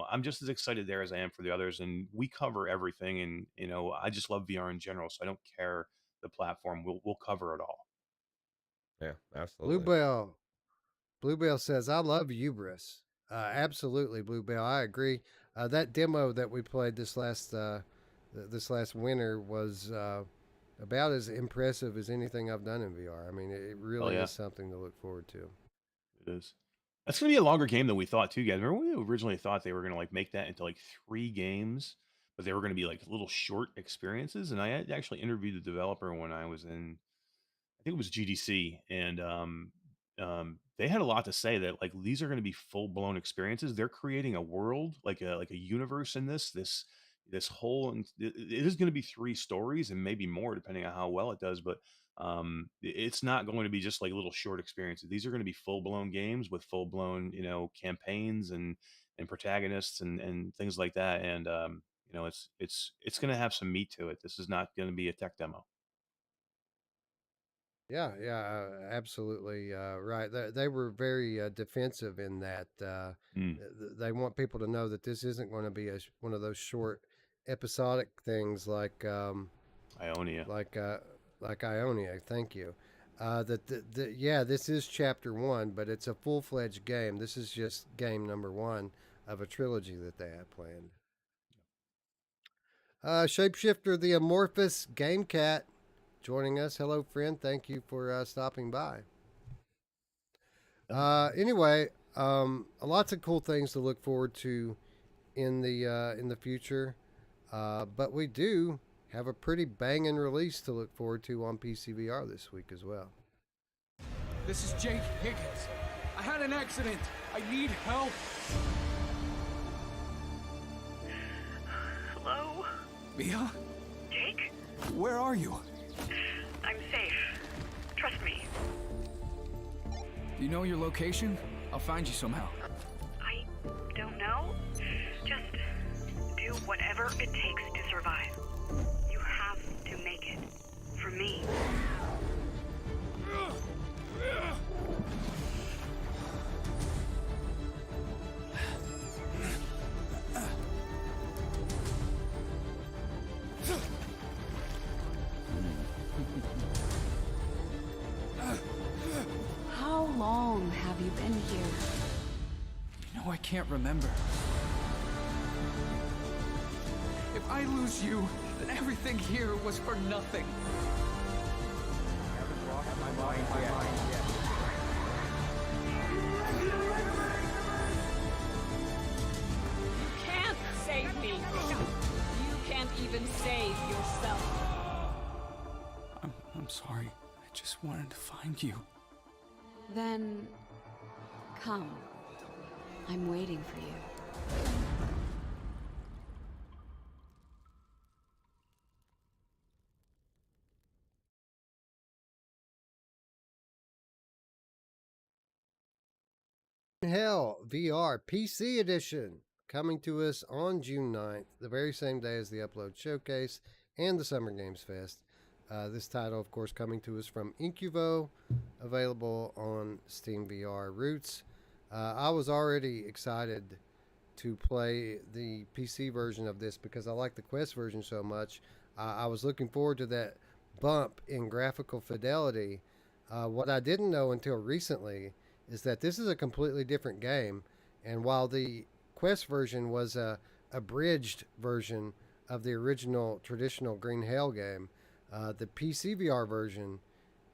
I'm just as excited there as I am for the others. And we cover everything. And I just love VR in general, so I don't care the platform. We'll cover it all. Yeah, absolutely. Bluebell says, "I love Hubris." Absolutely, Bluebell. I agree. That demo that we played this last winter was about as impressive as anything I've done in VR. I mean, it really is something to look forward to. It is. That's going to be a longer game than we thought, too, guys. Remember, we originally thought they were going to make that into 3 games, but they were going to be little short experiences. And I had actually interviewed the developer when I was in, I think it was GDC, and they had a lot to say that these are going to be full blown experiences. They're creating a world, like a universe in this whole, and it is going to be 3 stories and maybe more depending on how well it does. But it's not going to be just little short experiences. These are going to be full blown games with full blown campaigns and protagonists and things like that. And it's going to have some meat to it. This is not going to be a tech demo. Yeah, absolutely right. They were very defensive in that. They want people to know that this isn't going to be one of those short episodic things like Ionia. Like Ionia. Thank you. This is chapter 1, but it's a full-fledged game. This is just game number 1 of a trilogy that they have planned. Shapeshifter the Amorphous Game Cat joining us. Hello, friend. Thank you for stopping by. Anyway, lots of cool things to look forward to in the future, but we do have a pretty banging release to look forward to on PCVR this week as well. This is Jake Higgins. I had an accident. I need help. Hello? Mia? Jake? Where are you? I'm safe. Trust me. Do you know your location? I'll find you somehow. I don't know. Just do whatever it takes to survive. You have to make it. For me. How long have you been here? You know, I can't remember. If I lose you, then everything here was for nothing. I haven't lost my mind yet. You can't save me. You can't even save yourself. I'm sorry. I just wanted to find you. Then come. I'm waiting for you. Hell VR PC edition coming to us on June 9th, the very same day as the Upload Showcase and the Summer Games Fest. This title, of course, coming to us from Incuvo, available on Steam VR. Ruuts, I was already excited to play the PC version of this because I like the Quest version so much. I was looking forward to that bump in graphical fidelity. What I didn't know until recently is that this is a completely different game, and while the Quest version was a abridged version of the original traditional Green Hell game, the PCVR version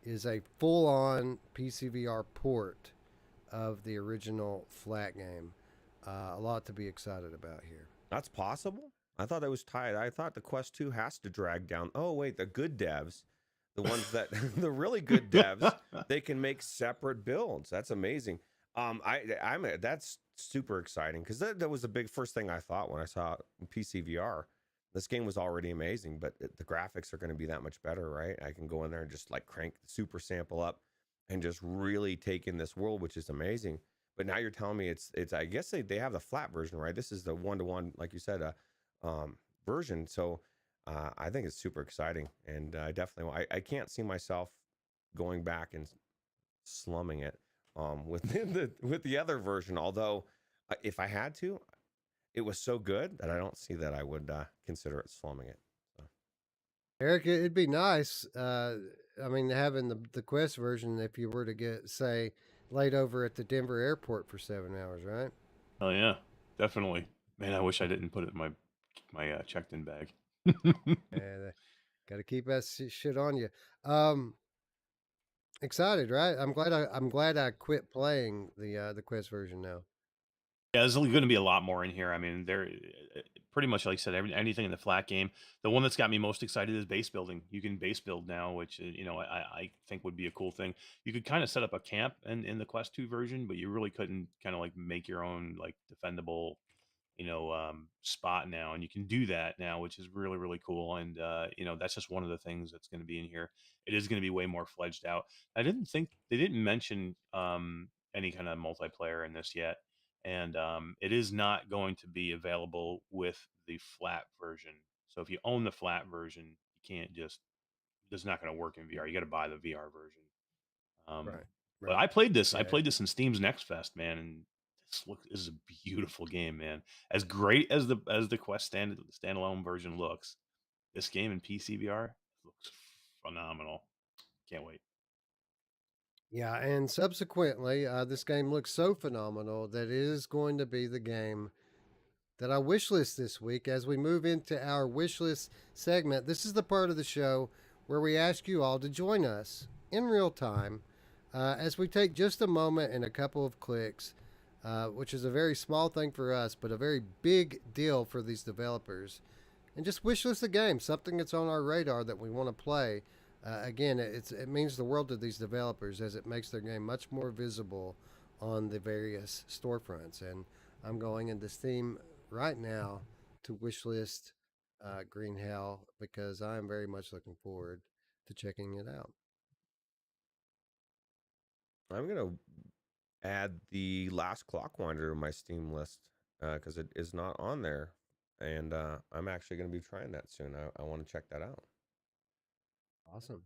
is a full-on PCVR port of the original flat game. A lot to be excited about here. That's possible? I thought that was tied. I thought the Quest 2 has to drag down. Oh, wait, the good devs, the ones that, the really good devs, they can make separate builds. That's amazing. That's super exciting because that was the big first thing I thought when I saw PCVR. This game was already amazing, but the graphics are going to be that much better, right? I can go in there and just like crank the super sample up and just really take in this world, which is amazing. But now you're telling me it's I guess they have the flat version, right? This is the 1-to-1, like you said, version. So I think it's super exciting, and I definitely I can't see myself going back and slumming it with the other version. Although if I had to, it was so good that I don't see that I would consider it slumming it. So. Eric, it'd be nice. I mean, having the Quest version, if you were to get, say, laid over at the Denver airport for 7 hours, right? Oh yeah, definitely. Man, I wish I didn't put it in my checked-in bag. And got to keep that shit on you. Excited, right? I'm glad I quit playing the Quest version now. Yeah, there's going to be a lot more in here. I mean, there pretty much, like I said, anything in the flat game. The one that's got me most excited is base building. You can base build now, which I think would be a cool thing. You could kind of set up a camp in the Quest 2 version, but you really couldn't kind of like make your own like defendable spot now, and you can do that now, which is really, really cool. And that's just one of the things that's going to be in here. It is going to be way more fledged out. I didn't think they didn't mention any kind of multiplayer in this yet, and it is not going to be available with the flat version. So if you own the flat version, you can't just it's not going to work in VR. You got to buy the VR version. Right. But I played this. I played this in Steam's Next Fest, man, and this is a beautiful game, man. As great as the Quest standalone version looks, this game in PCVR looks phenomenal. Can't wait. Yeah, and subsequently, this game looks so phenomenal that it is going to be the game that I wishlist this week. As we move into our wishlist segment, this is the part of the show where we ask you all to join us in real time as we take just a moment and a couple of clicks, which is a very small thing for us, but a very big deal for these developers, and just wishlist a game, something that's on our radar that we want to play. Again, it means the world to these developers as it makes their game much more visible on the various storefronts. And I'm going into Steam right now to wishlist Green Hell because I am very much looking forward to checking it out. I'm gonna add the Last Clockwinder to my Steam list because it is not on there, and I'm actually gonna be trying that soon. I want to check that out. Awesome.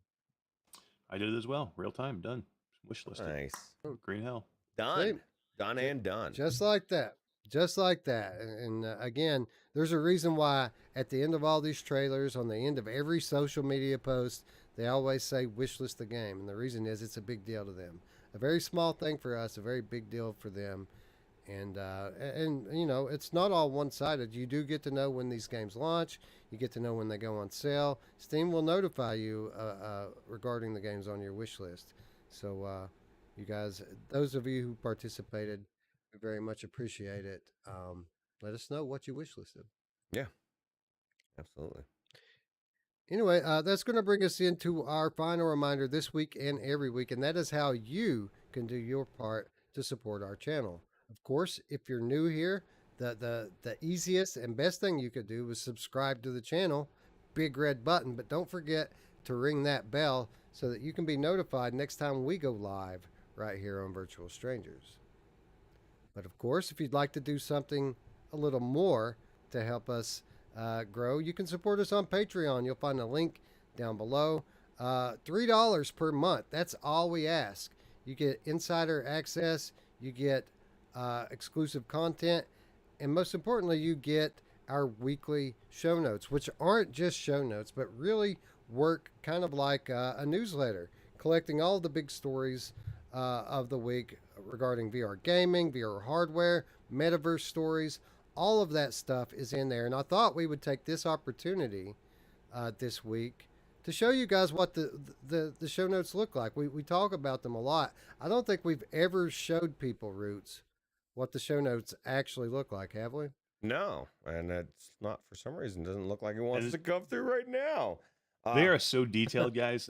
I did it as well. Real time, done. Wishlisted. Nice. Green Hell. Done. Sweet. Done and done. Just like that. Just like that. And again, there's a reason why at the end of all these trailers, on the end of every social media post, they always say wishlist the game. And the reason is it's a big deal to them. A very small thing for us, a very big deal for them. And it's not all one-sided. You do get to know when these games launch. You get to know when they go on sale. Steam will notify you regarding the games on your wish list. So you guys, those of you who participated, we very much appreciate it. Let us know what you wish listed. Yeah, absolutely. Anyway, that's going to bring us into our final reminder this week and every week, and that is how you can do your part to support our channel. Of course, if you're new here, the easiest and best thing you could do is subscribe to the channel, big red button, but don't forget to ring that bell so that you can be notified next time we go live right here on Virtual Strangers. But of course, if you'd like to do something a little more to help us grow, you can support us on Patreon. You'll find a link down below. $3 per month. That's all we ask. You get insider access. You get exclusive content, and most importantly, you get our weekly show notes, which aren't just show notes, but really work kind of like a newsletter, collecting all the big stories of the week regarding VR gaming, VR hardware, metaverse stories. All of that stuff is in there, and I thought we would take this opportunity this week to show you guys what the show notes look like. We talk about them a lot. I don't think we've ever showed people, Ruuts, what the show notes actually look like, have we? No, and it's not, for some reason, doesn't look like it wants to come through right now. They are so detailed, guys.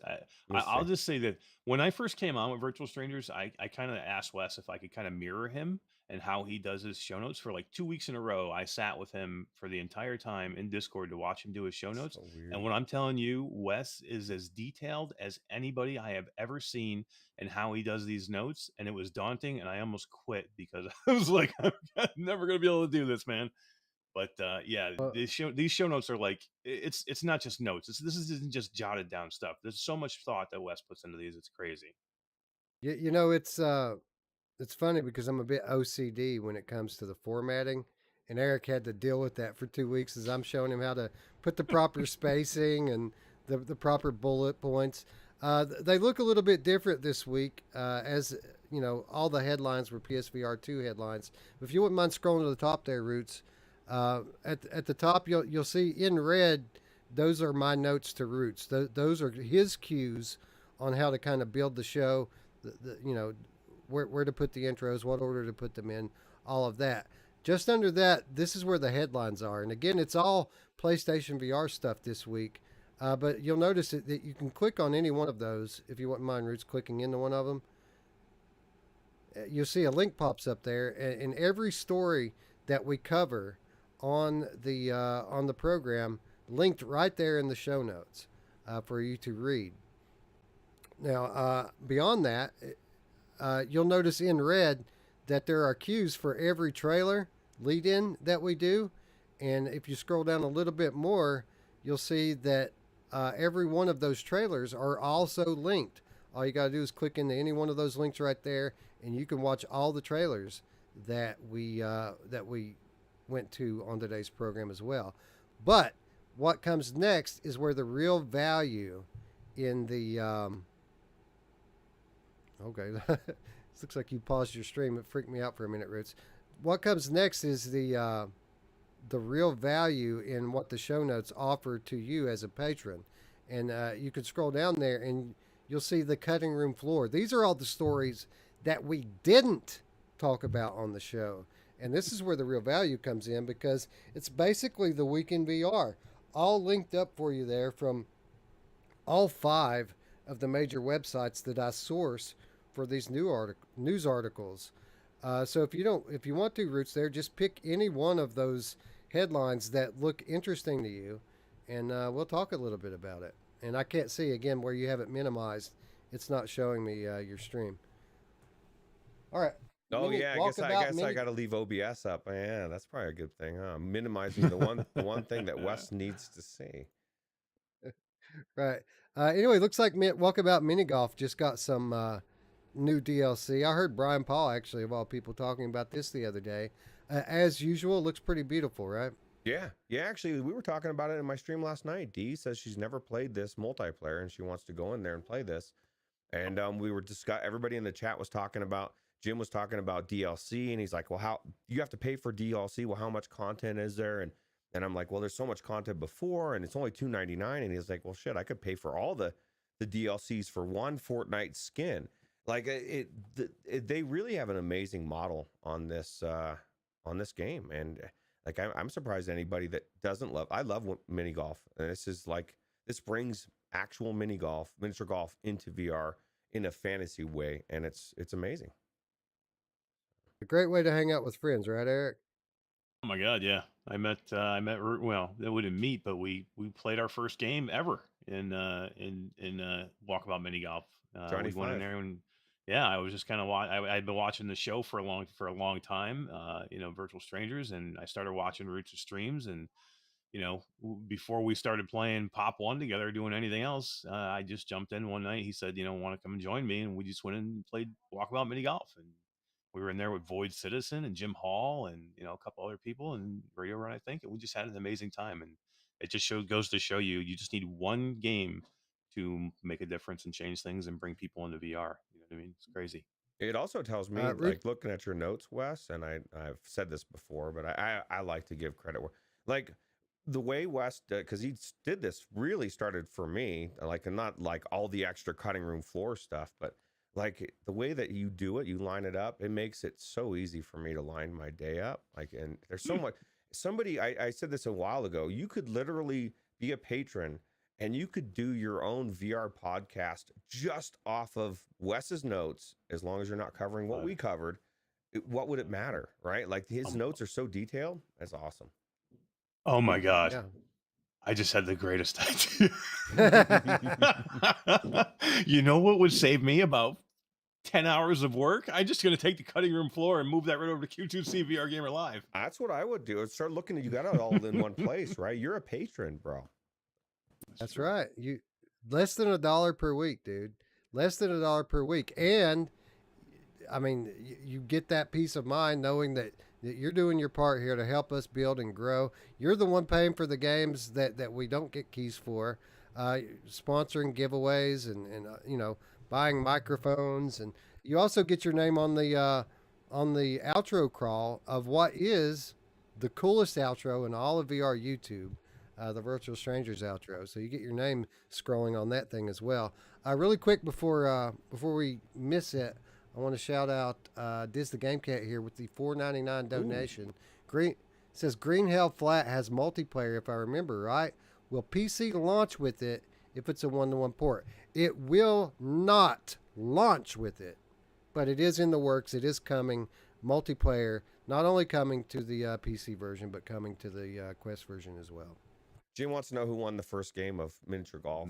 Let's I'll see. just say that when I first came on with Virtual Strangers, I kind of asked Wes if I could kind of mirror him and how he does his show notes for like 2 weeks in a row. I sat with him for the entire time in Discord to watch him do his show notes. So weird. And what I'm telling you, Wes is as detailed as anybody I have ever seen and how he does these notes. And it was daunting. And I almost quit because I was like, I'm never going to be able to do this, man. But yeah, these show notes are like it's not just notes. This isn't just jotted down stuff. There's so much thought that Wes puts into these. It's crazy. You know, it's funny because I'm a bit OCD when it comes to the formatting, and Eric had to deal with that for 2 weeks as I'm showing him how to put the proper spacing and the proper bullet points. They look a little bit different this week, as you know, all the headlines were PSVR 2 headlines. If you wouldn't mind scrolling to the top there, Ruuts, at the top you'll see in red, those are my notes to Ruuts. Those are his cues on how to kind of build the show. You know, where to put the intros, what order to put them in, all of that. Just under that, this is where the headlines are. And again, it's all PlayStation VR stuff this week. But you'll notice that you can click on any one of those if you wouldn't mind, Ruuts, clicking into one of them. You'll see a link pops up there, and every story that we cover on the program linked right there in the show notes for you to read. Now, beyond that, you'll notice in red that there are cues for every trailer lead-in that we do. And if you scroll down a little bit more, you'll see that every one of those trailers are also linked. All you got to do is click into any one of those links right there, and you can watch all the trailers that we went to on today's program as well. But what comes next is where the real value in the okay, this looks like you paused your stream. It freaked me out for a minute, Ruuts. What comes next is the real value in what the show notes offer to you as a patron. And you can scroll down there and you'll see the cutting room floor. These are all the stories that we didn't talk about on the show. And this is where the real value comes in, because it's basically the week in VR, all linked up for you there from all 5 of the major websites that I source for these news articles. So if you want to, Ruuts, there, just pick any one of those headlines that look interesting to you, and we'll talk a little bit about it. And I can't see, again, where you have it minimized. It's not showing me your stream. All right. Oh yeah, I guess I got to leave OBS up. Yeah, that's probably a good thing, huh? Minimizing the one thing that Wes needs to see. Right. Anyway, looks like Walkabout Mini Golf just got some new DLC. I heard Brian Paul, actually, of all people, talking about this the other day. As usual, looks pretty beautiful, right? Yeah. Actually, we were talking about it in my stream last night. Dee says she's never played this multiplayer and she wants to go in there and play this. And we were everybody in the chat was talking about. Jim was talking about DLC, and he's like, "Well, how you have to pay for DLC? Well, how much content is there?" And I'm like, "Well, there's so much content before, and it's only $2.99." And he's like, "Well, shit, I could pay for all the DLCs for one Fortnite skin." Like they really have an amazing model on this game, and like I'm surprised anybody that doesn't love. I love mini golf, and this brings actual miniature golf into VR in a fantasy way, and it's amazing. A great way to hang out with friends, right, Eric? Oh my God, yeah. I met well, we didn't meet, but we played our first game ever in Walkabout Mini Golf. We went in there and yeah, I was just kind of I'd been watching the show for a long time, Virtual Strangers, and I started watching Ruuts' streams, and before we started playing Pop 1 together, doing anything else, I just jumped in one night. He said, want to come and join me, and we just went in and played Walkabout Mini Golf, and we were in there with Void Citizen and Jim Hall and a couple other people and Radio Run, I think, and we just had an amazing time. And it just goes to show you just need one game to make a difference and change things and bring people into VR. You know what I mean? It's crazy. It also tells me, like looking at your notes, Wes, and I've said this before, but I like to give credit where, like, the way Wes, because he did this, really started for me, like, and not like all the extra cutting room floor stuff, but like the way that you do it, you line it up, it makes it so easy for me to line my day up. Like, and there's so much. I said this a while ago, you could literally be a patron and you could do your own VR podcast just off of Wes's notes, as long as you're not covering what we covered. What would it matter, right? Like his notes are so detailed. That's awesome. Oh my God. Yeah. I just had the greatest idea. You know what would save me about 10 hours of work? I'm just going to take the cutting room floor and move that right over to Q2C VR Gamer Live. That's what I would do. I'd start looking at, you got it all in one place, right? You're a patron, bro. That's right. You less than $1 per week, dude. Less than $1 per week. And I mean, you get that peace of mind knowing that you're doing your part here to help us build and grow. You're the one paying for the games that we don't get keys for, sponsoring giveaways and you know, buying microphones, and you also get your name on the outro crawl of what is the coolest outro in all of VR YouTube, the Virtual Strangers outro. So you get your name scrolling on that thing as well. Really quick before we miss it, I want to shout out Diz the Game Cat here with the $4.99 donation. Green says Green Hell Flat has multiplayer, if I remember right. Will PC launch with it if it's a 1-to-1 port? It will not launch with it, but it is in the works. It is coming. Multiplayer, not only coming to the PC version, but coming to the Quest version as well. Jim wants to know who won the first game of miniature golf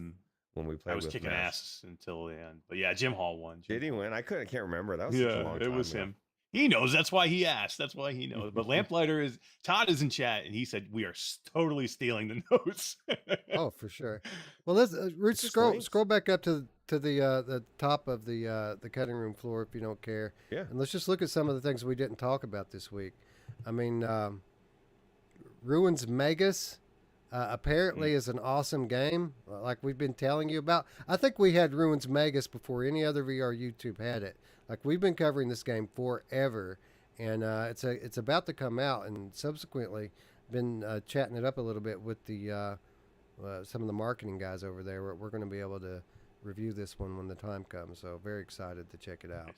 when we played. I was with kicking Mash. ass until the end. But yeah, Jim Hall won. Did he win? I can't remember. That was such a long time it was ago. him. He knows. That's why he asked. That's why he knows. But Todd is in chat, and he said we are totally stealing the notes. Oh, for sure. Well, let's Ruuts, scroll back up to the top of the cutting room floor if you don't care. Yeah. And let's just look at some of the things we didn't talk about this week. I mean, Ruins Magus apparently is an awesome game, like we've been telling you about. I think we had Ruins Magus before any other VR YouTube had it. Like, we've been covering this game forever, and it's about to come out, and subsequently been chatting it up a little bit with the some of the marketing guys over there. We're going to be able to review this one when the time comes, so very excited to check it out.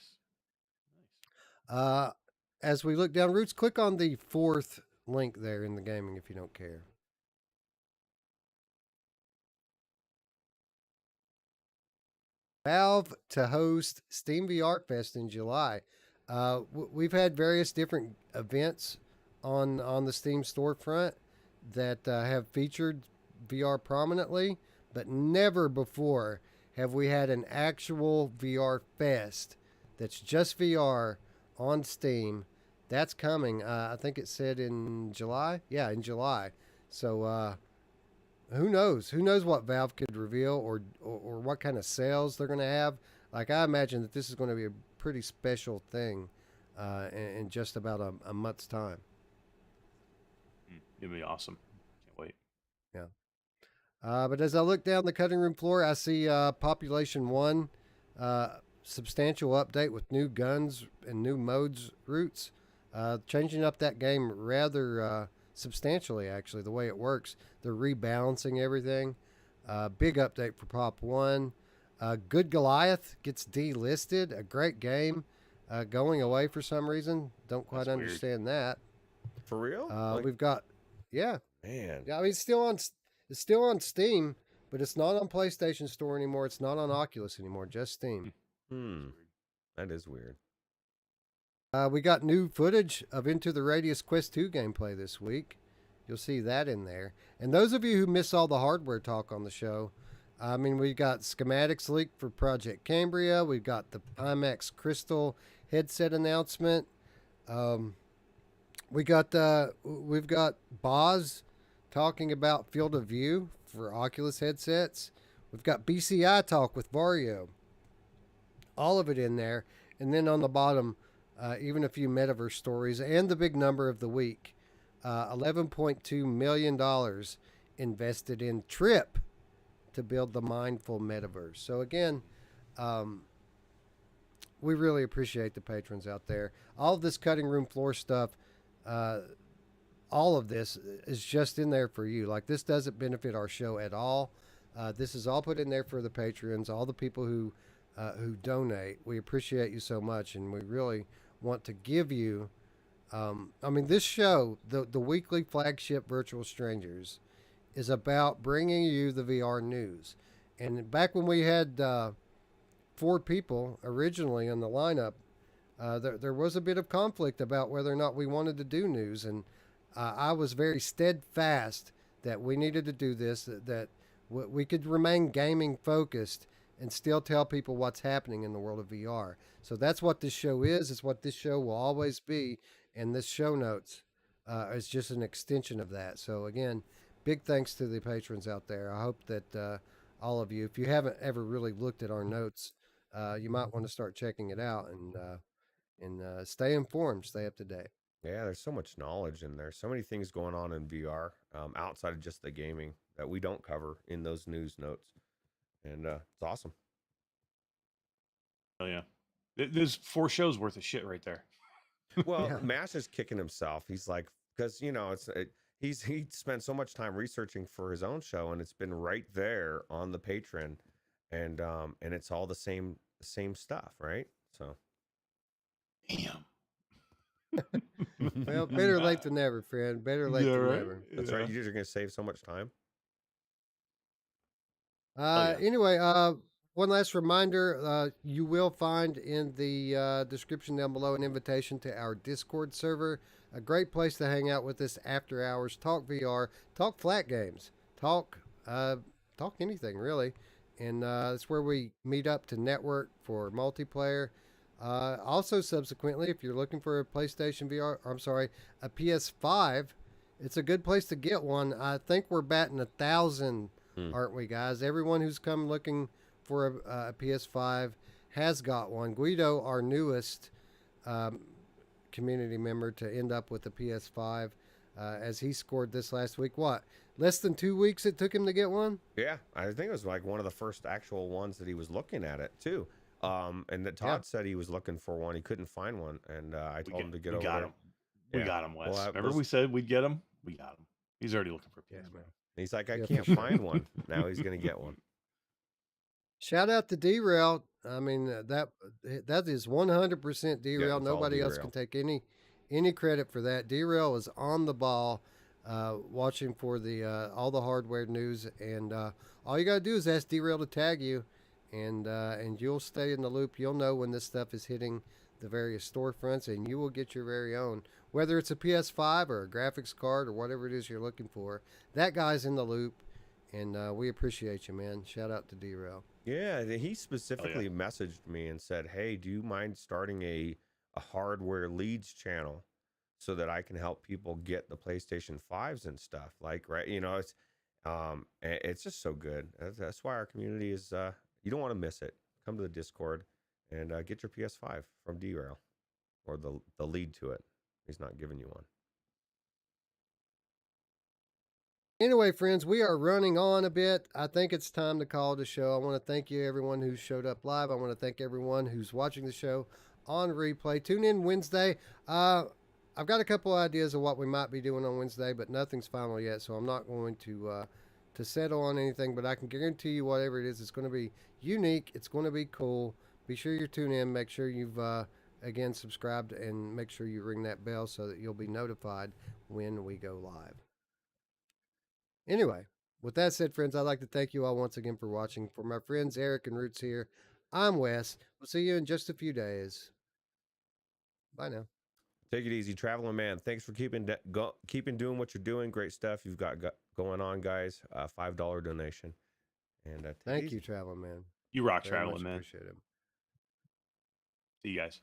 Nice. As we look down, Ruuts, click on the fourth link there in the gaming if you don't care. Valve to host Steam VR Fest in July. We've had various different events on the Steam storefront that have featured VR prominently, but never before have we had an actual VR Fest that's just VR on Steam. That's coming. I think it said in July. Yeah, in July. So who knows? Who knows what Valve could reveal or what kind of sales they're going to have? Like, I imagine that this is going to be a pretty special thing in just about a month's time. It'll be awesome. Can't wait. Yeah. But as I look down the cutting room floor, I see Population 1, substantial update with new guns and new modes, Ruuts. Changing up that game rather substantially, actually, the way it works. They're rebalancing everything. Big update for Pop 1. Good Goliath gets delisted. A great game going away for some reason. Don't quite understand that. For real? We've got, yeah. Man. Yeah, I mean, it's still on Steam, but it's not on PlayStation Store anymore. It's not on Oculus anymore, just Steam. That is weird. We got new footage of Into the Radius Quest 2 gameplay this week. You'll see that in there. And those of you who miss all the hardware talk on the show, I mean, we've got schematics leaked for Project Cambria. We've got the IMAX Crystal headset announcement. We've got Boz talking about Field of View for Oculus headsets. We've got BCI talk with Vario. All of it in there. And then on the bottom, even a few metaverse stories and the big number of the week. $11.2 million invested in Trip to build the mindful metaverse. So again, we really appreciate the patrons out there. All of this cutting room floor stuff, all of this is just in there for you. Like, this doesn't benefit our show at all. This is all put in there for the patrons, all the people who donate. We appreciate you so much, and we really want to give you, I mean, this show, the weekly flagship Virtual Strangers, is about bringing you the VR news. And back when we had 4 people originally in the lineup, there was a bit of conflict about whether or not we wanted to do news. And I was very steadfast that we needed to do this, that we could remain gaming focused and still tell people what's happening in the world of VR. So that's what this show is. It's what this show will always be. And this show notes is just an extension of that. So again, big thanks to the patrons out there. I hope that all of you, if you haven't ever really looked at our notes, you might want to start checking it out and stay informed, stay up to date. Yeah, there's so much knowledge in there. So many things going on in VR outside of just the gaming that we don't cover in those news notes. And it's awesome. Oh, yeah. There's 4 shows worth of shit right there. Well, Mash is kicking himself. He's like, because, you know, he spent so much time researching for his own show, and it's been right there on the Patreon, and it's all the same stuff, right? So, damn. Well, better late than never, friend. Better late than never. That's right. You're going to save so much time. Anyway, one last reminder, you will find in the description down below an invitation to our Discord server. A great place to hang out with us after hours, talk VR, talk flat games, talk anything really. And that's where we meet up to network for multiplayer. Also, subsequently, if you're looking for a PlayStation VR, a PS5, it's a good place to get one. I think we're batting 1,000, aren't we, guys? Everyone who's come looking for a PS5 has got one. Guido, our newest community member to end up with a PS5, as he scored this last week. What? Less than 2 weeks it took him to get one? Yeah, I think it was like one of the first actual ones that he was looking at it too. And that Todd said he was looking for one. He couldn't find one, and I told him to get over there. We got him, Wes. Remember we said we'd get him? We got him. He's already looking for a PS5. He's like, I can't find one. Now he's going to get one. Shout out to D-Rail. I mean, that is 100% D-Rail. Yeah, nobody else can take any credit for that. D-Rail is on the ball, watching for the all the hardware news, and all you got to do is ask D-Rail to tag you, and you'll stay in the loop. You'll know when this stuff is hitting the various storefronts, and you will get your very own. Whether it's a PS5 or a graphics card or whatever it is you're looking for, that guy's in the loop, and we appreciate you, man. Shout out to D-Rail. Yeah, he specifically messaged me and said, hey, do you mind starting a hardware leads channel so that I can help people get the PlayStation 5s and stuff? Like, right, you know, it's just so good. That's why our community is, you don't want to miss it. Come to the Discord and get your PS5 from D-Rail, or the lead to it. He's not giving you one. Anyway, friends, we are running on a bit. I think it's time to call it a show. I want to thank you, everyone who showed up live. I want to thank everyone who's watching the show on replay. Tune in Wednesday. I've got a couple ideas of what we might be doing on Wednesday, but nothing's final yet, so I'm not going to settle on anything. But I can guarantee you, whatever it is, it's going to be unique. It's going to be cool. Be sure you tune in. Make sure you've again subscribed, and make sure you ring that bell so that you'll be notified when we go live. Anyway, with that said, friends, I'd like to thank you all once again for watching. For my friends Eric and Ruuts here, I'm Wes. We'll see you in just a few days. Bye now. Take it easy, traveling man. Thanks for keeping doing what you're doing. Great stuff you've got going on, guys. $5 donation. And thank you, traveling man. You rock, traveling man. Appreciate it. See you guys.